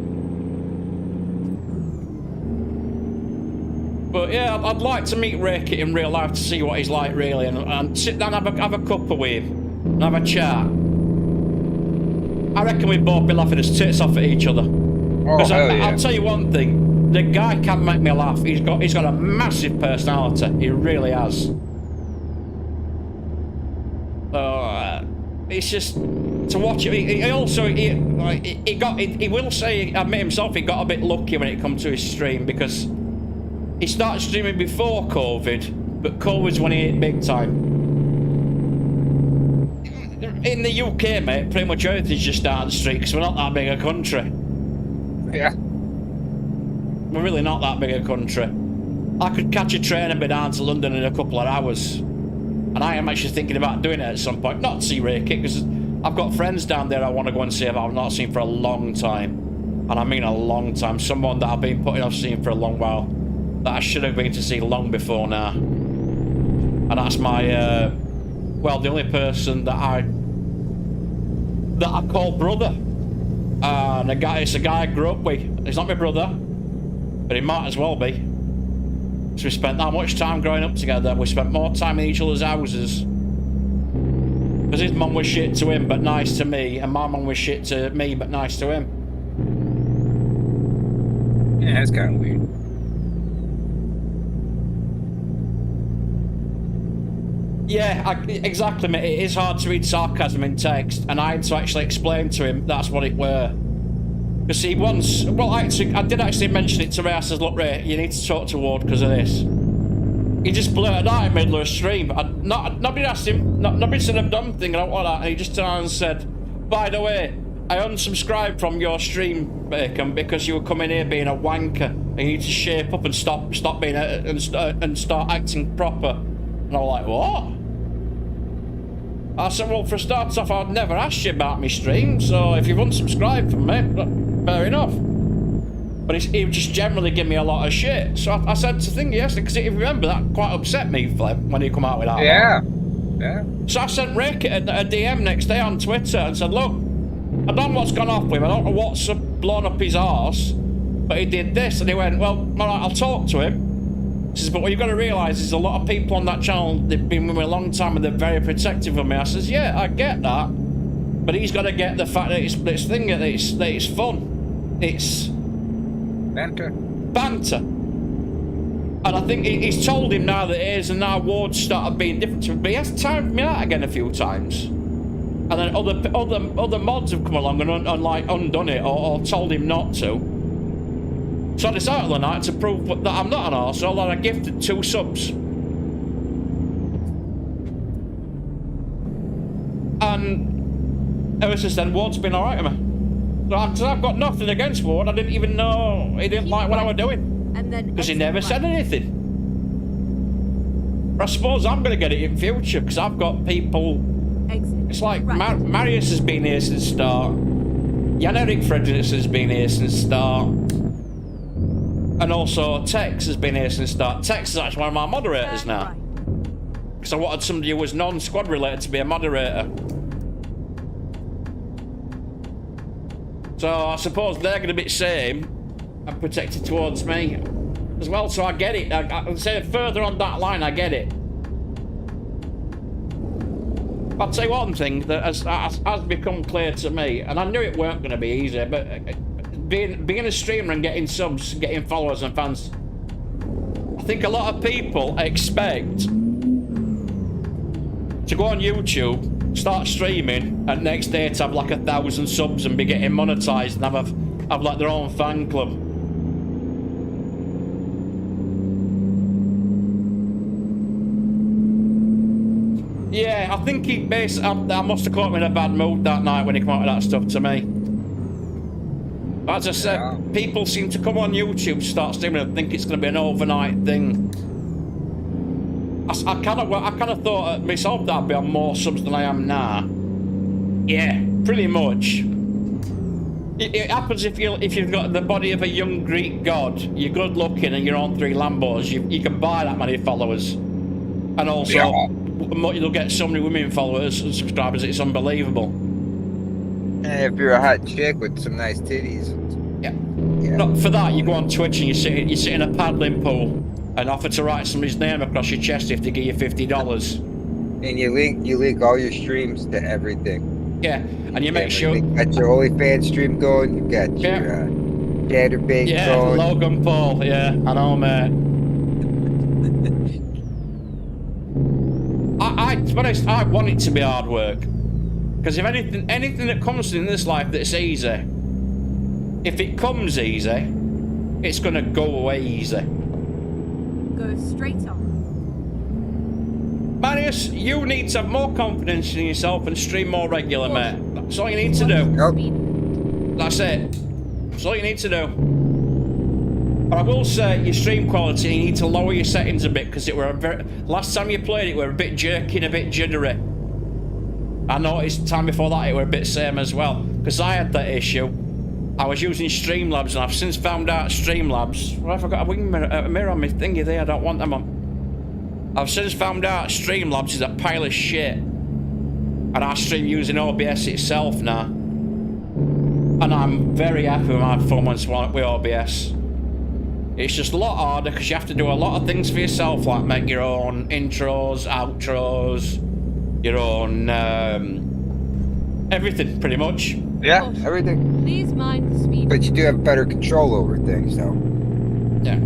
But yeah, I'd like to meet Raykit in real life to see what he's like really, and sit down and have a cuppa with him and have a chat. I reckon we'd both be laughing his tits off at each other. Oh, hell yeah. I'll tell you one thing, the guy can make me laugh. He's got a massive personality. He really has. It's just to watch it. He will say, admit himself, he got a bit lucky when it come to his stream, because he started streaming before COVID, but COVID's when he hit big time. In the UK, mate, pretty much everything's just down the street because we're not that big a country. Yeah. We're really not that big a country. I could catch a train and be down to London in a couple of hours. And I am actually thinking about doing it at some point. Not to see Raykit, because I've got friends down there I want to go and see if I've not seen for a long time. And I mean a long time. Someone that I've been putting off seeing for a long while. That I should have been to see long before now. And that's my, well, the only person that I call brother. And it's a guy I grew up with. He's not my brother, but he might as well be. So we spent that much time growing up together. We spent more time in each other's houses. Because his mum was shit to him, but nice to me. And my mum was shit to me, but nice to him. Yeah, that's kind of weird. Yeah, exactly, mate. It is hard to read sarcasm in text, and I had to actually explain to him that's what it were. Because he once... Well, I did actually mention it to Ray. I said, look, Ray, you need to talk to Ward because of this. He just blurted out in the middle of a stream. Nobody asked him. Nobody said a dumb thing or what that. And he just turned around and said, by the way, I unsubscribed from your stream, Bacon, because you were coming here being a wanker. And you need to shape up and stop being and start acting proper. And I was like, what? I said, well, for starters off, I'd never asked you about my stream, so if you've unsubscribed from me, fair enough. But he would just generally give me a lot of shit. So I said to Thingy yesterday, because if you remember, that quite upset me, Flem, when he come out with that. Yeah. Yeah. So I sent Raykit a DM next day on Twitter and said, look, I don't know what's gone off with him, I don't know what's blown up his arse, but he did this. And he went, well, all right, I'll talk to him. He says, but what you've got to realise is a lot of people on that channel, they've been with me a long time and they're very protective of me. I says, yeah, I get that. But he's got to get the fact that it's fun. It's... Banter. And I think he's told him now that it is, and now Ward's started being different to him. But he has timed me out again a few times. And then other mods have come along and like undone it or told him not to. So I decided the night to prove that I'm not an arsehole, and I gifted 2 subs. And ever since then, Ward's been alright with me. So I've got nothing against Ward. I didn't even know he didn't like what I was doing. Because he never said anything. But I suppose I'm going to get it in future, because I've got people... It's like Marius has been here since the start. Jan-Erik Fredericks has been here since the start. And also Tex has been here since the start. Tex is actually one of my moderators now. Because I wanted somebody who was non-squad related to be a moderator. So I suppose they're going to be the same and protected towards me as well. So I get it. I'd say further on that line, I get it. I'll tell you one thing that has become clear to me, and I knew it weren't going to be easy, but being a streamer and getting subs, getting followers and fans, I think a lot of people expect to go on YouTube, start streaming, and next day to have like 1,000 subs and be getting monetized and have like their own fan club. Yeah, I think he basically, I must have caught him in a bad mood that night when he came out with that stuff to me. As I said, people seem to come on YouTube, start streaming, and think it's going to be an overnight thing. I kind of thought myself that I'd be on more subs than I am now. Yeah, pretty much. It happens if you've got the body of a young Greek god, you're good looking, and you're on 3 Lambos. You can buy that many followers, and also you'll get so many women followers and subscribers. It's unbelievable. And if you're a hot chick with some nice titties. Yeah. Not for that, you go on Twitch and you sit in a paddling pool and offer to write somebody's name across your chest if they give you $50. And you link all your streams to everything. Yeah, and you make sure. You got your OnlyFans stream going. You got your Chatterbait going. Logan Paul. Yeah, I know, mate. To be honest, I want it to be hard work. Because if anything that comes in this life that's easy, if it comes easy, it's gonna go away easy. Go straight on. Marius, you need to have more confidence in yourself and stream more regular, mate. That's all you need to do. That's it. That's all you need to do. But I will say, your stream quality, you need to lower your settings a bit, because last time you played it, were a bit jerky and a bit jittery. I noticed the time before that it were a bit same as well, because I had that issue. I was using Streamlabs, and I've since found out Streamlabs. Well, I forgot a wing mirror on my thingy there. I don't want them on. I've since found out Streamlabs is a pile of shit, and I stream using OBS itself now, and I'm very happy with my performance with OBS. It's just a lot harder because you have to do a lot of things for yourself, like make your own intros, outros, your own everything, pretty much. Yeah, everything. Please mind the speed. But you do have better control over things, though. Yeah.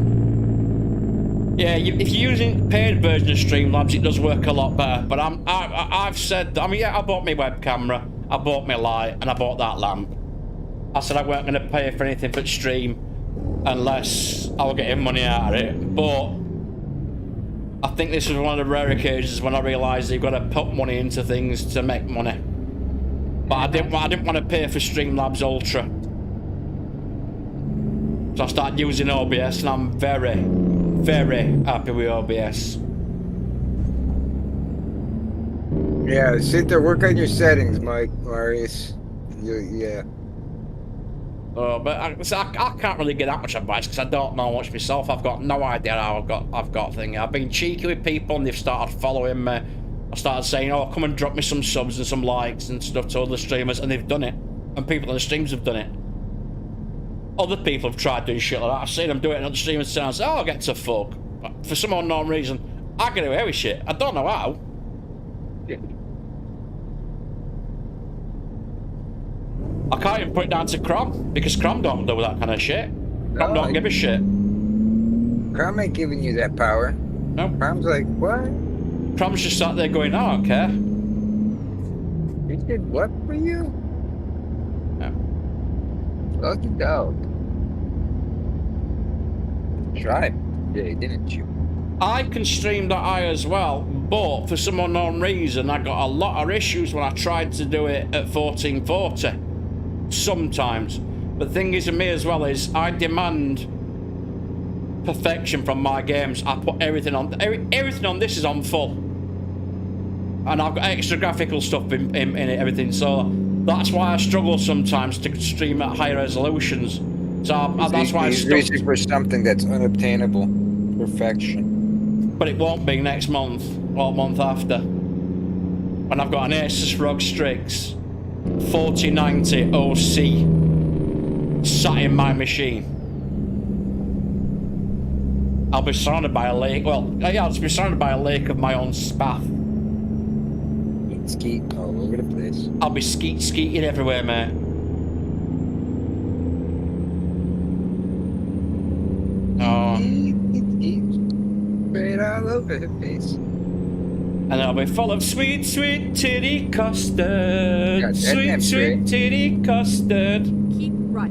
Yeah, if you're using paid version of Streamlabs, it does work a lot better. But I've said, I bought my web camera, I bought my light, and I bought that lamp. I said I weren't going to pay for anything for stream unless I was getting money out of it. But I think this was one of the rare occasions when I realised you've got to put money into things to make money. But I didn't want to pay for Streamlabs Ultra. So I started using OBS, and I'm very, very happy with OBS. Yeah, sit there, work on your settings, Marius. Yeah. But I can't really get that much advice because I don't know much myself. I've got no idea how I've got things. I've been cheeky with people and they've started following me. I started saying, oh, come and drop me some subs and some likes and stuff to other streamers, and they've done it. And people on the streams have done it. Other people have tried doing shit like that. I've seen them do it, and other streamers say, oh, get to fuck. But for some unknown reason, I get away with shit. I don't know how. Yeah. I can't even put it down to Crom, because Crom don't do that kind of shit. Crom don't give a shit. Crom ain't giving you that power. No. Crom's like, what? Crom's just sat there going, I don't care. He did what for you? Yeah. Lucky dog. Tried today, didn't you? I can stream that eye as well, but for some unknown reason, I got a lot of issues when I tried to do it at 1440. Sometimes. But the thing is with me as well is I demand perfection from my games. I put everything on. Everything on this is on full, and I've got extra graphical stuff in it, everything. So that's why I struggle sometimes to stream at higher resolutions. So that's why he's reaching for something that's unobtainable. Perfection. But it won't be next month or month after. And I've got an Asus ROG Strix 4090 OC. sat in my machine. I'll be surrounded by a lake. Well, yeah, I'll just be surrounded by a lake of my own spath. Skeet all over the place. I'll be skeeting everywhere, mate. Oh. Straight all over the face. And I'll be full of sweet, sweet titty custard. God, Sweet, sweet titty custard. Keep right.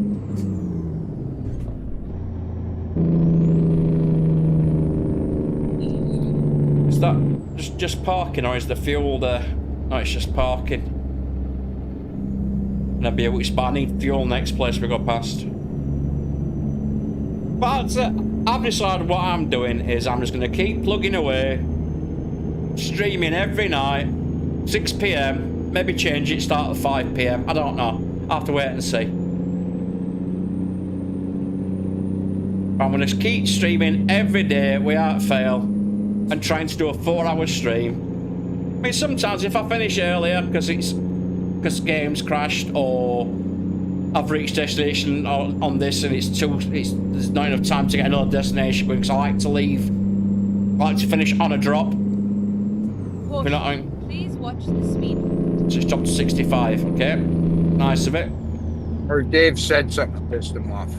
Is that just parking, or is the fuel there? No, it's just parking. And I'd be able to spot. I need fuel next place we go past. But that's it. I've decided what I'm doing is I'm just going to keep plugging away, streaming every night, 6 PM, maybe change it, start at 5 PM. I don't know. I'll have to wait and see. But I'm going to keep streaming every day without fail and trying to do a 4-hour stream. I mean, sometimes if I finish earlier because games crashed or I've reached destination on this and there's not enough time to get another destination because I like to leave. I like to finish on a drop. Please watch the speed. So it's dropped to 65, okay? Nice of it. Or Dave said something that pissed him off.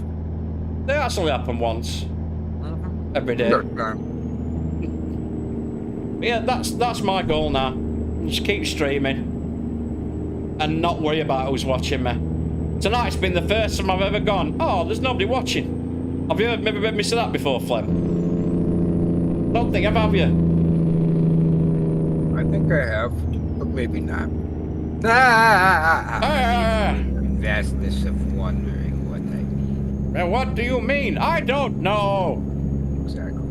Yeah, that's only happened once. Every day. But yeah, that's my goal now. Just keep streaming and not worry about who's watching me. Tonight's been the first time I've ever gone, oh, there's nobody watching. Have you ever maybe heard me say that before, Flem? Don't think have you? I think I have, but maybe not. Vastness of wondering what I mean. Well, what do you mean? I don't know. Exactly.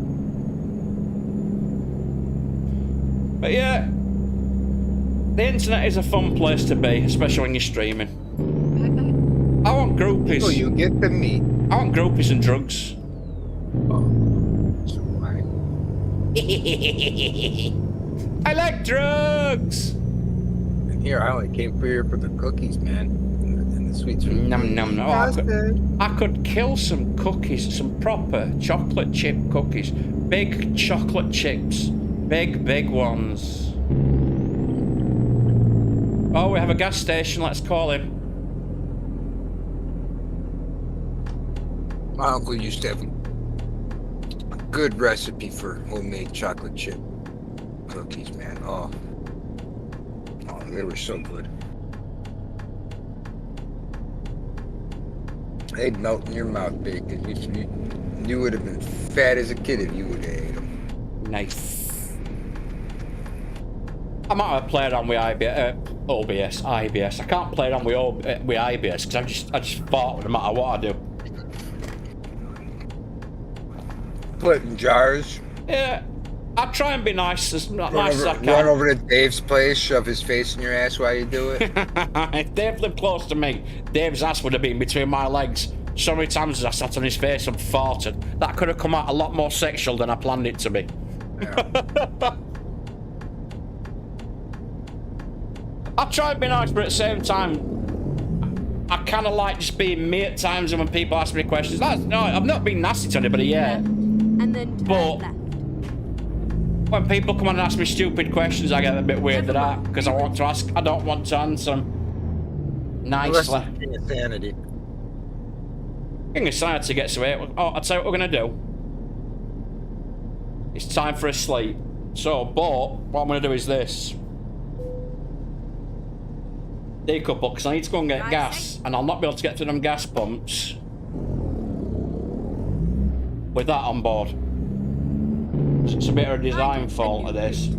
But yeah, the internet is a fun place to be, especially when you're streaming. I want groupies. Oh, you get the meat. I want groupies and drugs. Oh, so why? I like drugs. And here, I only came here for the cookies, man, and the sweet. Nom nom nom. I could kill some cookies, some proper chocolate chip cookies, big chocolate chips, big ones. Oh, we have a gas station. Let's call him. My uncle used to have a good recipe for homemade chocolate chip cookies, man. Oh, they were so good. They'd melt in your mouth big, because you would have been fat as a kid if you would have ate them. Nice. I might have played on with IBS. I can't play it on with IBS because I just fart no matter what I do. Put it in jars. Yeah, I try and be nice as I can. Run over to Dave's place, shove his face in your ass while you do it. If Dave lived close to me, Dave's ass would have been between my legs. So many times as I sat on his face and farted. That could have come out a lot more sexual than I planned it to be. Yeah. I try and be nice, but at the same time, I kind of like just being me at times, and when people ask me questions, no, I'm not being nasty to anybody yet. And then turn But left. when people come on and ask me stupid questions, I get a bit weird at that because I don't want to answer them nicely. King of Sanity. King of Sanity gets away. Oh, I'll tell you what we're gonna do. It's time for a sleep. So, but what I'm gonna do is this. Decouple, because I need to go and get gas, and I'll not be able to get to them gas pumps with that on board. So it's a bit of a design fault of this. So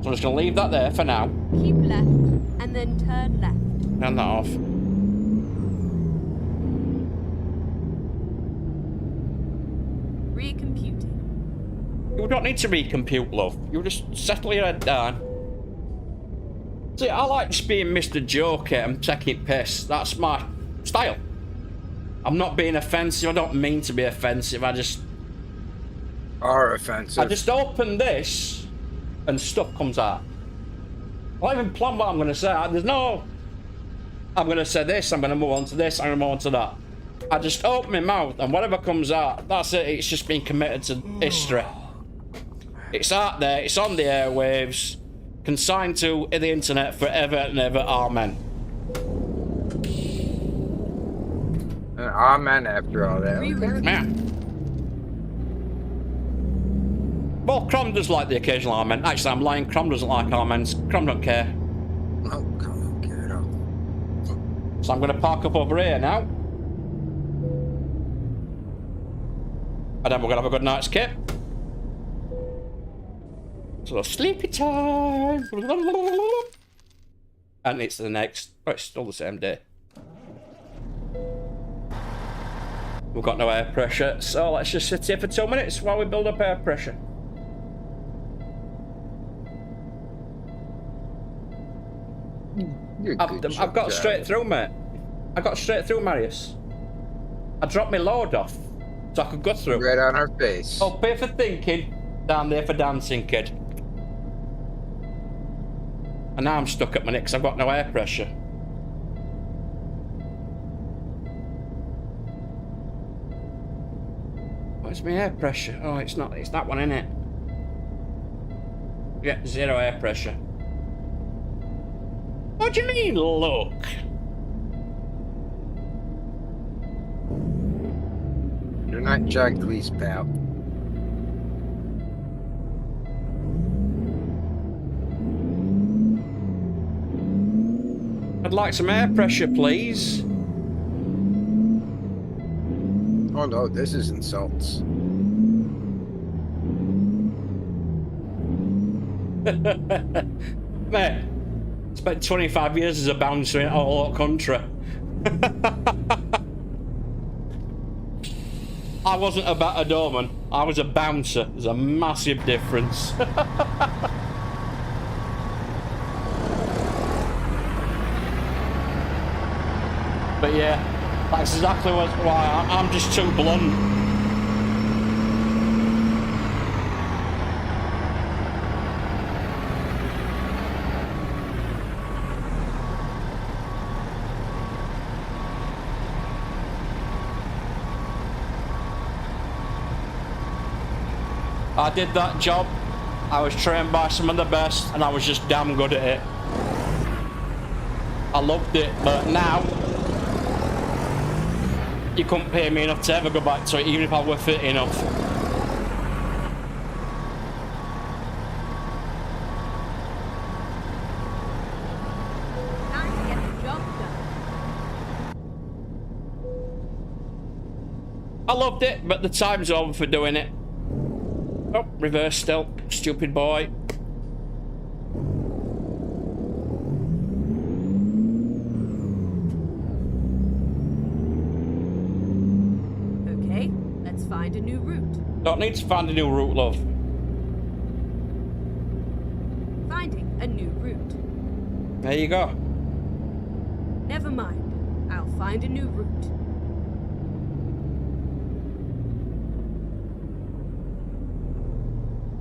I'm just going to leave that there for now. Keep left, and then turn left. Turn that off. Recomputing. You don't need to recompute, love. You just settle your head down. See, I like just being Mr. Joker and taking piss. That's my style. I'm not being offensive. I don't mean to be offensive. I just open this and stuff comes out. I don't even plan what I'm going to say. There's no I'm going to say this, I'm going to move on to this, I'm going to move on to that. I just open my mouth and whatever comes out, that's it. It's just been committed to history. It's out there, it's on the airwaves, consigned to the internet forever and ever. Amen. Amen after all that. Okay. Yeah. Well, Crom does like the occasional amen. Actually, I'm lying. Crom doesn't like amens. Crom don't care. Oh, come on, get it up. So I'm going to park up over here now. And then we're going to have a good night's kip. So sleepy time. And it's the next... Oh, it's still the same day. We've got no air pressure, so let's just sit here for 2 minutes while we build up air pressure. I've got straight through, mate. I got straight through, Marius. I dropped my load off, so I could go through. Right on her face. Up here for thinking, down there for dancing, kid. And now I'm stuck at my neck because I've got no air pressure. Where's my air pressure? Oh, it's not. It's that one, isn't it? Yeah, 0 air pressure. What do you mean, look? You're not John Cleese, pal. I'd like some air pressure, please. Oh no, this is insults. Mate, spent 25 years as a bouncer in all over country. I wasn't a batter doorman, I was a bouncer. There's a massive difference. But yeah, that's exactly why I'm just too blunt. I did that job. I was trained by some of the best, and I was just damn good at it. I loved it, but now you couldn't pay me enough to ever go back to it, even if I were fit enough. Time to get the job done. I loved it, but the time's over for doing it. Oh, reverse still. Stupid boy. Okay, let's find a new route. Don't need to find a new route, love. Finding a new route. There you go. Never mind. I'll find a new route.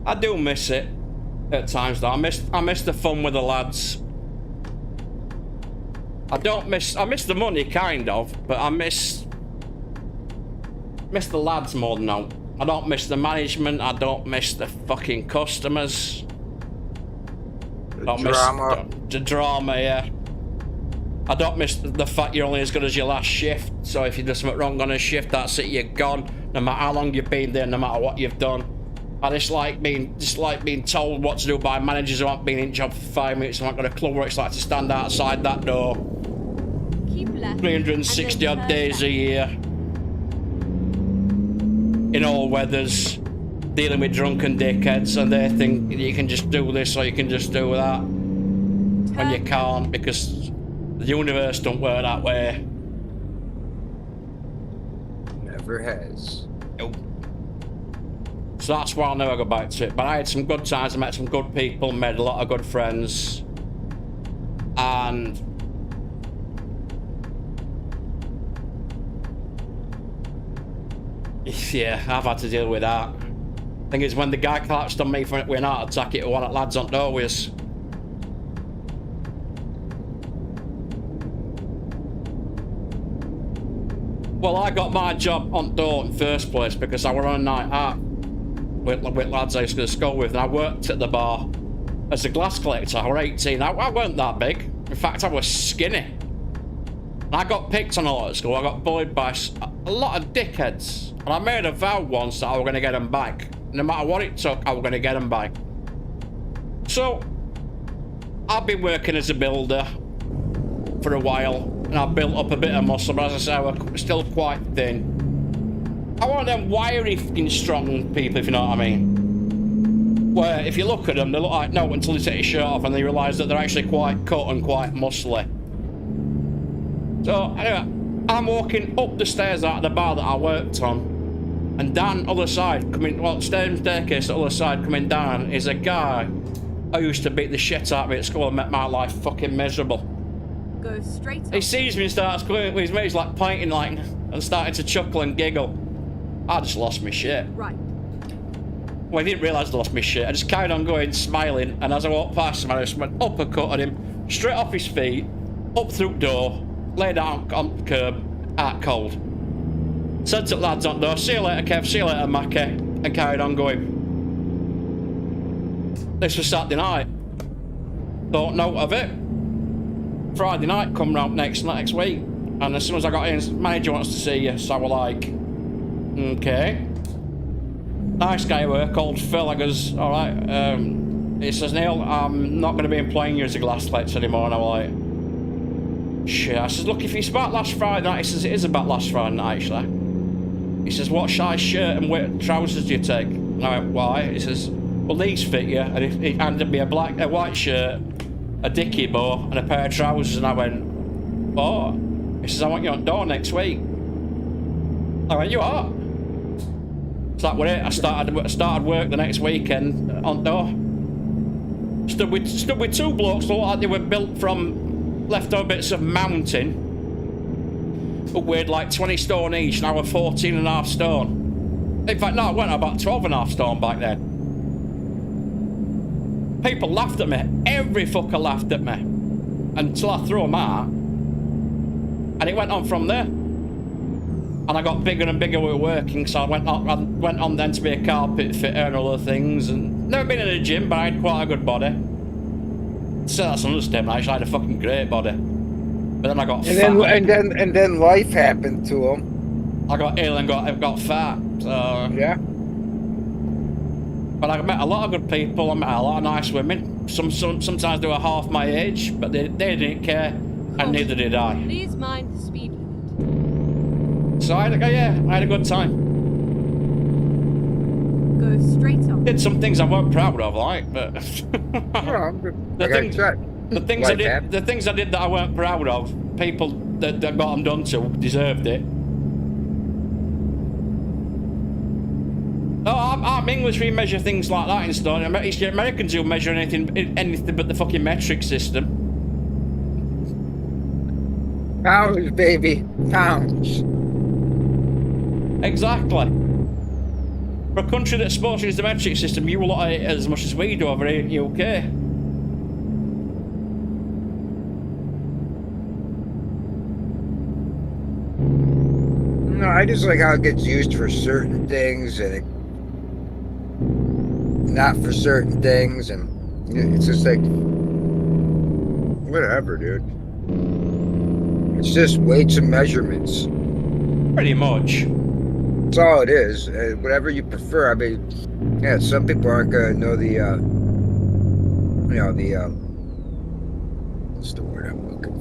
I do miss it at times though. I miss the fun with the lads. I miss the money kind of, but I miss the lads more than that. I don't miss the management, I don't miss the fucking customers. The drama. The drama, yeah. I don't miss the fact you're only as good as your last shift, so if you do something wrong on a shift, that's it, you're gone. No matter how long you've been there, no matter what you've done. I just like being told what to do by managers who haven't been in job for 5 minutes and haven't got a clue what it's like to stand outside that door. Keep left. 360 and then odd turn days left. a year. In all weathers. Dealing with drunken dickheads, and they think you can just do this or you can just do that. When you can't, because the universe don't work that way. Never has. Nope. So that's why I'll never go back to it. But I had some good times, I met some good people, made a lot of good friends. And yeah, I've had to deal with that. Thing is, when the guy collapsed on me with an heart attack, it was one of the lads on doorways. Well, I got my job on door in first place because I were on a night out with lads I used to go to school with, and I worked at the bar as a glass collector. I was 18. I weren't that big. In fact, I was skinny. And I got picked on a lot at school. I got bullied by a lot of dickheads. And I made a vow once that I was going to get them back. No matter what it took, I was going to get them back. So, I've been working as a builder for a while, and I've built up a bit of muscle, but as I say, I was still quite thin. I want them wiry, fucking strong people, if you know what I mean. Where, if you look at them, they look like no until they take your shirt off and they realise that they're actually quite cut and quite muscly. So, anyway, I'm walking up the stairs out of the bar that I worked on, and down the other side, staircase the other side coming down, is a guy who used to beat the shit out of me at school and make my life fucking miserable. Go straight up. He sees me and starts going with his mates, like pointing, like, and starting to chuckle and giggle. I just lost my shit. Right. Well, I didn't realise I lost my shit. I just carried on going, smiling, and as I walked past him, I just went uppercut at him, straight off his feet, up through the door, laid out on the curb, out cold. Said to the lads on the door, see you later, Kev, see you later, Mack, and carried on going. This was Saturday night. Thought note of it. Friday night come round next week, and as soon as I got in, manager wants to see you, so I was like, okay. Nice guy at work called Phil. I goes, alright, he says, Neil, I'm not going to be employing you as a glass collector anymore, and I was like, shit. I says, look, if it's about last Friday night, he says, it is about last Friday night, actually. He says, what size shirt and trousers do you take? And I went, why? He says, well, these fit you, and it handed me a white shirt, a dicky bow, and a pair of trousers, and I went, oh. He says, I want you on door next week. I went, you are? So that was it. I started work the next weekend on door. Stood with two blokes that looked like they were built from leftover bits of mountain, but weighed like 20 stone each, and I was 14 and a half stone. In fact, no, I went about 12 and a half stone back then. People laughed at me. Every fucker laughed at me. Until I threw them out. And it went on from there. And I got bigger and bigger with working, so I went on then to be a carpet fitter and other things. And never been in a gym, but I had quite a good body. So that's an understatement. I actually had a fucking great body. But then I got fat. And then life happened to him. I got ill and got fat. So yeah. But I met a lot of good people. I met a lot of nice women. Sometimes they were half my age, but they didn't care, and neither did I. Please mind the speed limit. So I had a good time. Go straight up. Did some things I weren't proud of, like, but the things I did that I weren't proud of, people that got them done to deserved it. No, I'm English. We measure things like that in stone. Americans who measure anything but the fucking metric system. Pounds, baby, pounds. Exactly. For a country that's supposed to use the metric system, you will look at it as much as we do over here in the UK. No, I just like how it gets used for certain things and not for certain things, and it's just like whatever, dude. It's just weights and measurements. Pretty much. That's all it is. Whatever you prefer. I mean, yeah, some people aren't gonna know the, what's the word I'm looking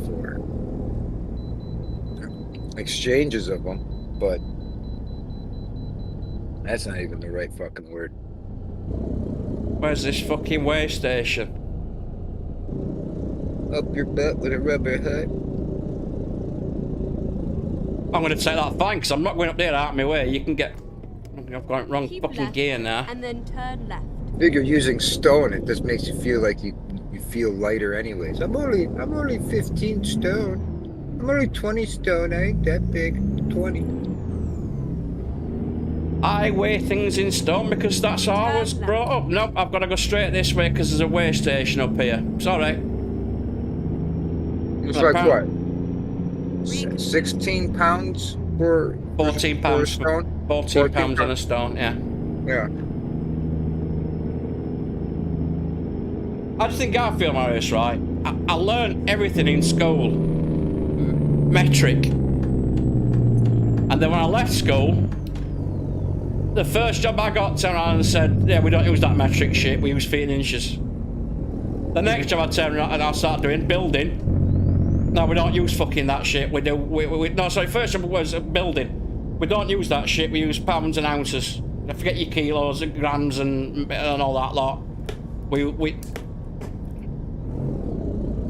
for? Exchanges of them, but that's not even the right fucking word. Where's this fucking way station? Up your butt with a rubber hut. I'm going to take that fine, because I'm not going up there out of my way. You can get... I've got wrong Keep fucking left, gear now. And then turn left. I figure using stone, it just makes you feel like you feel lighter anyways. I'm only 15 stone. I'm only 20 stone. I ain't that big. 20. I weigh things in stone because that's how I was brought up. Nope, I've got to go straight this way because there's a weigh station up here. Sorry. It's like what? 16 pounds? for 14 for a pounds. stone? 14 pounds on a stone, yeah. Yeah. I just think Garfield Marius, right? I learned everything in school. Metric. And then when I left school, the first job I got turned around and said, yeah, we don't use that metric shit, we use feet and inches. The next job I turned around and I started doing building. No, we don't use fucking that shit. No, sorry, first job was building. We don't use that shit, we use pounds and ounces. Forget your kilos and grams and all that lot.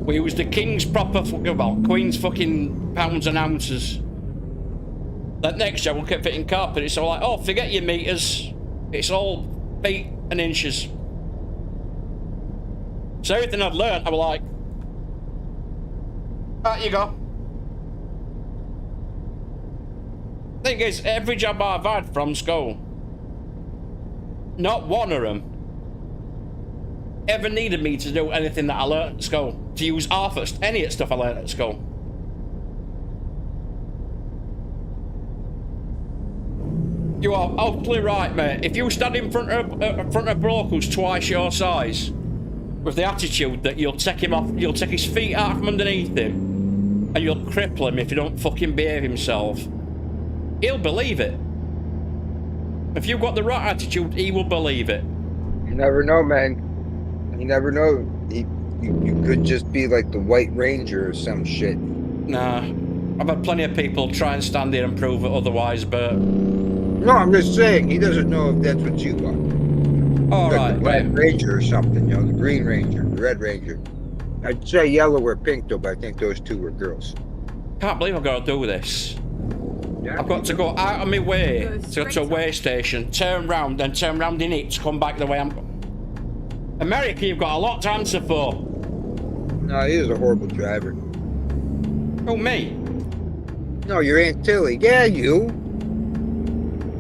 We use the king's proper, well, queen's fucking pounds and ounces. That next job, we'll keep fitting carpet. It's all like, oh, forget your meters. It's all feet and inches. So everything I'd learned, I was like, there you go. Thing is, every job I've had from school, not one of them ever needed me to do anything that I learned at school. To use half of any of the stuff I learned at school. You are absolutely right, mate. If you stand in front of a bloke who's twice your size, with the attitude that you'll take him off, you'll take his feet out from underneath him, and you'll cripple him if he don't fucking behave himself, he'll believe it. If you've got the right attitude, he will believe it. You never know, man. You never know. You could just be like the White Ranger or some shit. Nah. I've had plenty of people try and stand there and prove it otherwise, but... No, I'm just saying, he doesn't know if that's what you want. All like right, the Black Ranger or something, you know, the Green Ranger, the Red Ranger. I'd say yellow or pink, though, but I think those two were girls. Can't believe I've got to do this. Yeah, I've got to go out of my way to go to a way station, turn round, then turn round in it to come back the way I'm... America, you've got a lot to answer for. No, he is a horrible driver. Oh, me? No, your Aunt Tilly. Yeah, you.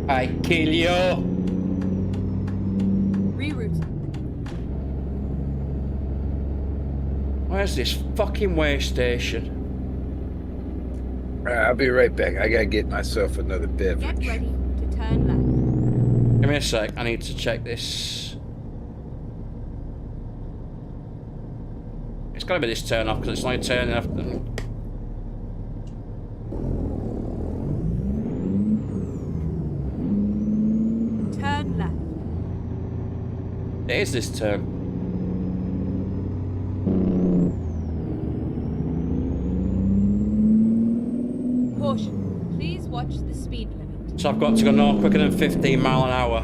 I kill you. Reroute. Where's this fucking way station? I'll be right back. I gotta get myself another beverage. Get ready to turn left. Give me a sec. I need to check this. It's got to be this turn off because it's only turning after. Turn left. It is this turn. Caution. Please watch the speed limit. So I've got to go no quicker than 15 mile an hour.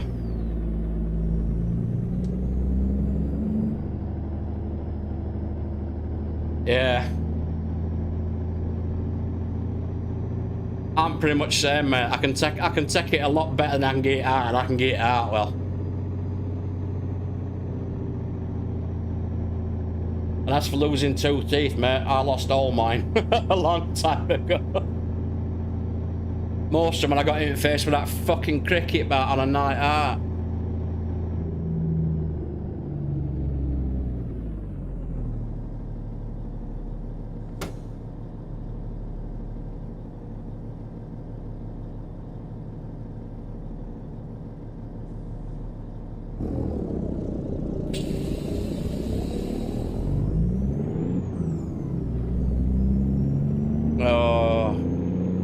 Yeah. I'm pretty much saying, mate, I can take it a lot better than I can get it out, and I can get it out well. And as for losing 2 teeth, mate, I lost all mine a long time ago. Most of them when I got in the face with that fucking cricket bat on a night out.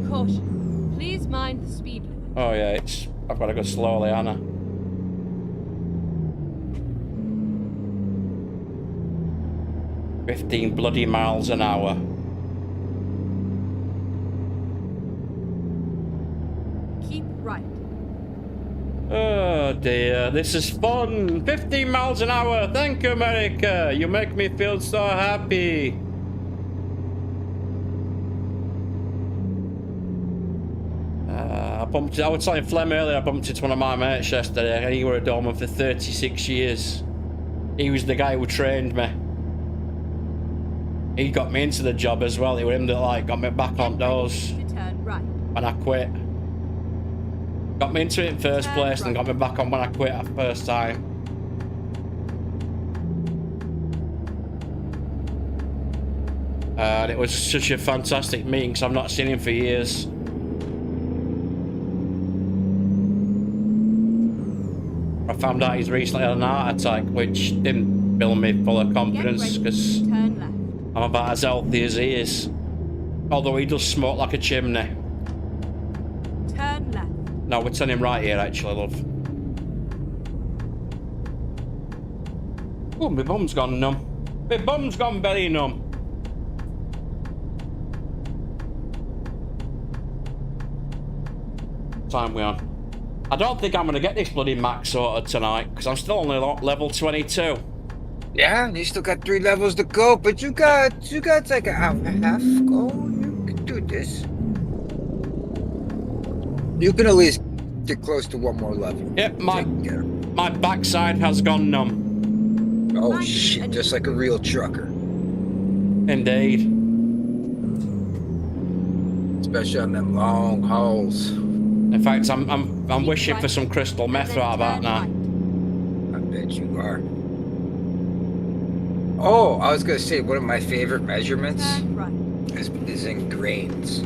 Caution. Please mind the speed limit. Oh yeah, I've got to go slowly, Anna. $15 bloody miles an hour. Keep right. Oh dear, this is fun. 15 miles an hour. Thank you, America. You make me feel so happy. I was telling Flem earlier, I bumped into one of my mates yesterday, and he were a doorman for 36 years. He was the guy who trained me. He got me into the job as well. He was him that like got me back on doors To turn right. when I quit. Got me into it in first place and got me back on when I quit at first time. And it was such a fantastic meeting because I've not seen him for years. I found out he's recently had an heart attack, which didn't fill me full of confidence because Turn left. I'm about as healthy as he is. Although he does smoke like a chimney. Turn left. No, we're turning right here, actually, love. Oh, my bum's gone numb. My bum's gone very numb. Time we on. I don't think I'm going to get this bloody Mack sorted tonight, because I'm still only level 22. Yeah, you still got 3 levels to go, but you got like an hour and a half go. You can do this. You can at least get close to 1 more level. Yep, my backside has gone numb. Oh shit, just like a real trucker. Indeed. Especially on them long hauls. In fact, I'm wishing for some crystal meth right about now. I bet you are. Oh, I was gonna say one of my favorite measurements is in grains.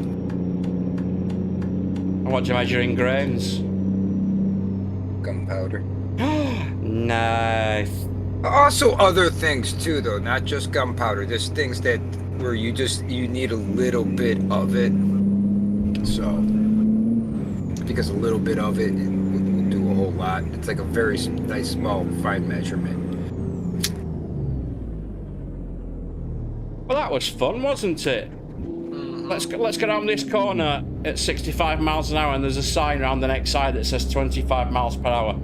I want to measure in grains. Gunpowder. Nice. Also other things too, though, not just gunpowder. There's things that where you need a little bit of it. So, because a little bit of it will do a whole lot. It's like a very nice, small, fine measurement. Well, that was fun, wasn't it? Let's get around this corner at 65 miles an hour, and there's a sign around the next side that says 25 miles per hour.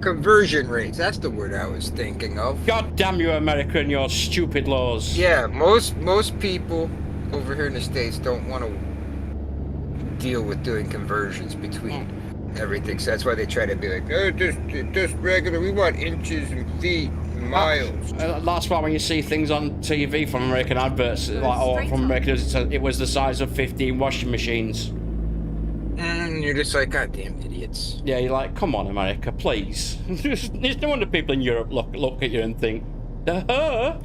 Conversion rates, that's the word I was thinking of. God damn you, America, and your stupid laws. Yeah, most people over here in the States don't want to deal with doing conversions between everything. So that's why they try to be like, oh, just regular, we want inches and feet and miles. That's why when you see things on TV from American adverts, like, or from American, it was the size of 15 washing machines. And you're just like, God damn idiots. Yeah, you're like, come on, America, please. There's no wonder people in Europe look at you and think, duh.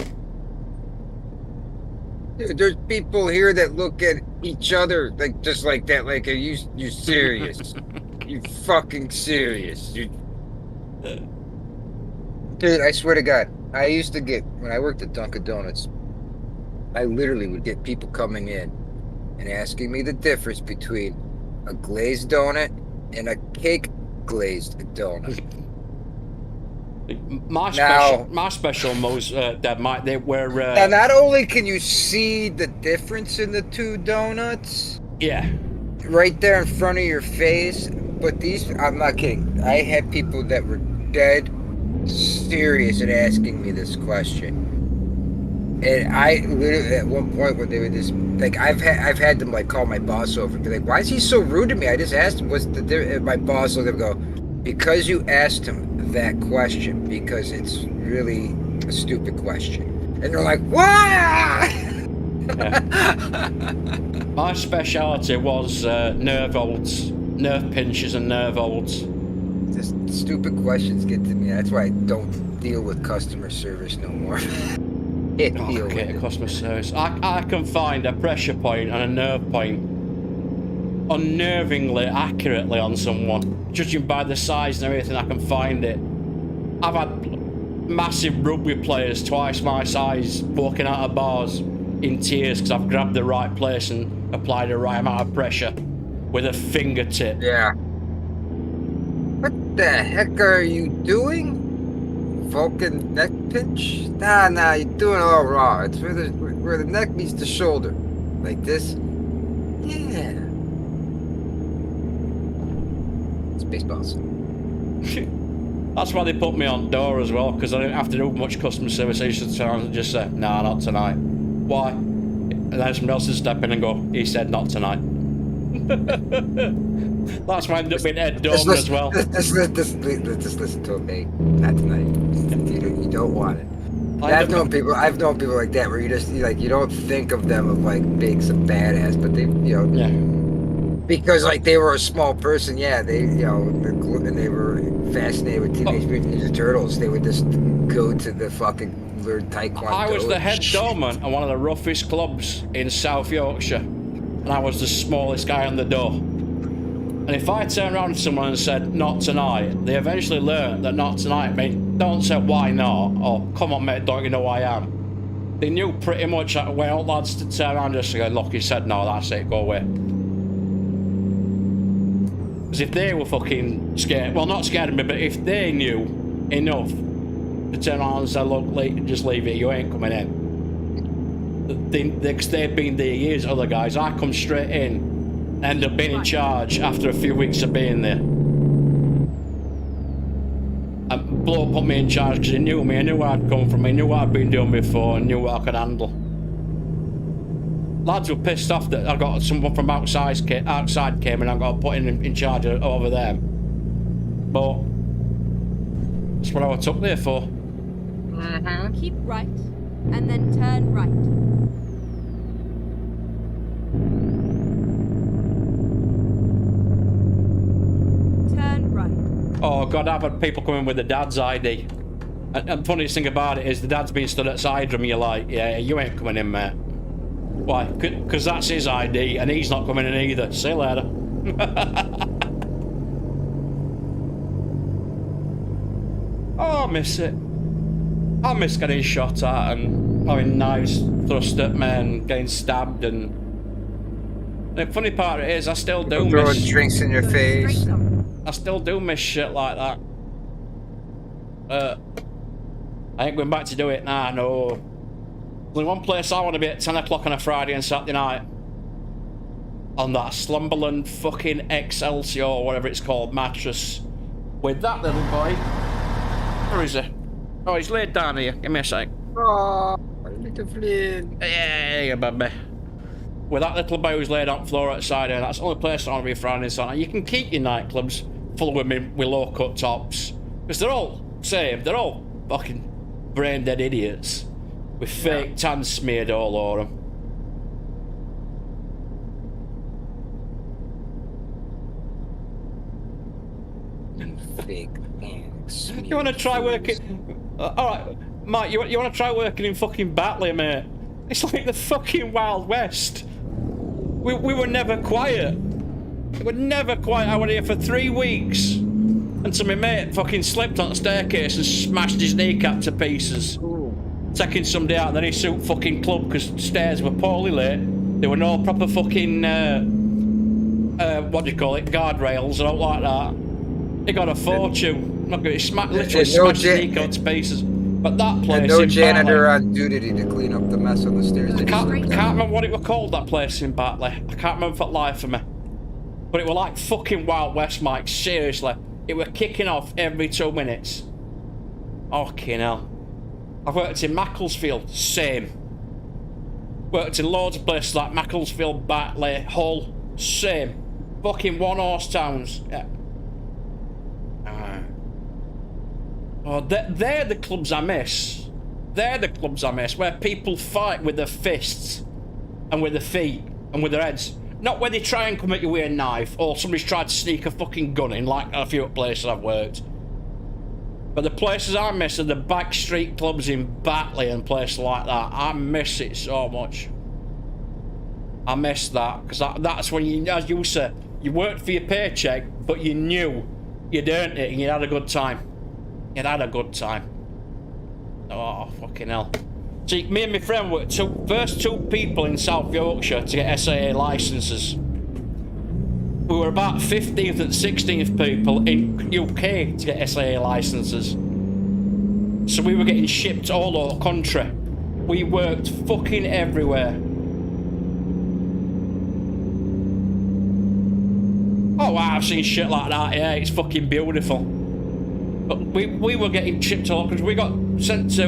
Dude, there's people here that look at each other like just like that. Like, are you serious? You fucking serious? Dude, I swear to God, I used to get, when I worked at Dunkin' Donuts, I literally would get people coming in and asking me the difference between a glazed donut and a cake glazed donut. My special most they were. Now, not only can you see the difference in the two donuts, yeah, right there in front of your face, but these, I'm not kidding. I had people that were dead serious at asking me this question. And I literally, at one point when they were just like, I've had them like call my boss over and be like, why is he so rude to me? I just asked him what's the difference. My boss will go, because you asked him that question, because it's really a stupid question. And they're like, what? Yeah. My speciality was nerve pinches and nerve holds. Just stupid questions get to me. That's why I don't deal with customer service no more. Okay, customer service. I can find a pressure point and a nerve point unnervingly accurately on someone. Judging by the size and everything, I can find it. I've had massive rugby players twice my size walking out of bars in tears because I've grabbed the right place and applied the right amount of pressure with a fingertip. Yeah. What the heck are you doing? Vulcan neck pinch? Nah, you're doing it all wrong. It's where the neck meets the shoulder. Like this? Yeah. It's Spaceballs. That's why they put me on door as well, because I didn't have to do much customer service. I used to just say, nah, not tonight. Why? And then someone else would step in and go, he said not tonight. That's why I ended up being Ed Dorman as well. Just listen to him, hey. Not tonight. You don't want it. I've known people like that where you don't think of them of like being some badass, but they, yeah. Because like they were a small person, yeah, they, and they were fascinated with Teenage Mutant Ninja Turtles. They would just go to the fucking learn Taekwondo. I was the head doorman at one of the roughest clubs in South Yorkshire, and I was the smallest guy on the door. And if I turn around to someone and said, not tonight, they eventually learn that not tonight means don't say why not, or come on mate, don't you know who I am? They knew pretty much that way out lads to turn around just to go, look, he said no, that's it, go away. Because if they were fucking scared, well not scared of me, but if they knew enough to turn around and say, look, just leave it, you ain't coming in. Because they've been there years, other guys, I come straight in, end up being in charge after a few weeks of being there. And Blow put me in charge because he knew me, he knew where I'd come from, he knew what I'd been doing before, and knew what I could handle. Lads were pissed off that I got someone from outside came and I got put in charge over them. But that's what I was took there for. Keep right, and then turn right. Oh God, I've had people coming with the dad's ID. And funniest thing about it is the dad's been stood outside him, you're like, yeah, you ain't coming in, mate. Why? Because that's his ID and he's not coming in either. See you later. Oh, I miss it. I miss getting shot at and having knives thrust at me and getting stabbed. And the funny part is I still do throwing miss... drinks in your face. I still do miss shit like that. I ain't going back to do it now, no. There's only one place I want to be at 10 o'clock on a Friday and Saturday night. On that Slumberland fucking Excelsior, or whatever it's called, mattress. With that little boy. Where is he? Oh, he's laid down here. Give me a sec. Oh, little Flynn. Yeah, baby. With that little boy who's laid on the floor outside here, that's the only place I want to be Friday and Saturday. You can keep your nightclubs full of women with low-cut tops. Because they're all same. They're all fucking brain-dead idiots. With fake tan smeared all over them. Fake thanks. You want to try working... Alright, Mike, you want to try working in fucking Batley, mate? It's like the fucking Wild West. We were never quiet. We were never quiet. I was here for 3 weeks. Until my mate fucking slipped on the staircase and smashed his kneecap to pieces. Ooh. Taking somebody out, then he suit fucking club because stairs were poorly lit. There were no proper fucking, what do you call it, guardrails or like that. He got a fortune. Look at it, literally smashed his kneecap to pieces. But that place and no in janitor Batley, on duty to clean up the mess on the stairs. I can't remember what it was called, that place in Batley. I can't remember for the life of me. But it was like fucking Wild West, Mike, seriously. It were kicking off every 2 minutes. Fucking hell. I've worked in Macclesfield, same. Worked in loads of places like Macclesfield, Batley, Hull, same. Fucking one-horse towns. Yeah. Oh, they're the clubs I miss. They're the clubs I miss, where people fight with their fists and with their feet and with their heads. Not where they try and come at you with a knife or somebody's tried to sneak a fucking gun in, like a few places I've worked. But the places I miss are the back street clubs in Batley and places like that. I miss it so much. I miss that, because that's when you, as you said, you worked for your paycheck, but you knew you'd earned it and you had a good time. You'd had a good time. Oh, fucking hell. See, me and my friend were first two people in South Yorkshire to get SAA licenses. We were about 15th and 16th people in UK to get SAA licenses. So we were getting shipped all over the country. We worked fucking everywhere. Oh wow, I've seen shit like that, yeah, it's fucking beautiful. But we were getting shipped all because we got sent to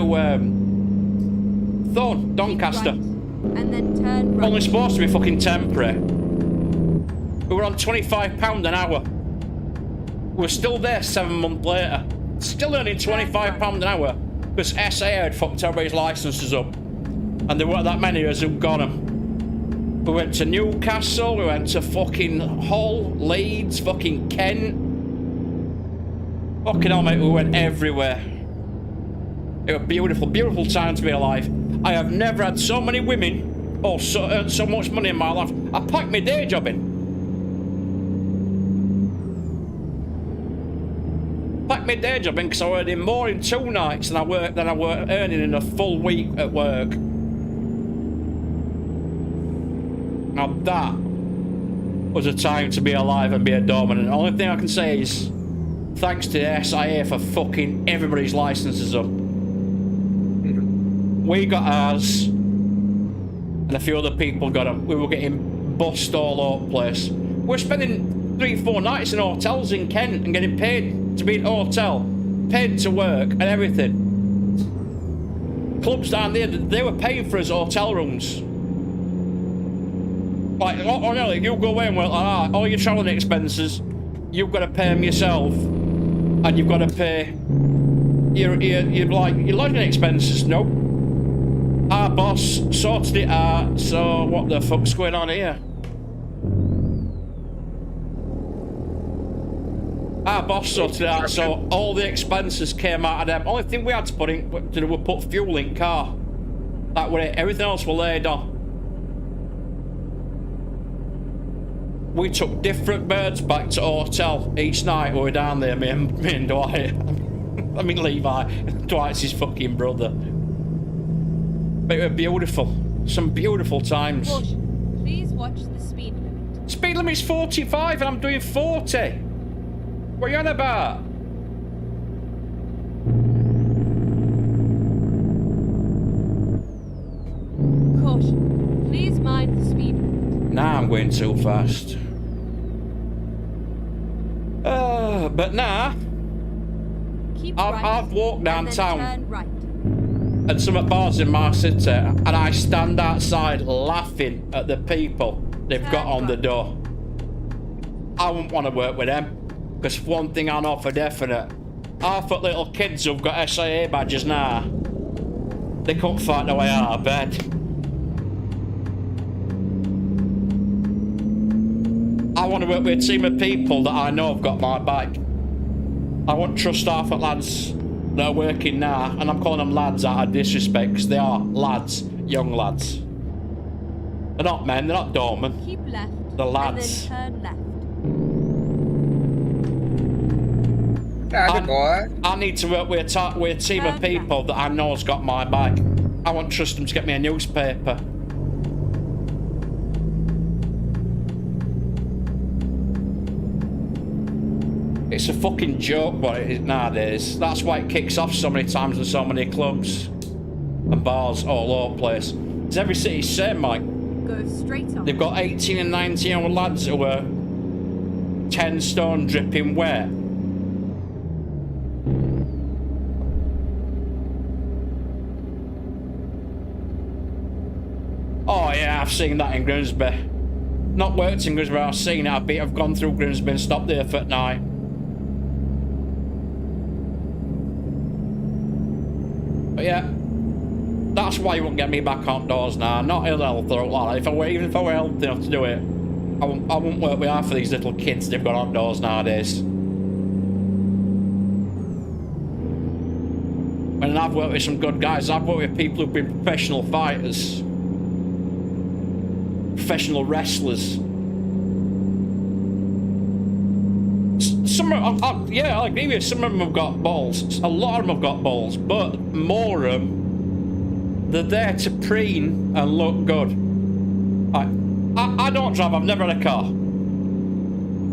Thorn, Doncaster. Right, and then turn right. Only supposed to be fucking temporary. We were on £25 an hour. We were still there 7 months later. Still earning £25 an hour because SA had fucked everybody's licenses up. And there weren't that many of us who got them. We went to Newcastle, we went to fucking Hull, Leeds, fucking Kent. Fucking hell, mate, we went everywhere. It was beautiful, beautiful time to be alive. I have never had so many women or earned so much money in my life. I packed my day job in. packed my day job in because I was earning more in 2 nights than I were earning in a full week at work. Now that was a time to be alive and be a dominant. The only thing I can say is thanks to the SIA for fucking everybody's licenses up. We got ours, and a few other people got them. We were getting bussed all over the place. We're spending 3-4 nights in hotels in Kent and getting paid to be in a hotel, paid to work and everything. Clubs down there, they were paying for us hotel rooms. Like, ordinarily, you go away and we're like, all your travelling expenses, you've got to pay them yourself, and you've got to pay your lodging expenses. Nope. Our boss sorted it out, so what the fuck's going on here? Our boss sorted it out, so all the expenses came out of them. Only thing we had to put in, was put fuel in car. That was it. Everything else was laid on. We took different birds back to hotel each night. We were down there, me and Dwight. I mean Levi. Dwight's his fucking brother. But it was beautiful. Some beautiful times. Caution. Please watch the speed limit. Speed limit's 45 and I'm doing 40. What are you on about? Caution. Please mind the speed limit. Nah, I'm going too fast. But nah. I've walked downtown. Turn right. And some bars in my city, and I stand outside laughing at the people they've got on the door. I wouldn't want to work with them, because one thing I know for definite, half of little kids who've got SIA badges now, they couldn't fight their way out of bed. I want to work with a team of people that I know have got my back. I won't trust half of lads that are working now, and I'm calling them lads out of disrespect because they are lads, young lads. They're not men, they're not doormen. Keep left. They're lads. And then turn left. I need to work with a team of people that I know has got my back. I won't trust them to get me a newspaper. It's a fucking joke what it is nowadays. That's why it kicks off so many times in so many clubs and bars all over the place. It's every city's same, Mike. Go straight on. They've got 18 and 19-year-old lads who are 10 stone dripping wet. Oh yeah, I've seen that in Grimsby. Not worked in Grimsby, I've seen it. I've gone through Grimsby and stopped there for the night. But yeah, that's why you won't get me back outdoors now. Not ill health or like that. Even if I were healthy enough to do it, I won't work with half of these little kids they've got outdoors nowadays. When I've worked with some good guys, I've worked with people who've been professional fighters, professional wrestlers. Some of, yeah, I agree with you. Some of them have got balls. A lot of them have got balls, but more of them, they're there to preen and look good. I don't drive. I've never had a car.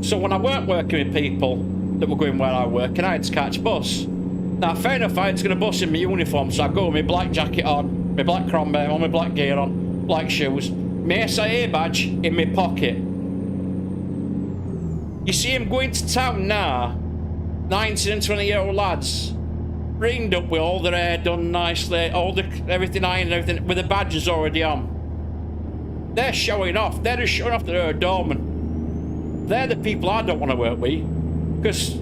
So when I weren't working with people that were going where I work, and I had to catch a bus. Now, fair enough, I had to get a bus in my uniform, so I go with my black jacket on, my black cranberry on, my black gear on, black shoes, my SIA badge in my pocket. You see him going to town now, 19 and 20-year-old lads, ringed up with all their hair done nicely, everything ironed and everything, with the badges already on. They're showing off. They're just showing off that they're a doorman. They're the people I don't want to work with, because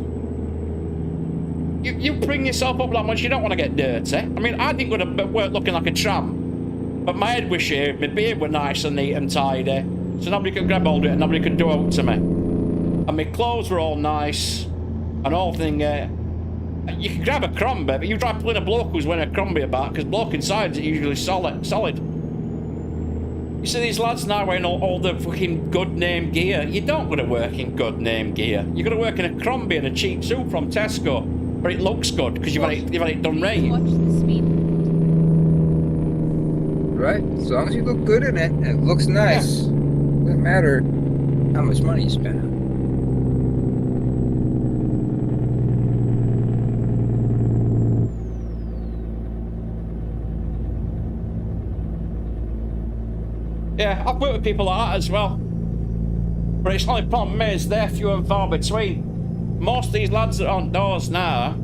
you bring yourself up that much, you don't want to get dirty. I mean, I didn't go to work looking like a tramp, but my head was shaved, my beard was nice and neat and tidy, so nobody could grab hold of it and nobody could do out to me. And my clothes were all nice and all thing. You can grab a Crombie, but you try pulling a bloke who's wearing a Crombie about, because bloke inside is usually solid. You see these lads now wearing all the fucking good name gear. You don't go to work in good name gear. You got to work in a Crombie and a cheap suit from Tesco. But it looks good because you've had it done right. Watch the speed. Right? As long as you look good in it and it looks nice, doesn't matter how much money you spend on it. Yeah, I've worked with people like that as well. But it's only problem is they're few and far between. Most of these lads that are on doors now,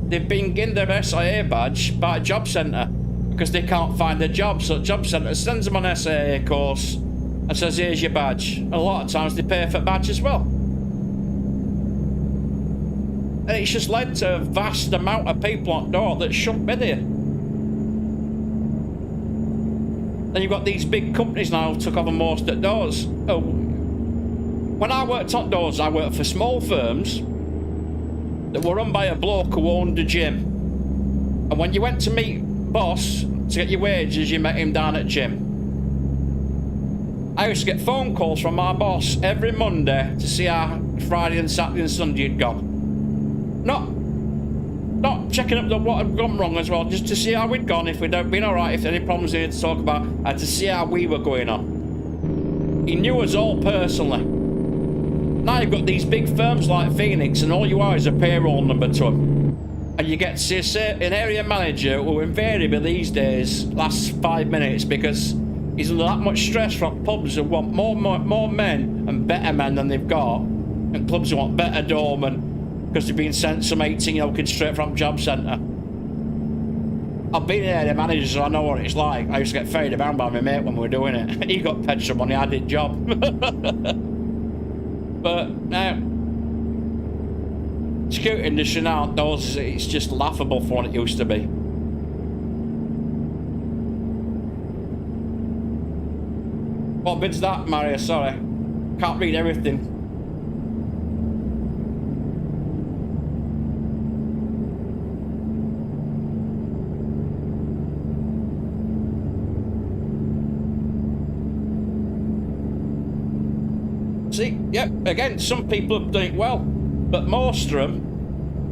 they've been given their SIA badge by a job centre because they can't find a job. So the job centre sends them on an SIA course and says, here's your badge. And a lot of times they pay for a badge as well. And it's just led to a vast amount of people on door that shouldn't be there. Then you've got these big companies now who took over most at doors. Oh, when I worked on doors, I worked for small firms that were run by a bloke who owned a gym. And when you went to meet boss to get your wages, you met him down at gym. I used to get phone calls from my boss every Monday to see how Friday and Saturday and Sunday had gone. Not checking up what had gone wrong as well, just to see how we'd gone, if we'd been alright, if there any problems we had to talk about, and to see how we were going on. He knew us all personally. Now you've got these big firms like Phoenix, and all you are is a payroll number to them. And you get to see an area manager who invariably these days lasts 5 minutes because he's under that much stress from pubs who want more men and better men than they've got, and clubs who want better doormen because they've been sent some 18-year-old kids straight from job centre. I've been an area manager, so I know what it's like. I used to get ferried around by my mate when we were doing it. He got paid some money, I did job. But now, security industry now outdoors, it's just laughable for what it used to be. What bid's that, Mario? Sorry. Can't read everything. See, yep, again, some people have done it well, but most of them,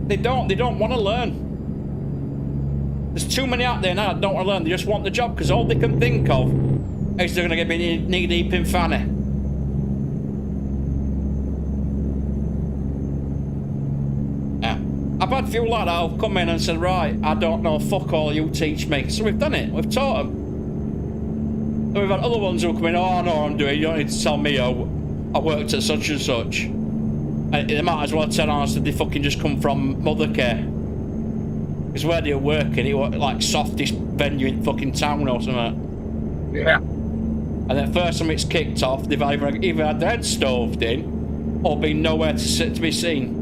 they don't want to learn. There's too many out there now that don't want to learn, they just want the job, because all they can think of is they're going to get me knee-deep in fanny. Yeah, I've had a few like that who've come in and said, right, I don't know, fuck all, you teach me. So we've done it, we've taught them. And we've had other ones who come in, oh, I know what I'm doing, you don't need to tell me, I worked at such and such. And they might as well tell us that they fucking just come from Mothercare. Because where they were working, it was like softest venue in fucking town or something. Yeah. And then first time it's kicked off, they've either had their head stoved in, or been nowhere to be seen.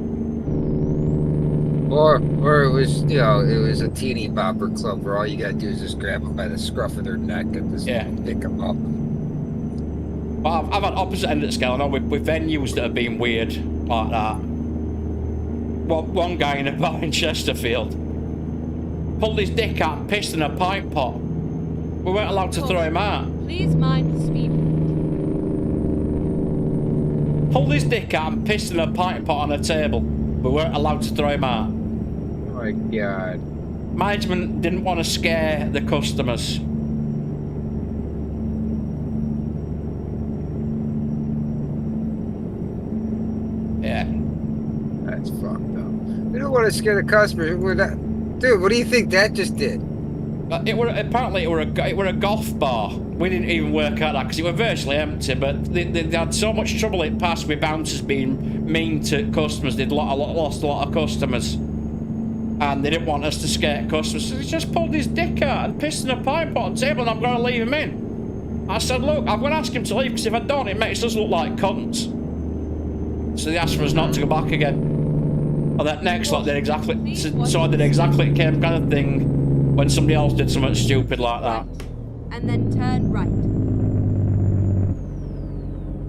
Or it was, you know, it was a teeny bopper club where all you gotta do is just grab them by the scruff of their neck and just pick them up. But I've had opposite end of the scale, I know, with venues that have been weird, like that. Well, one guy in a bar in Chesterfield pulled his dick out and pissed in a pint pot. We weren't allowed to throw him out. Please mind the speed. Pulled his dick out and pissed in a pint pot on a table. We weren't allowed to throw him out. Oh my God. Management didn't want to scare the customers. Yeah. That's fucked up. They don't want to scare the customers. Dude, what do you think that just did? Apparently it were a golf bar. We didn't even work out that because it were virtually empty, but they had so much trouble it passed with bouncers being mean to customers. They'd lost a lot of customers, and they didn't want us to scare customers, so they just pulled his dick out and pissed in a pint pot on the table, and I'm going to leave him in. I said, look, I'm going to ask him to leave, because if I don't, it makes us look like cunts. So they asked for us not to go back again. And that next lot did exactly, so I did exactly the same kind of thing when somebody else did something stupid like that. And then turn right.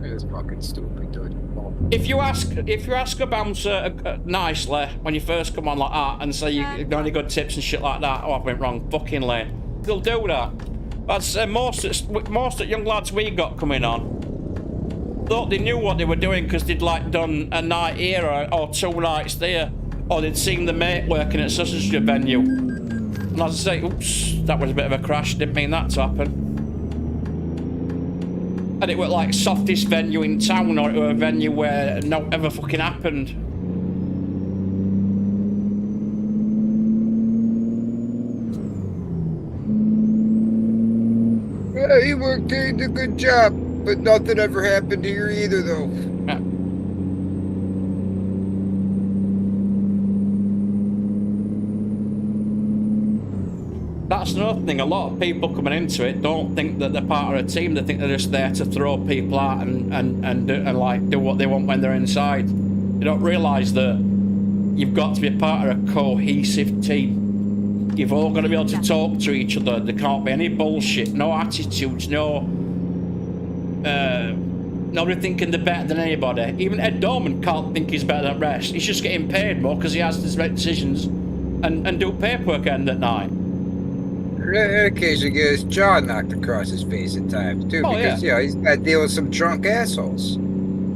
It was fucking stupid, dude. If you ask a bouncer nicely when you first come on like that and say you got any good tips and shit like that, oh, I went wrong, fucking late. They'll do that. But most of young lads we got coming on thought they knew what they were doing because they'd like done a night here or 2 nights there. or they'd seen the mate working at such a venue. And I'd say, oops, that was a bit of a crash, didn't mean that to happen. And it was like softest venue in town, or it was a venue where no ever fucking happened. Yeah, he worked there, he did a good job, but nothing ever happened here either, though. Yeah. That's another thing. A lot of people coming into it don't think that they're part of a team. They think they're just there to throw people out and like do what they want when they're inside. They don't realise that you've got to be a part of a cohesive team. You've all got to be able to talk to each other. There can't be any bullshit, no attitudes, nobody thinking they're better than anybody. Even Ed Dorman can't think he's better than the rest. He's just getting paid more because he has to make decisions and do paperwork end at night. Occasionally get his jaw knocked across his face at times too, because you know he's got to deal with some drunk assholes.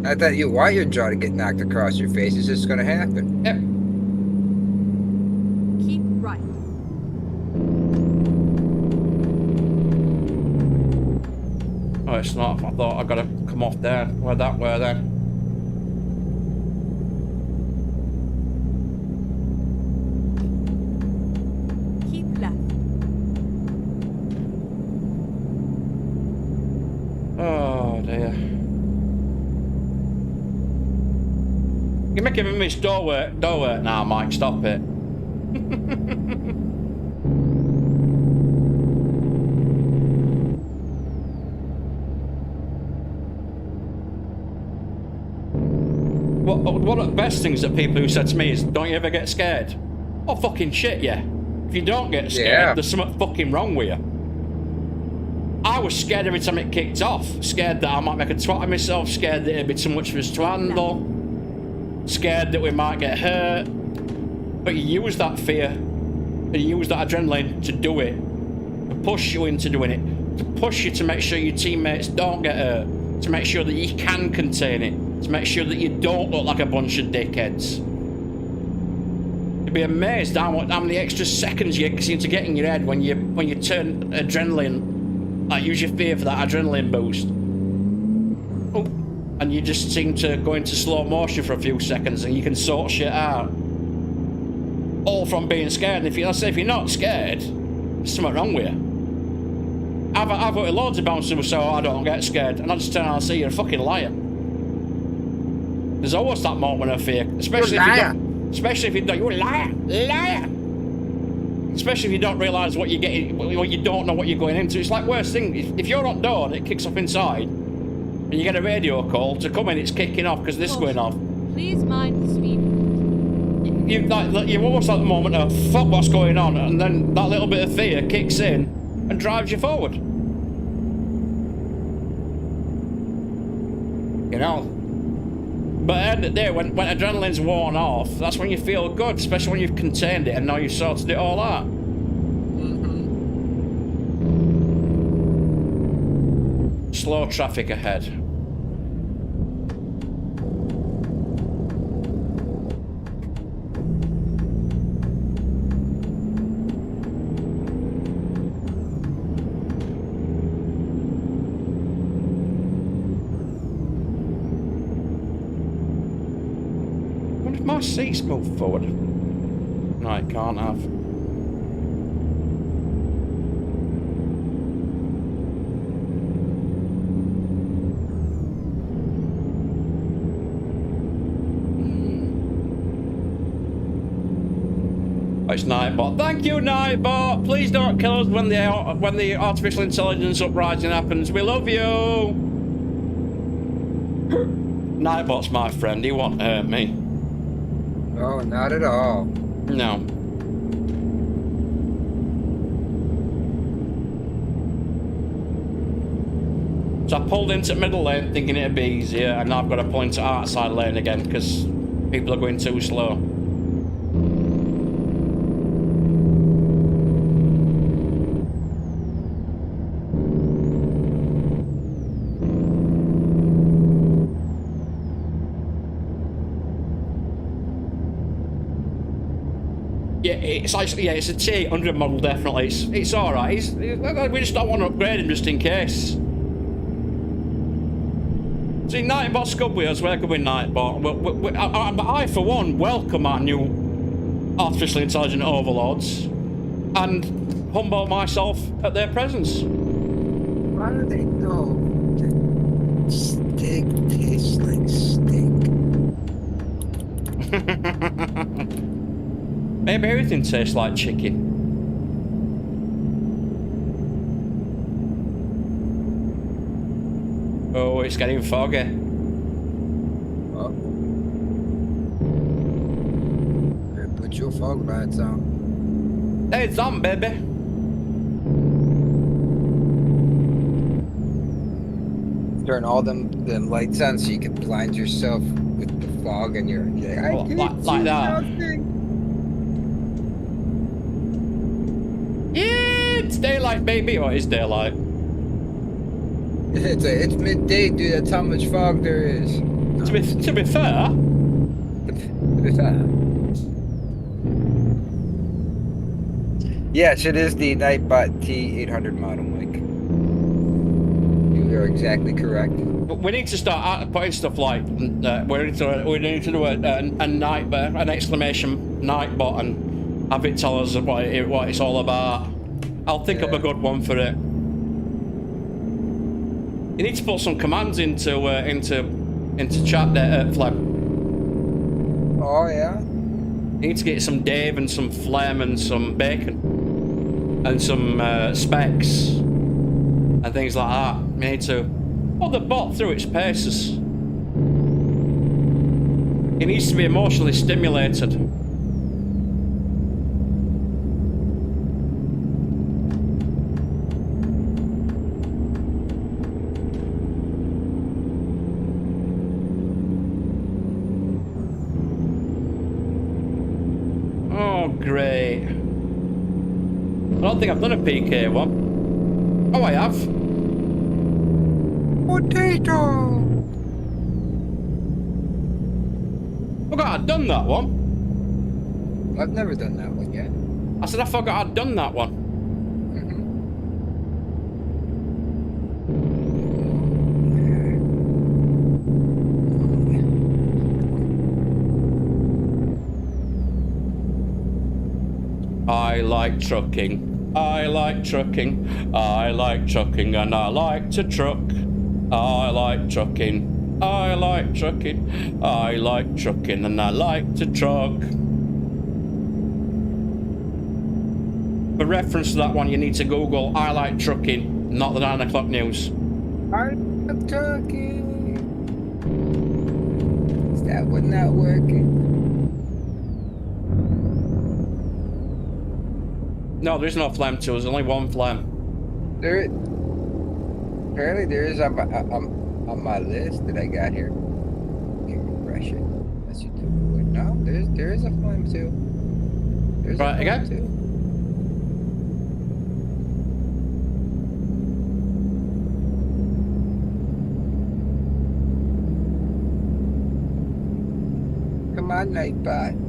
I thought you want your jaw to get knocked across your face. It's just going to happen. Yep. Keep right. Oh, it's not. I thought I gotta come off there. Where that were then? Keep left. Oh dear. You're making me miss door work now, Mike. Stop it. One of the best things that people who said to me is, don't you ever get scared? Oh, fucking shit, yeah. If you don't get scared, there's something fucking wrong with you. I was scared every time it kicked off. Scared that I might make a twat of myself. Scared that it'd be too much for us to handle. Scared that we might get hurt. But you use that fear and you use that adrenaline to do it. To push you into doing it. To push you to make sure your teammates don't get hurt. To make sure that you can contain it. To make sure that you don't look like a bunch of dickheads. You'd be amazed how many extra seconds you seem to get in your head when you turn adrenaline. Like, use your fear for that adrenaline boost. Oh, and you just seem to go into slow motion for a few seconds and you can sort shit out. All from being scared. And if you're not scared, there's something wrong with you. I've got loads of bouncers who say, oh, I don't get scared. And I just turn around and say, you're a fucking liar. There's always that moment of fear. Especially if you don't. You're a liar. Liar. Especially if you don't realise what you're getting, what you don't know what you're going into. It's like worst thing. If you're not done, it kicks off inside, and you get a radio call to come in. It's kicking off because this is going off. Please mind the speed. You've almost at the moment of fuck what's going on, and then that little bit of fear kicks in and drives you forward. You know. But at the end of the day, when adrenaline's worn off, that's when you feel good, especially when you've contained it and now you've sorted it all out. Mm-hmm. Slow traffic ahead. My seats move forward. No, it can't have. It's Nightbot. Thank you, Nightbot. Please don't kill us when the artificial intelligence uprising happens. We love you. Nightbot's my friend. He won't hurt me. Oh, not at all. No. So I pulled into middle lane thinking it'd be easier, and now I've got to pull into outside lane again because people are going too slow. Yeah, it's actually, yeah, it's a T800 model, definitely. It's alright. We just don't want to upgrade him just in case. See, Nightbot Scubwheels, we're good with Nightbot. I, for one, welcome our new artificially intelligent overlords and humble myself at their presence. Why do they know that steak tastes like steak? Maybe everything tastes like chicken. Oh, it's getting foggy. Oh. Put your fog lights on. Hey, it's on, baby. Turn all them lights on so you can blind yourself with the fog and you're like, I can't like see that. nothing. Yeah, it's daylight, baby. Oh, it is daylight. It's midday, dude. That's how much fog there is. To be fair. Yes, it is the Nightbot T800 model, Mike. You are exactly correct. But we need to start putting stuff like we need to do a night, an exclamation Nightbot, and have it tell us what it's all about. I'll think up a good one for it. You need to put some commands into chat there, Flem. Oh yeah. You need to get some Dave and some Flem and some Bacon and some Specs and things like that. You need to put the bot through its paces. It needs to be emotionally stimulated. Great. I don't think I've done a PK one. Oh, I have. Potato. Forgot I'd done that one. I've never done that one yet. I said I forgot I'd done that one. I like trucking. I like trucking. I like trucking, and I like to truck. I like trucking. I like trucking. I like trucking, and I like to truck. For reference to that one, you need to Google "I like trucking," not the 9 o'clock news. I'm trucking. Is that one not working? No, there's no Flem too. There's only one Flem. Apparently there is on my list that I got here. You can refresh it. Unless you took it away. No, there is a Flem too. There's right, a again? Too. Come on, Nightbot.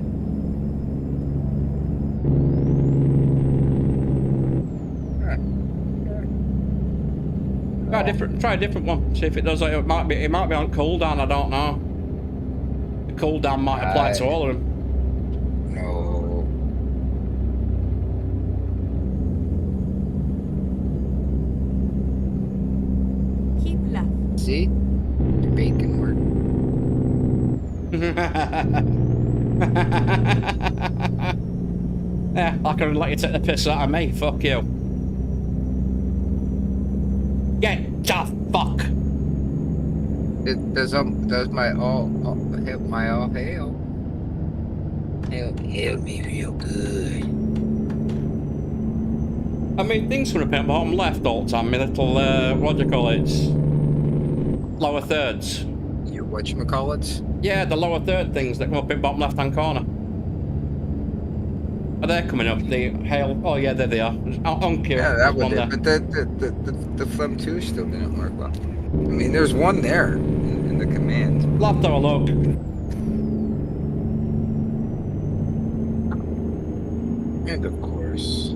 Try a different one. See if it does. It might be on cooldown. I don't know. The cooldown might apply to all of them. No. Keep left. See? The bacon work. Yeah, I can let you take the piss out of me. Fuck you. Get the fuck. Does my all hail? Hail me real good. I mean, things from the bottom left all the time. My little what do you call it? Lower thirds. Your whatchamacallits? Yeah, the lower third things that come up in bottom left hand corner. Are they coming up? The hail? Oh yeah, there they are. On cue. Yeah, that was one it. there. But the Flem 2 still didn't work well. I mean, there's one there in the command. We'll have to have a look. And of course.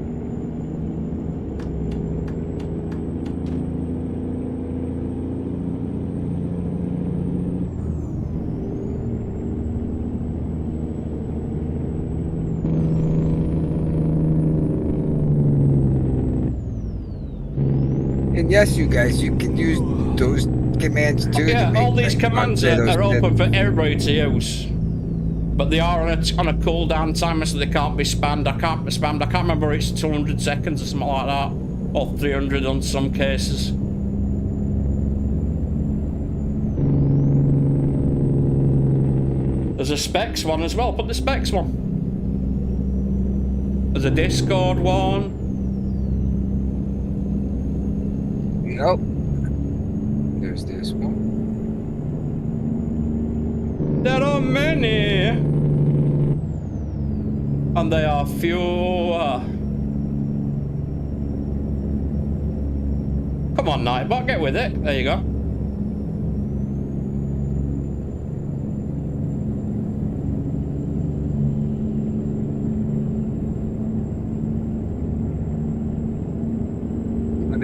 And yes, you guys, you can use those commands too. Yeah, all these commands are open for everybody to use. But they are on a cooldown timer, so they can't be spammed. I can't remember it's 200 seconds or something like that. Or 300 on some cases. There's a specs one as well. Put the specs one. There's a Discord one. Nope. There's this one. There are many, and they are fewer. Come on, Nightbot, get with it. There you go.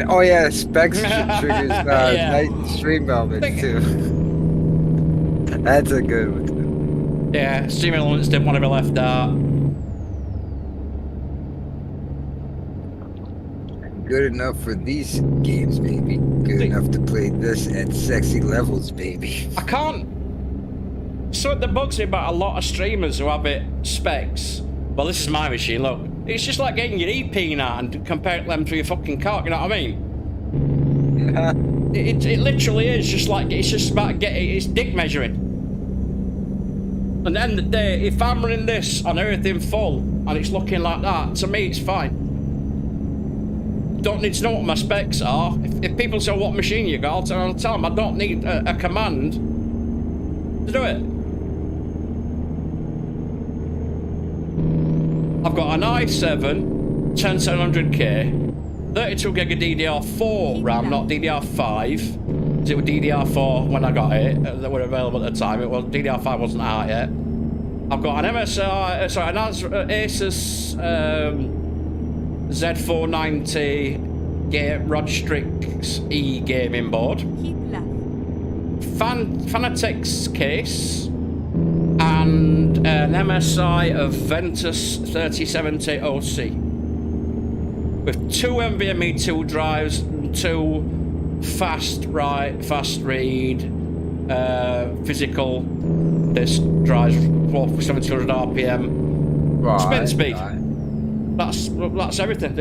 Oh yeah, specs triggers Yeah. night stream elements too. That's a good one. Yeah, stream elements didn't want to be left out. Good enough for these games, baby. Good enough to play this at sexy levels, baby. I can't. So that bugs me about a lot of streamers who have it specs. Well, this is my machine. Look, it's just like getting your EP out and comparing them to your fucking car. You know what I mean? Yeah. It literally is just like it's just about it's dick measuring. And at the end of the day, if I'm running this on everything full and it's looking like that, to me it's fine. Don't need to know what my specs are. If people say what machine you got, I'll tell them I don't need a command to do it. I've got an i7 10700K, 32 gig of DDR4 RAM, not DDR5. It was DDR4 when I got it. They were available at the time. DDR5 wasn't out yet. I've got an MSI, sorry, an Asus Z490 Rodstrix E gaming board. Keep left. Fanatec's case. And an MSI of Ventus 3070 OC. With 2 NVMe 2 drives and 2 fast read physical disk drives for 1700 RPM spin speed. That's everything.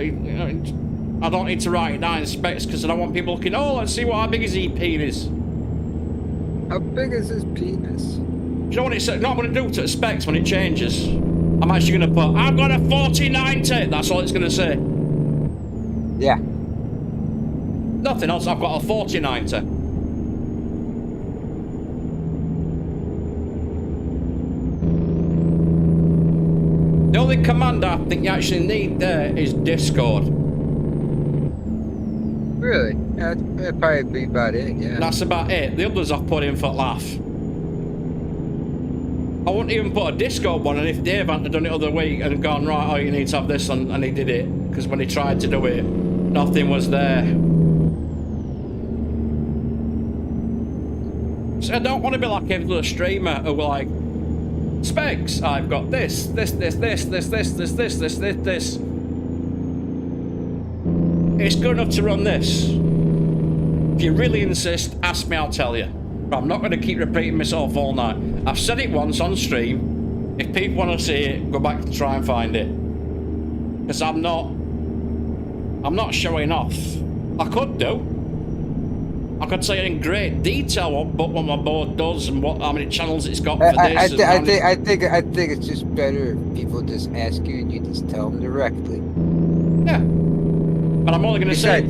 I don't need to write it down in specs because I don't want people looking, oh, let's see how big his EP is. How big is his penis? You know what it's not going to do to the specs when it changes? I'm actually going to put, I've got a 4090. That's all it's going to say. Yeah. Nothing else. I've got a 4090. The only command I think you actually need there is Discord. Really? That'd probably be about it, yeah. That's about it. The others I've put in for laugh. I wouldn't even put a Discord one, and if Dave hadn't done it the other week and gone, right, oh, you need to have this, and he did it, because when he tried to do it, nothing was there. So I don't want to be like every other streamer who were like, specs, I've got this. It's good enough to run this. If you really insist, ask me, I'll tell you. But I'm not going to keep repeating myself all night. I've said it once on stream. If people want to see it, go back and try and find it. Because I'm not showing off. I could do. I could say in great detail what my board does and how many channels it's got for this. I think it's just better if people just ask you and you just tell them directly. Yeah. But I'm only going to say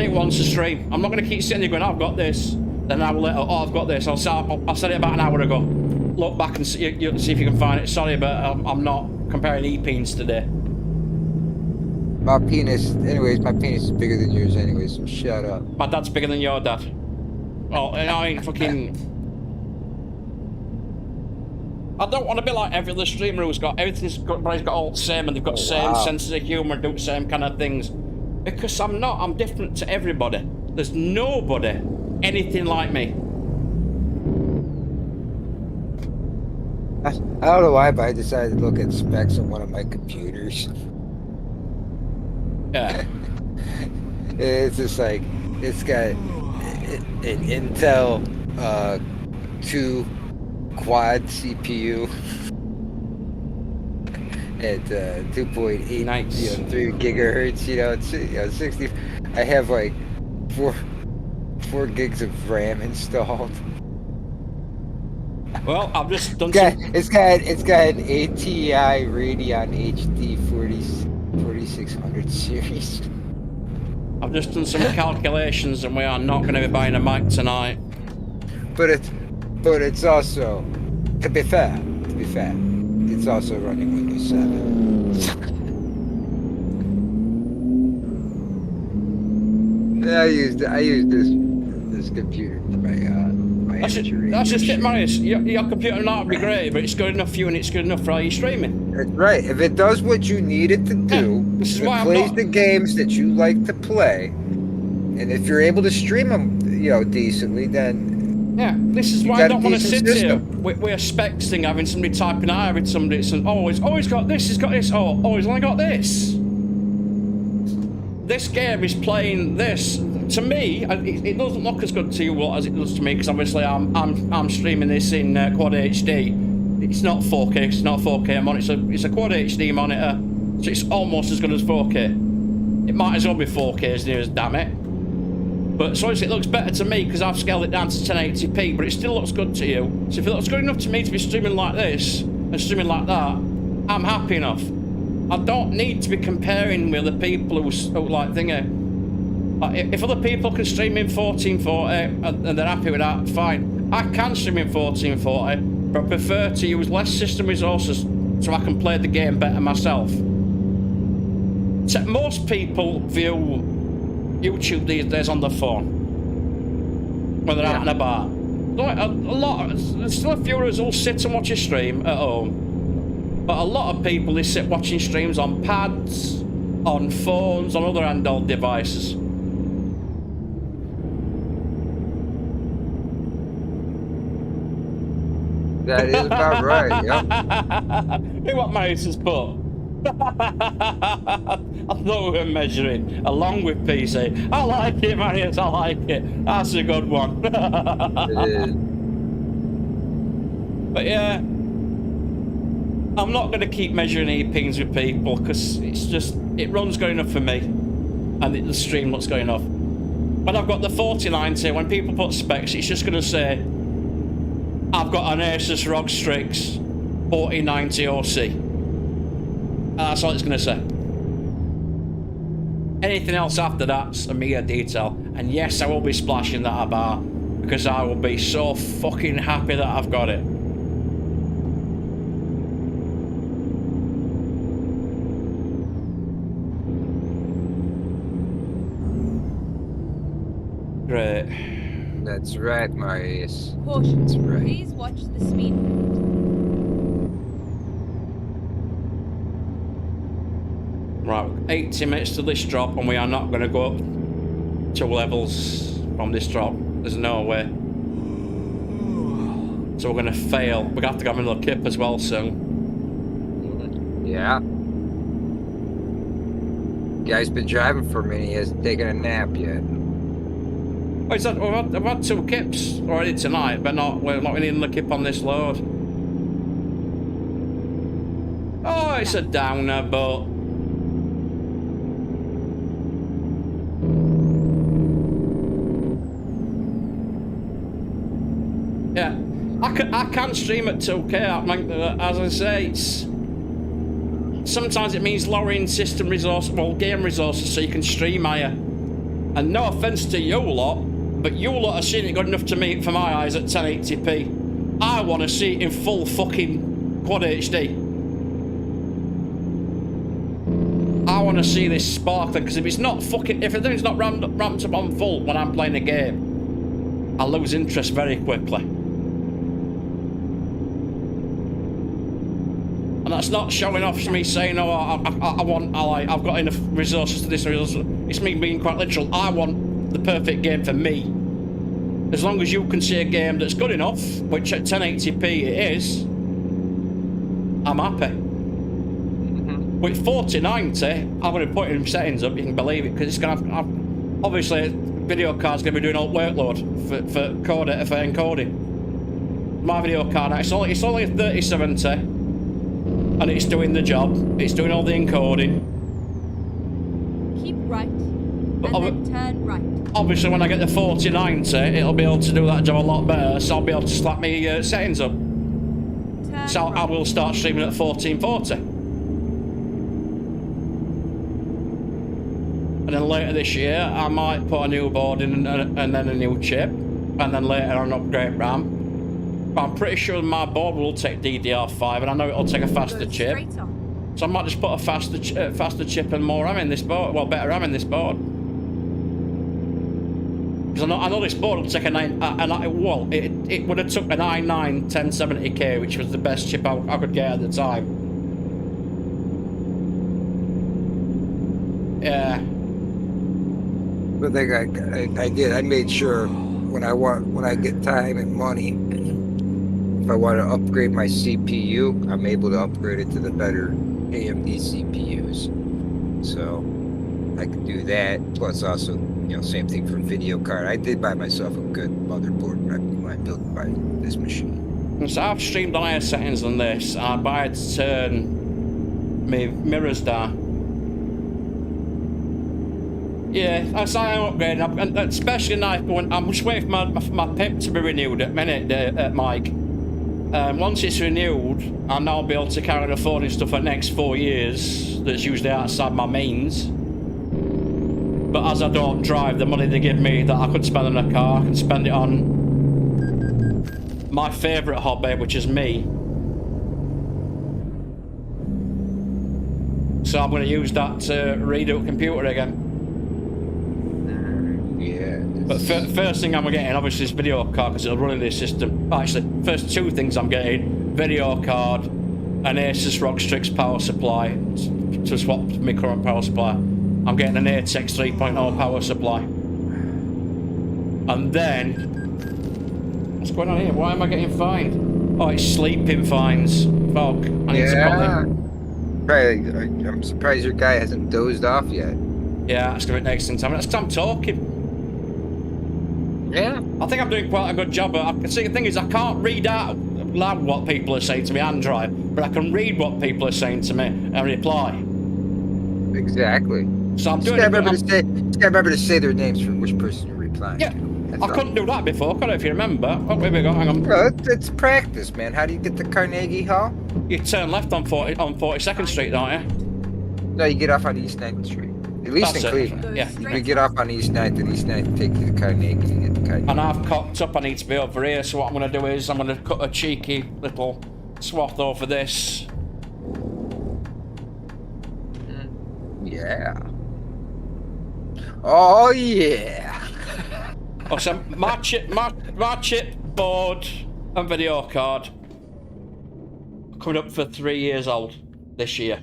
it once a stream. I'm not going to keep sitting there going, I've got this. Then I will I've got this. I said it about an hour ago. Look back and see if you can find it. Sorry, but I'm not comparing e-peens today. My penis is bigger than yours anyway, so shut up. My dad's bigger than your dad. Oh, I ain't fucking... I don't want to be like every other streamer who's got everything's got, everybody's got all the same and they've got same senses of humour and do the same kind of things. Because I'm not. I'm different to everybody. There's nobody anything like me. I don't know why, but I decided to look at specs on one of my computers. Yeah. It's just like, it's got an Intel 2 quad CPU at 2.8, Nice. 3 gigahertz. It's 60. I have like 4 gigs of RAM installed. Well, I've just done It's got an ATI Radeon HD 4600 series. I've just done some calculations, and we are not going to be buying a Mack tonight. But it's also, to be fair, it's also running Windows 7. I used this computer for my That's just it, Marius. Your computer might be great, but it's good enough for you and it's good enough for all your streaming. That's right. If it does what you need it to do, this is if why it I'm plays not... the games that you like to play, and if you're able to stream them, decently, then Yeah, this is why I don't want to sit here with a specs thing, having somebody typing out with somebody saying, oh, he's got this, he's got this, oh, he's only got this. This game is playing this. To me, it doesn't look as good to you lot as it does to me, because obviously I'm streaming this in Quad HD. It's not 4K, it's not 4K monitor, it's a Quad HD monitor, so it's almost as good as 4K. It might as well be 4K as near as damn it. But so it looks better to me because I've scaled it down to 1080p, but it still looks good to you. So if it looks good enough to me to be streaming like this and streaming like that, I'm happy enough. I don't need to be comparing with other people who like thingy. If other people can stream in 1440 and they're happy with that, fine. I can stream in 1440, but I prefer to use less system resources so I can play the game better myself. So most people view YouTube these days on the phone when they're out and about. There's still a few of us who'll sit and watch a stream at home, but a lot of people, they sit watching streams on pads, on phones, on other handheld devices. that is about right. Yep. Who what Marius put? I thought we were measuring along with PC. I like it, Marius, I like it. That's a good one. It is. But yeah, I'm not going to keep measuring E-pings with people because it's just, it runs good enough for me and the stream looks good enough. When I've got the 4090, when people put specs, it's just going to say, I've got an Asus ROG Strix 4090 OC. That's all it's going to say. Anything else after that's a mere detail. And yes, I will be splashing that about because I will be so fucking happy that I've got it. Great. That's right, Marius. Caution. That's right. Please watch the speed limit. Right, 80 minutes to this drop and we are not going to go up 2 levels from this drop. There's no way. So we're going to fail. We're going to have to go another kip as well soon. Yeah. Guy's been driving for a minute. He hasn't taken a nap yet. Oh, is that, I've had 2 kips already tonight, but we're not needing the kip on this load. Oh, it's a downer, but... yeah, I can stream at 2K. I mean, as I say, sometimes it means lowering system resource, game resources, so you can stream higher. And no offense to you lot, but you lot are seeing it good enough to me for my eyes at 1080p. I want to see it in full fucking Quad HD. I want to see this sparkling, because if it's not ramped up on full when I'm playing a game, I lose interest very quickly. that's not showing off to me saying, oh, I've got enough resources to this resource. It's me being quite literal. I want the perfect game for me. As long as you can see a game that's good enough, which at 1080p it is, I'm happy. With 4090, I'm going to put in settings up, you can believe it, because it's going to have, obviously, video card's going to be doing all workload for encoding. My video card, it's only a 3070, and it's doing the job. It's doing all the encoding. Keep right, and then turn right. Obviously, when I get the 4090, it'll be able to do that job a lot better, so I'll be able to slap me settings up. So I will start streaming at 1440. And then later this year, I might put a new board in and then a new chip, and then later on upgrade RAM. But I'm pretty sure my board will take DDR5, and I know it'll take a faster chip. So I might just put a faster chip and more RAM in this board. Well, better RAM in this board. Because I know this board will take it would have took an i9 1070K, which was the best chip I could get at the time. Yeah. But I made sure when I get time and money, if I want to upgrade my CPU, I'm able to upgrade it to the better AMD CPUs. So I can do that. Plus also, same thing for video card. I did buy myself a good motherboard when I built this machine. So I've streamed on higher settings than this. I had to turn my mirrors down. Yeah, that's how I'm upgrading, and especially now. I'm just waiting for my PIP to be renewed at Mike. Once it's renewed, I'll now be able to carry the phone and stuff for the next 4 years. That's usually outside my means. But as I don't drive, the money they give me that I could spend on a car, I can spend it on my favourite hobby, which is me. So I'm going to use that to redo a computer again. But first thing I'm getting, obviously, is video card, because it'll run in this system. Actually, first two things I'm getting: video card, an Asus ROG Strix power supply to swap my current power supply. I'm getting an ATEX 3.0 power supply. And then, what's going on here? Why am I getting fined? Oh, it's sleeping fines. Fuck. I need to call him. I'm surprised your guy hasn't dozed off yet. Yeah, that's going to be next thing. That's because I'm talking. Yeah. I think I'm doing quite a good job, but I can see the thing is I can't read out loud what people are saying to me and drive, but I can read what people are saying to me and reply. Exactly. So I'm doing. Just remember to say their names for which person you're replying. Yeah, I couldn't do that before, could I? If you remember. Oh, here we go. Hang on. Well, it's practice, man. How do you get to Carnegie Hall? You turn left on 42nd Street, don't you? No, you get off on East 9th Street. At least in Cleveland. Yeah. You get off on East 9th, and East 9th take you to Carnegie and get to Carnegie. And I've cocked up. I need to be over here. So what I'm going to do is I'm going to cut a cheeky little swath over this. Yeah. Oh yeah. Oh, so my chip board and video card coming up for 3 years old this year,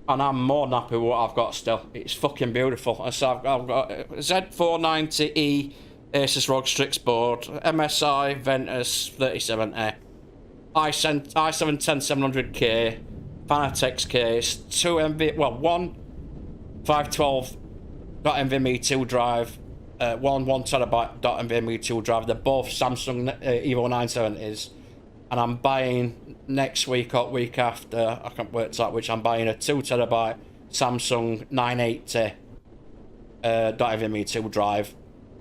and I'm more than happy with what I've got still. It's fucking beautiful. So I've got Z490E Asus ROG Strix board, MSI Ventus 3070, i7 10700K, Simvertex case, one 512.NVMe2 drive, one 1TB.NVMe2 drive. They're both Samsung Evo 970s, and I'm buying next week or week after, I can't work out which, I'm buying a 2TB Samsung 980 .NVMe2 drive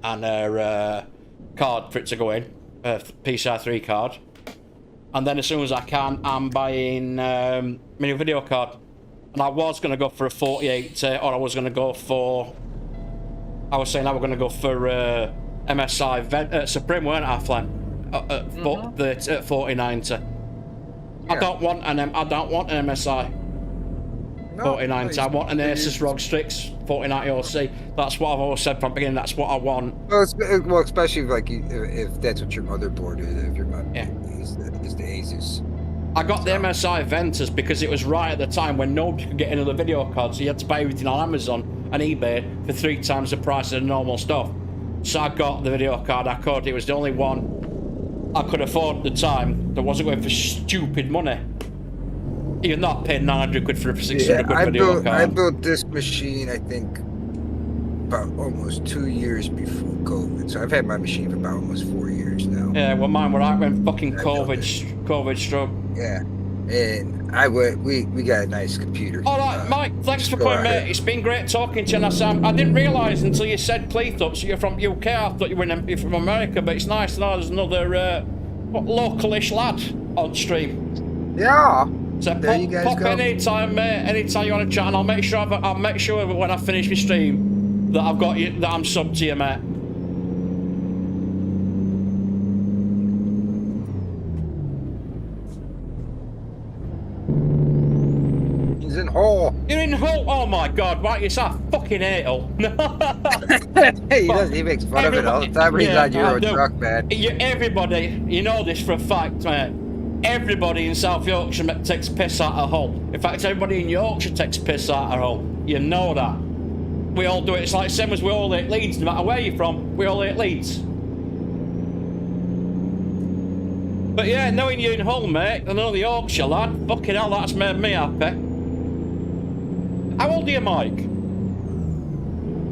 and a card for it to go in, PCI 3 card. And then as soon as I can, I'm buying my new video card. And I was going to go for a 4080, or I was going to go for... I was saying I was going to go for MSI Supreme, weren't I, Flem? At 4090. Yeah. I don't want an MSI 4090. I want an Asus ROG Strix 4090 OC. That's what I've always said from the beginning. That's what I want. Well, especially if that's what your motherboard is. If your motherboard is the Asus. I got the MSI Ventus because it was right at the time when nobody could get another video card, so you had to buy everything on Amazon and eBay for 3 times the price of the normal stuff. So I got the video card I could. It was the only one I could afford at the time that wasn't going for stupid money. You're not paying 900 quid for a 600 quid video card. I built this machine, I think, about almost 2 years before COVID. So I've had my machine for about almost 4 years now. Yeah, well, mine were right when fucking COVID struck. Yeah, and we got a nice computer. All right, Mike, thanks for coming, mate. It's been great talking to you. And I didn't realise until you said Cleetus, you're from UK. I thought you were from America, but it's nice to know there's another localish lad on stream. Yeah. So there you guys pop go. Anytime, mate. Anytime you want to chat, and I'll make sure when I finish my stream that I've got you, that I'm sub to you, mate. He's in Hull. You're in Hull? Oh my god, right, it's that fucking Hull. He makes fun of it all the time when he's on Euro Truck, man. Everybody, you know this for a fact, mate. Everybody in South Yorkshire takes piss out of Hull. In fact, everybody in Yorkshire takes piss out of Hull. You know that. We all do it. It's like same as we all hate Leeds. No matter where you're from, we all hate Leeds. But yeah, knowing you in Hull, mate, and another Yorkshire lad, fucking hell, that's made me happy. How old are you, Mike?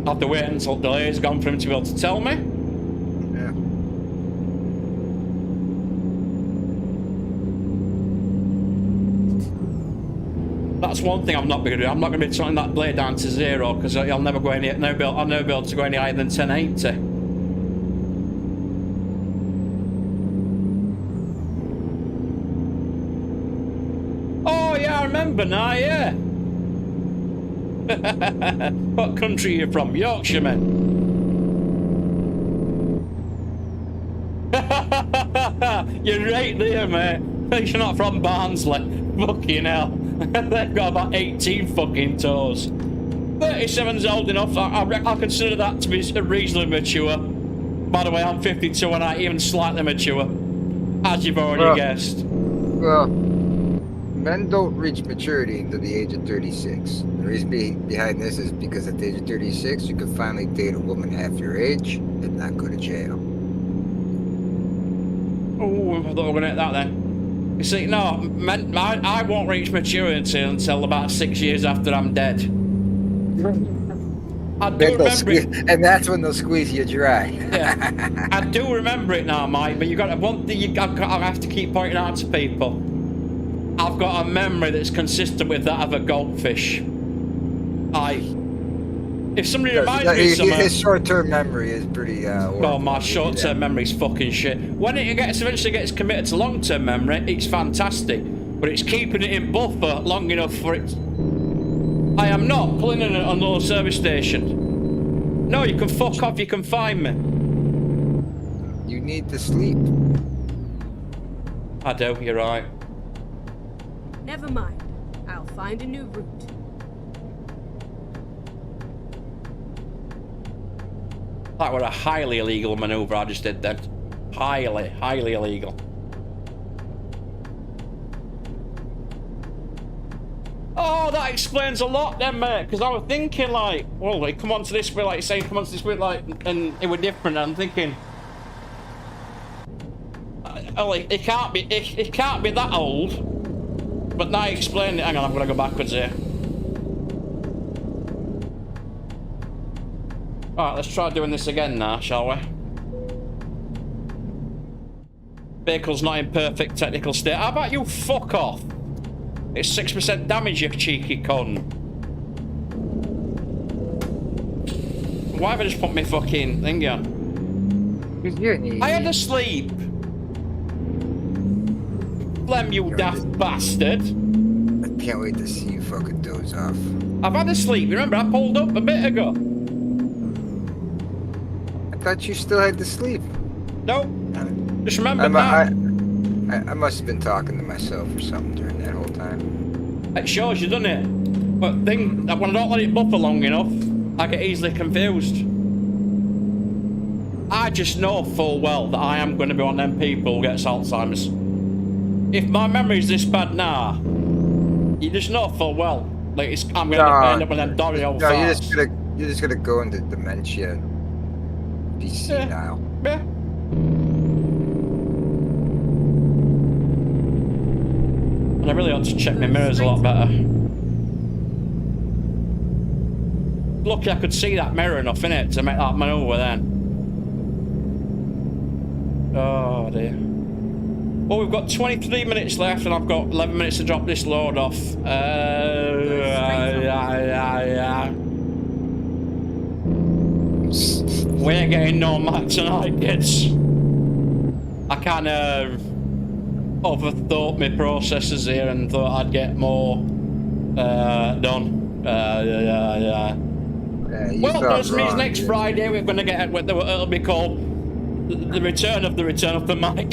I'll have to wait until the day's gone for him to be able to tell me. Yeah. That's one thing I'm not going to do. I'm not going to be turning that blade down to 0 because I'll never go any. I'll never be able to go any higher than 1080. Oh yeah, I remember now. Yeah. What country are you from? Yorkshire, man. You're right there, mate. You're not from Barnsley. Fucking hell. They've got about 18 fucking toes. 37's old enough. I consider that to be reasonably mature. By the way, I'm 52 and I even slightly mature. As you've already guessed. Well, men don't reach maturity until the age of 36. The reason behind this is because at the age of 36, you can finally date a woman half your age and not go to jail. Oh, I thought we were going to hit that then. You see, no, I won't reach maturity until about 6 years after I'm dead. I do remember it. And that's when they'll squeeze you dry. Yeah, I do remember it now, Mike, but one thing I have to keep pointing out to people. I've got a memory that's consistent with that of a goldfish. If somebody reminds me of something... His short-term memory is pretty... oh, my short-term memory's fucking shit. When it eventually gets committed to long-term memory, it's fantastic. But it's keeping it in buffer long enough for it... I am not pulling in at another service station. No, you can fuck off, you can find me. You need to sleep. I do, you're right. Never mind. I'll find a new route. That were a highly illegal maneuver I just did then. Highly illegal. Oh, that explains a lot then, mate. Because I was thinking like, well, like, come on to this way, like you're saying, come on to this way, like, and it was different. I'm thinking, it can't be that old. But now you explain it. Hang on, I'm gonna go backwards here. Alright, let's try doing this again now, shall we? Vehicle's not in perfect technical state. How about you fuck off? It's 6% damage, you cheeky con. Why have I just put my fucking thing on? I had a sleep. Flem, you daft bastard. I can't wait to see you fucking doze off. I've had a sleep. Remember, I pulled up a bit ago. I thought you still had to sleep. No. Just remember that. I must have been talking to myself or something during that whole time. It shows you, doesn't it? But when I don't let it buffer long enough, I get easily confused. I just know full well that I am going to be one of them people who gets Alzheimer's. if my memory's this bad now, you just know full well. Like I'm gonna end up with them dodgy old farts. You're just gonna go into dementia. Be senile. Yeah. And I really ought to check my mirrors a lot better. Lucky I could see that mirror enough, innit, to make that manoeuvre then. Oh dear. Well, we've got 23 minutes left and I've got 11 minutes to drop this load off. We ain't getting no Mack tonight, kids. I kind of overthought my processes here and thought I'd get more done. Well, that means next Friday we're going to get what it'll be called the return of the Mack.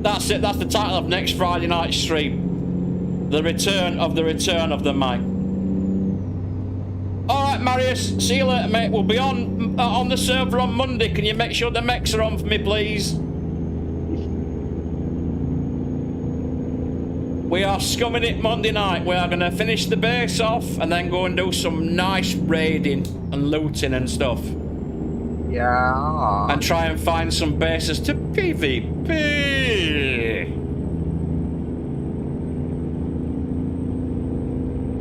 That's it. That's the title of next Friday night stream. The return of the Mack. All right, Marius. See you later, mate. We'll be on the server on Monday. Can you make sure the mechs are on for me, please? We are scumming it Monday night. We are going to finish the base off and then go and do some nice raiding and looting and stuff. Yeah. And try and find some bases to PvP.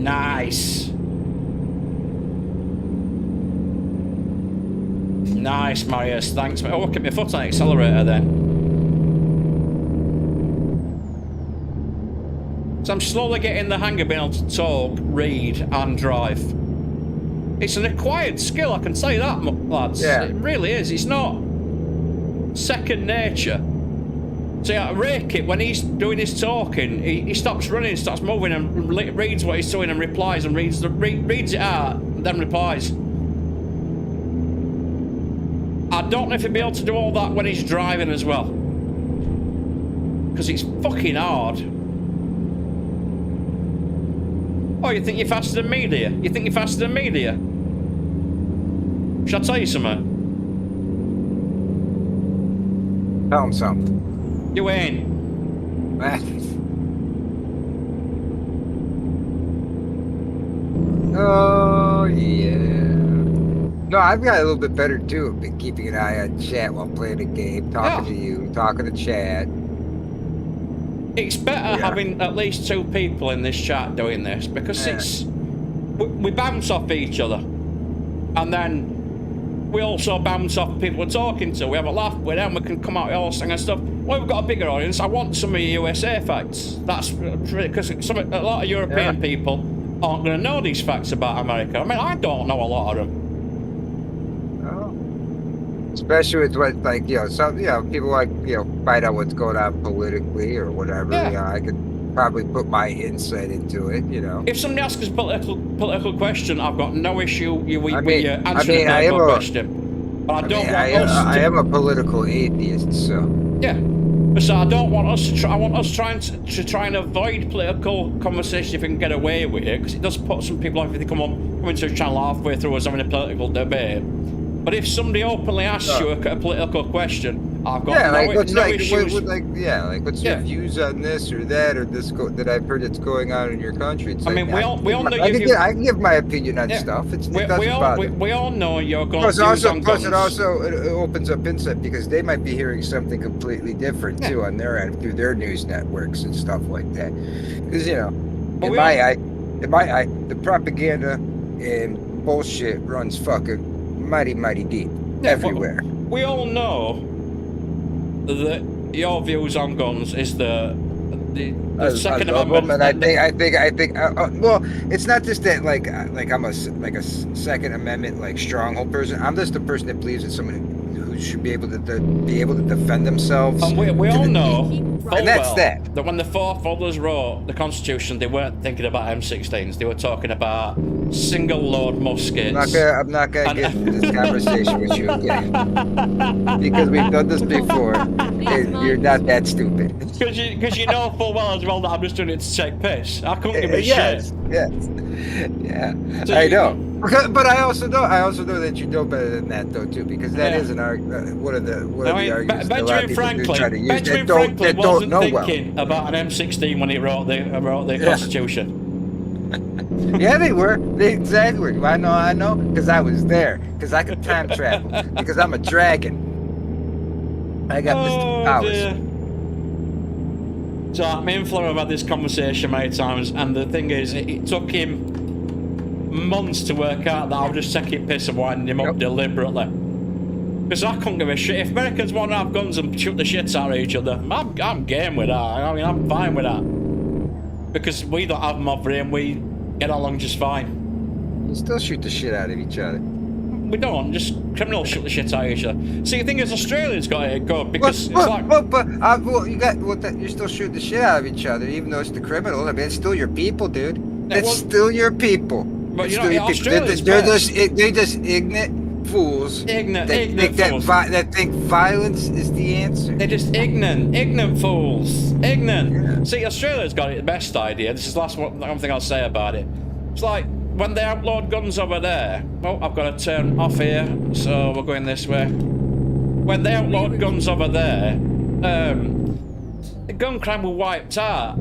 Nice. Nice, Marius. Thanks. Oh, look at my foot on the accelerator then. So I'm slowly getting the hang of being able to talk, read, and drive. It's an acquired skill, I can tell you that, lads. Yeah. It really is. It's not second nature. So yeah, Rake, when he's doing his talking, he stops running, starts moving, and reads what he's doing and replies, and reads it out, and then replies. I don't know if he'll be able to do all that when he's driving as well. Because it's fucking hard. Oh, you think you're faster than me, dear? You think you're faster than me, dear? Shall I tell you something? Tell him something. You ain't. Oh, yeah. No, I've got a little bit better, too. I've been keeping an eye on chat while playing the game, talking to you, talking to chat. It's better having at least 2 people in this chat doing this, because we bounce off each other, and then we also bounce off people we're talking to. We have a laugh with them, we can come out with all this kind of stuff. Well, we've got a bigger audience. I want some of your USA facts. That's because a lot of European people aren't going to know these facts about America. I mean, I don't know a lot of them. Especially with what, like, some, people like, find out what's going on politically or whatever. Yeah. I could probably put my insight into it, If somebody asks us a political question, I've got no issue with you answering a political question. But I am a political atheist, so. Yeah. So I don't want us to try. I want us trying to try and avoid political conversation if we can get away with it, because it does put some people off if they come into the channel halfway through us having a political debate. But if somebody openly asks you a political question, I've got no issues. What's your views on this or that or this that I've heard that's going on in your country? It's I mean, we all know I can give my opinion on stuff. We all know you're going to it opens up insight, because they might be hearing something completely different too on their end through their news networks and stuff like that. Because in my eye, the propaganda and bullshit runs fucking mighty deep everywhere. We all know that your views on guns is the Second Amendment. And I think. Well, it's not just that like I'm a Second Amendment stronghold person. I'm just the person that believes that someone who should be able to defend themselves. And we all know. And that's that when the forefathers wrote the Constitution, they weren't thinking about M16s. They were talking about single load muskets. I'm not gonna get into this conversation with you again, because we've done this before. You're not that stupid. Because you know full well as well that I'm just doing it to take piss. I couldn't give a shit. Yes. Yeah. So I know. But I also know that you know better than that though too, because that is one of the arguments that a lot of people do try to use. Benjamin Franklin wasn't thinking about an M16 when he wrote the Constitution. Yeah, they were. They exactly. I know, because I was there. Because I could time travel. Because I'm a dragon. I got mystic powers. Dear. So me and Flo have had this conversation many times, and the thing is, it took him months to work out that I was just taking piss and winding him up deliberately. Because I couldn't give a shit. If Americans want to have guns and shoot the shit out of each other, I'm game with that. I mean, I'm fine with that. Because we don't have them over here and we get along just fine. You still shoot the shit out of each other. We don't, just criminals shoot the shit out of each other. See, the thing is, Australia's got it good because you're still shooting the shit out of each other, even though it's the criminals. I mean, it's still your people, dude. It's still your people. But it's you know, Australia's they're just ignorant fools. Ignorant fools. That think violence is the answer. They're just ignorant fools. Ignorant. Yeah. See, Australia's got it the best idea. This is the last one thing I'll say about it. It's like when they outlawed guns over there. Oh, I've got to turn off here, so we're going this way. When they outlawed guns over there, the gun crime was wiped out.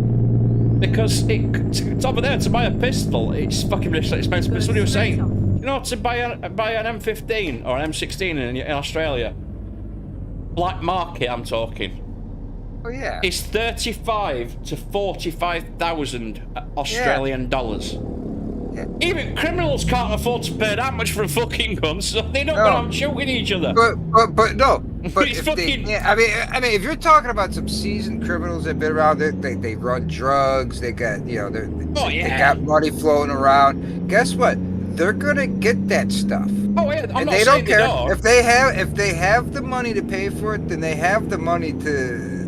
Because it's over there to buy a pistol, it's fucking ridiculously expensive. But somebody was saying, you know, to buy an M15 or an M16 in Australia, black market, I'm talking. Oh yeah. It's 35 to 45,000 Australian dollars. Yeah. Even criminals can't afford to pay that much for a fucking gun, so they don't go out shooting each other. But no. But if fucking... I mean, if you're talking about some seasoned criminals that've been around, they run drugs, they got they got money floating around. Guess what? They're gonna get that stuff. Oh yeah, and they don't care if they have the money to pay for it. Then they have the money to.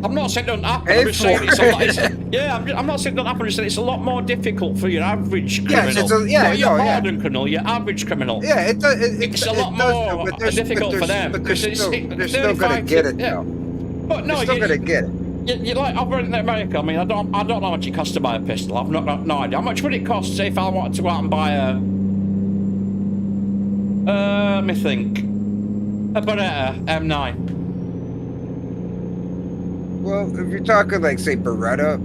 I'm not saying it don't happen. I'm just saying I'm not saying it don't happen. I'm just saying it's a lot more difficult for your average criminal. Not your hardened criminal, your average criminal. Yeah, it's a lot more difficult for them. But they're still gonna get it though. But no, they're still gonna get it. You like over in America. I mean, I don't know how much it costs to buy a pistol. I've no idea. How much would it cost, say, if I wanted to go out and buy a? Let me think. A Beretta M9. Well, if you're talking like, say, Beretta,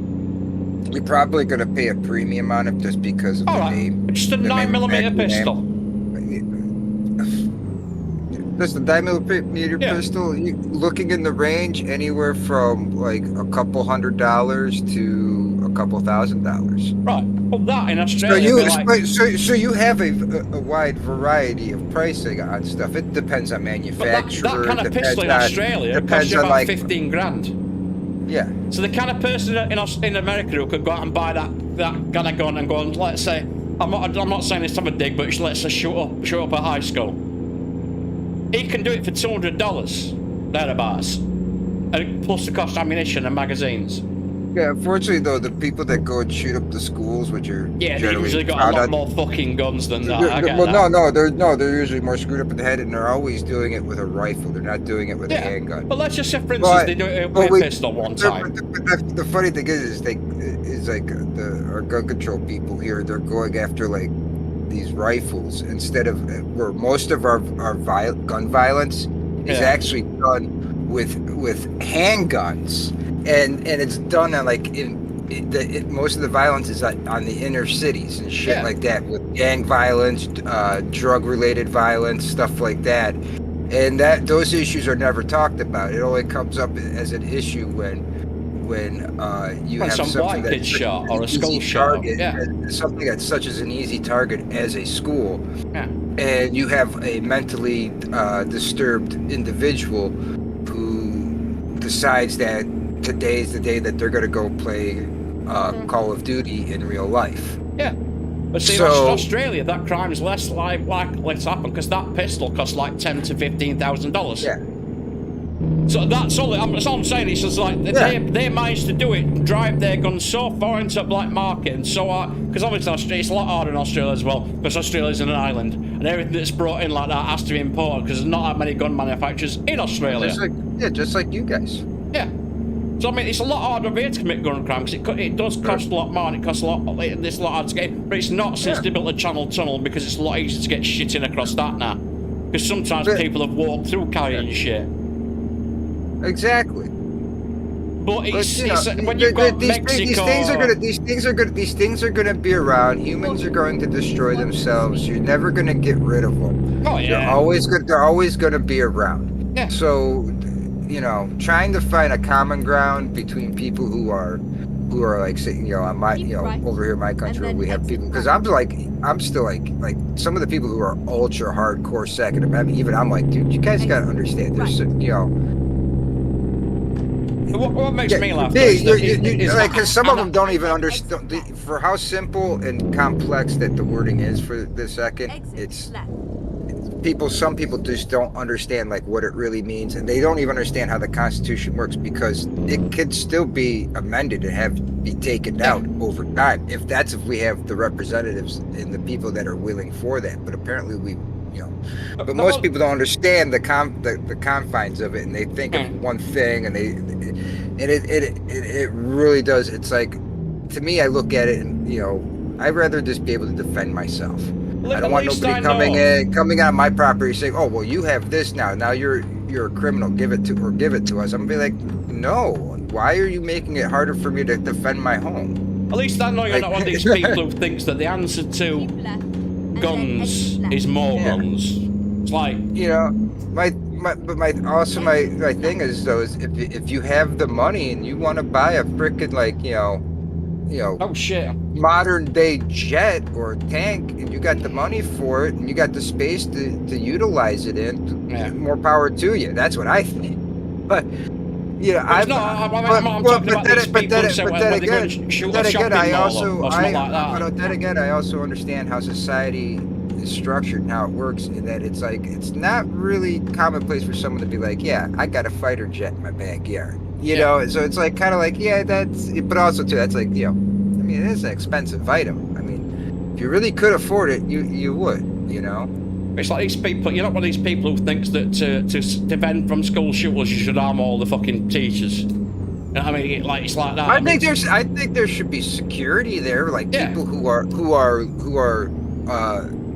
you're probably going to pay a premium on it just because of the name. Just a 9mm pistol. Just a 9mm pistol, looking in the range anywhere from like a couple $100 to a couple $1,000. Right. Well, that in Australia. So you have a wide variety of pricing on stuff. It depends on manufacturer. But that kind of pistol in Australia costs you about 15 grand. Yeah. So the kind of person in America who could go out and buy that kind of gun and go and, let's say, I'm not saying this to have a dig, but let's say shoot up a high school. He can do it for $200 thereabouts, and plus the cost of ammunition and magazines. Yeah, unfortunately though, the people that go and shoot up the schools, which are they usually got a lot more fucking guns than that. They're usually more screwed up in the head, and they're always doing it with a rifle. They're not doing it with a handgun. But let's just say, for instance, they do it with a pistol one time. But the funny thing is our gun control people here, they're going after like these rifles instead of where most of our gun violence is actually done with handguns. And it's done on like most of the violence is on the inner cities and shit like that, with gang violence, drug related violence, stuff like that. And those issues are never talked about. It only comes up as an issue when you have some something white kid shot or a school shot, something that's such as an easy target as a school, and you have a mentally disturbed individual who decides that today's the day that they're going to go play Call of Duty in real life. Yeah. But see, in Australia, that crime is less likely to happen because that pistol costs like $10,000 to $15,000. Yeah. So that's all I'm saying. It's just like they managed to do it, drive their guns so far into the black market and so on. Because obviously it's a lot harder in Australia as well, because Australia's an island, and everything that's brought in like that has to be imported because there's not that many gun manufacturers in Australia. Just like you guys. Yeah. So I mean, it's a lot harder here to commit gun crime because it does cost a lot more and it costs a lot. It's a lot harder to get, but it's not since they built the Channel Tunnel because it's a lot easier to get shit in across that now. Because sometimes people have walked through carrying shit. Exactly. But it's when you've got Mexico. These things are gonna be around. Humans are going to destroy themselves. You're never gonna get rid of them. Oh yeah. They're always gonna be around. Yeah. So, trying to find a common ground between people who are like, on my, over here in my country, we have people, because I'm still like some of the people who are ultra hardcore Second Amendment. Even I'm like, dude, you guys gotta understand. There's, What makes me laugh is because some of them don't even understand for how simple and complex that the wording is for the second. Some people just don't understand like what it really means, and they don't even understand how the Constitution works, because it could still be amended and be taken out over time if we have the representatives and the people that are willing for that. But apparently but most people don't understand the confines of it, and they think of one thing, and it really does. It's like, to me, I look at it and I'd rather just be able to defend myself. I don't want nobody coming on my property saying, "Oh, well, you have this now. Now you're a criminal. Give it to us." I'm gonna be like, "No. Why are you making it harder for me to defend my home?" At least I know you're not one of these people who thinks that the answer to guns is more guns. It's like, my thing is, though, is if you have the money and you want to buy a frickin' oh shit, modern day jet or tank, and you got the money for it and you got the space to utilize it in, more power to you. That's what I think. But I'm talking about these people who say whether they're going to shoot a shopping mall or something like that. But then again, I also understand how society is structured and how it works, and that it's like, it's not really commonplace for someone to be like, yeah, I got a fighter jet in my backyard. So it's like, kind of like, but also too, that's like, I mean, it is an expensive item. I mean, if you really could afford it, you would, It's like these people, you're not one of these people who thinks that to defend from school shooters, you should arm all the fucking teachers. I mean, it's like that. I think there should be security there, like people who are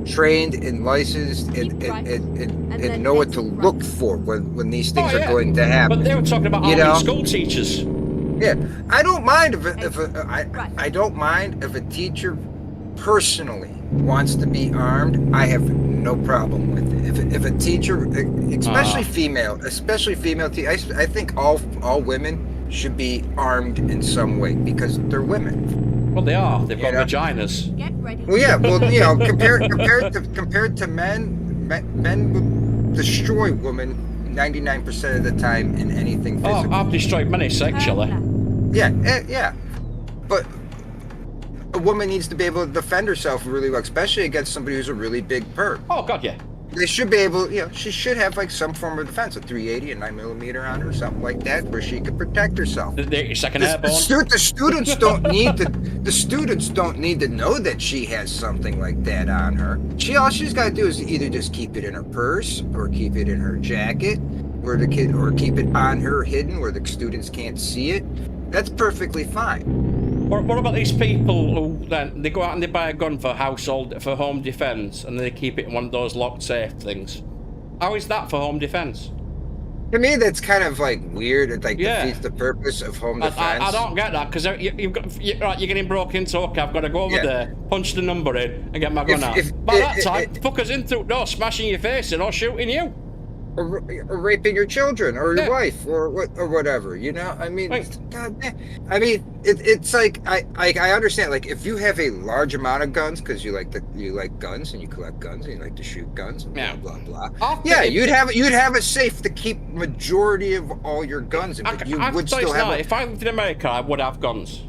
trained and licensed and know what to look for when these things are going to happen. But they were talking about arming school teachers. Yeah, I don't mind I don't mind if a teacher personally wants to be armed. I have no problem with it. If a teacher, especially female I think all women should be armed in some way because they're women. Well, they are. They've got vaginas. Get ready. Well, yeah. Well, compared to men will destroy women 99% of the time in anything physical. Oh, I've destroyed many sexually. Yeah. But a woman needs to be able to defend herself really well, especially against somebody who's a really big perp. Oh God, yeah. They should be able, she should have like some form of defense, a 380, a 9mm on her, something like that, where she could protect herself. The second airborne. The students don't need to know that she has something like that on her. All she's got to do is either just keep it in her purse, or keep it in her jacket, or keep it on her hidden where the students can't see it. That's perfectly fine. What about these people who then they go out and they buy a gun for home defense, and they keep it in one of those locked safe things? How is that for home defense? To me, that's kind of like weird. It defeats the purpose of home defense. I don't get that, because you're getting broke into. Okay, I've got to go over there, punch the number in, and get my gun out. By that time, fuckers in through the door, smashing your face in or shooting you. Or raping your children or your wife or whatever, I mean, God damn. I mean, it's like I understand, like, if you have a large amount of guns because you like guns and you collect guns and you like to shoot guns and blah blah. You'd have it safe to keep majority of all your guns in, but you would still have. If I lived in America, I would have guns.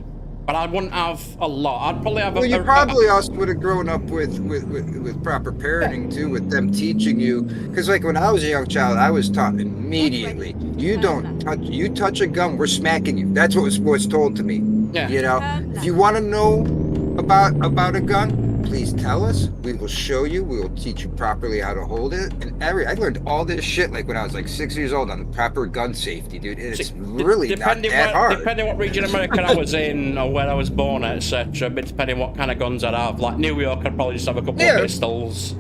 But I wouldn't have a lot. I'd probably have. Well, you probably also would have grown up with proper parenting too, with them teaching you. Because like when I was a young child, I was taught immediately. You touch a gun, we're smacking you. That's what was told to me. Yeah. If you want to know about a gun, please tell us. We will show you. We will teach you properly how to hold it. And I learned all this shit like when I was like 6 years old on proper gun safety, dude. And it's really not that hard. Depending what region of America I was in or where I was born, etc. But depending what kind of guns I'd have, like New York, I'd probably just have a couple of pistols.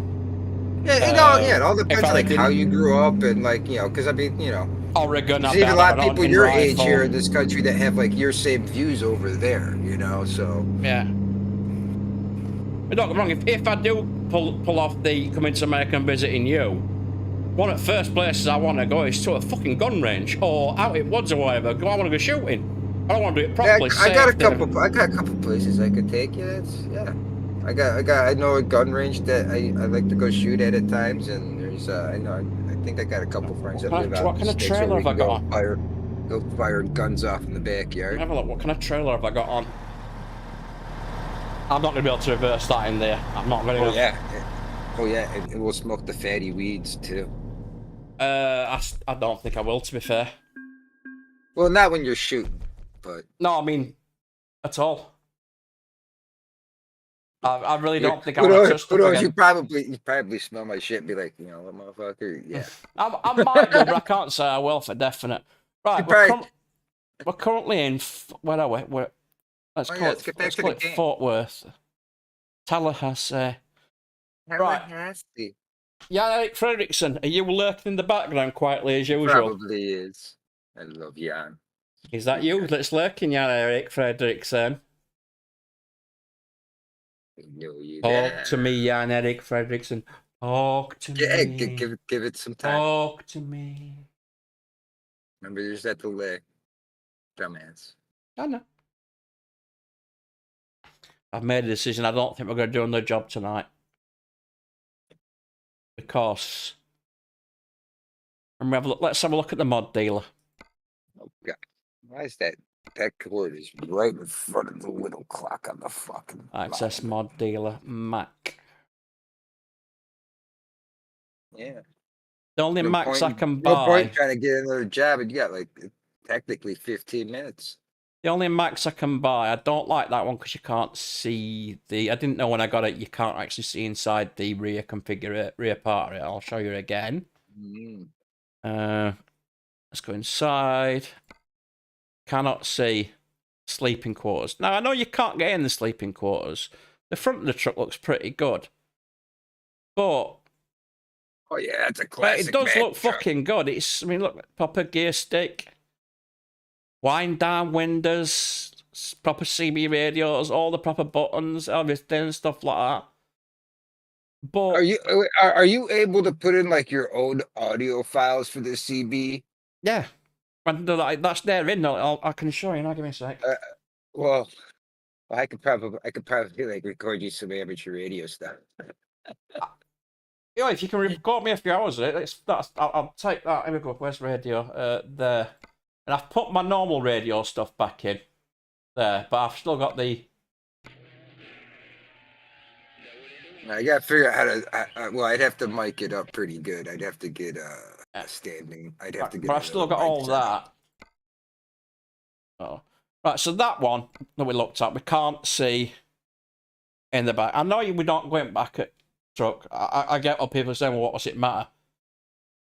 Yeah, it all depends on like how you grew up and like because I mean Oregon. There's even a lot of people your age here in this country that have like your same views over there, so. Yeah. But don't get me wrong, if I do pull off the coming to America and visiting you, one of the first places I want to go is to a fucking gun range or out in woods or whatever. I want to go shooting. I don't want to do it properly. Yeah, I got a couple places I could take you. I know a gun range that I like to go shoot at times, and there's I think I got a couple friends that live out. What kind of trailer have I got on? Go fire guns off in the backyard. Have a look. What kind of trailer have I got on? I'm not going to be able to reverse that in there. I'm not going to. Oh yeah, and we'll smoke the fatty weeds too. I don't think I will, to be fair. Well, not when you're shooting, but. No, I mean, at all. I really don't think I want to trust them. You probably smell my shit and be like, motherfucker, yeah. I might do, but I can't say I will for definite. Right, we're currently in, where are we? Let's call it Fort Worth. Tallahassee. Right. Yeah, Eric Fredrickson, are you lurking in the background quietly as usual? Probably is. I love Jan. Is that you that's lurking, Jan Eric Fredrickson? Talk to me, Jan Eric Fredrickson. Talk to me. Give it some time. Talk to me. Remember, there's that delay. Dumbass. I know. I've made a decision. I don't think we're going to do another job tonight. Because... let's have a look at the mod dealer. Oh, God. Why is that? That cord is right in front of the little clock on the fucking access mod dealer, Mack. Yeah. The only Macks I can buy... No point trying to get another job, and you got like technically 15 minutes. The only Macks I can buy, I don't like that one because you can't see the... I didn't know when I got it, you can't actually see inside the rear part of it. I'll show you again. Let's go inside. Cannot see sleeping quarters. Now, I know you can't get in the sleeping quarters. The front of the truck looks pretty good. But... Oh, yeah, that's a classic. It does look fucking good. I mean, look, proper gear stick. Wind down windows, proper CB radios, all the proper buttons, everything, stuff like that. But are you able to put in like your own audio files for the CB? Yeah, that's there in. I can show you. Now, give me a sec. Well, I could probably like record you some amateur radio stuff. Yeah, if you can record me a few hours of it, I'll take that. Here we go. Where's radio? There. And I've put my normal radio stuff back in there, but I've still got the... I gotta figure out how to... well, I'd have to mic it up pretty good. I'd have to get a standing... I'd have to get... But I've still got all that. Oh. Right, so that one that we looked at, we can't see in the back. I know we're not going back at truck. I get what people are saying, well, what does it matter?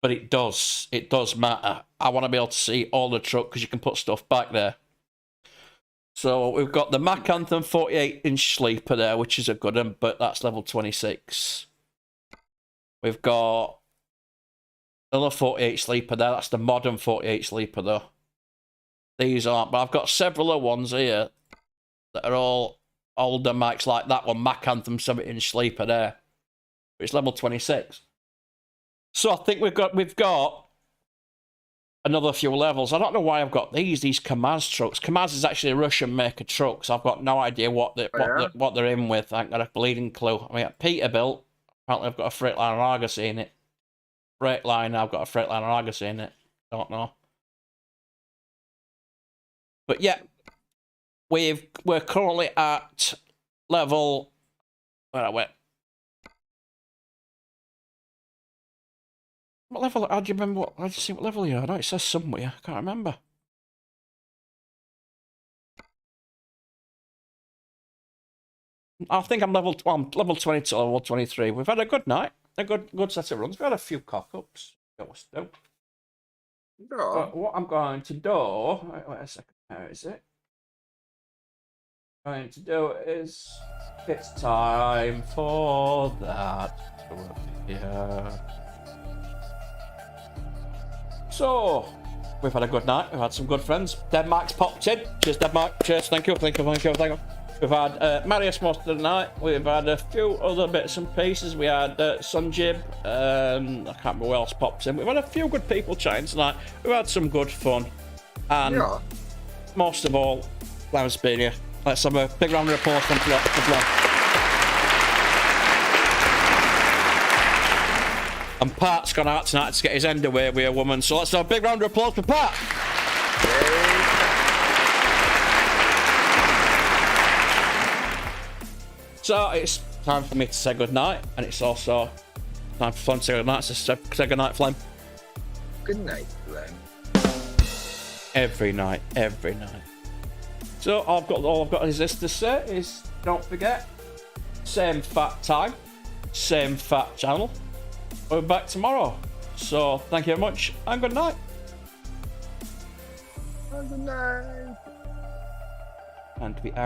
But it does. It does matter. I want to be able to see all the truck because you can put stuff back there. So we've got the Mack Anthem 48-inch sleeper there, which is a good one, but that's level 26. We've got another 48 sleeper there. That's the modern 48 sleeper though. These aren't, but I've got several other ones here that are all older Macks, like that one, Mack Anthem 7-inch sleeper there. It's level 26. So I think we've got another few levels. I don't know why I've got these Kamaz trucks. Kamaz is actually a Russian maker trucks. I've got no idea what they're in with. I ain't got a bleeding clue. I mean, Peterbilt. Apparently, I've got a Freightliner Argosy in it. Freightliner, I've got a Freightliner Argosy in it. Don't know. But yeah, we're currently at level. Where are we? What level? How do you remember? How do you see what level you are? I know it says somewhere. I can't remember. I think I'm level 22 or level 23. We've had a good night. A good set of runs. We've had a few cock-ups. Oh. But what I'm going to do... Wait a second. Where is it? What I'm going to do is... It's time for that. Yeah. So, we've had a good night. We've had some good friends. Dead Mack's popped in. Cheers, Dead Mack. Cheers. Thank you. We've had Marius most of the night. We've had a few other bits and pieces. We had Sunjib. I can't remember who else popped in. We've had a few good people chatting tonight. We've had some good fun. And most of all, Clem's been here. Let's have a big round of applause for Clem. And Pat's gone out tonight to get his end away with a woman. So let's have a big round of applause for Pat. So it's time for me to say goodnight, and it's also time for Flem to say goodnight. So say goodnight, Flem. Good night, Flem. Every night. So all I've got is this to say is don't forget, same fat time, same fat channel. We're back tomorrow. So thank you very much and good night. Good night. And we out.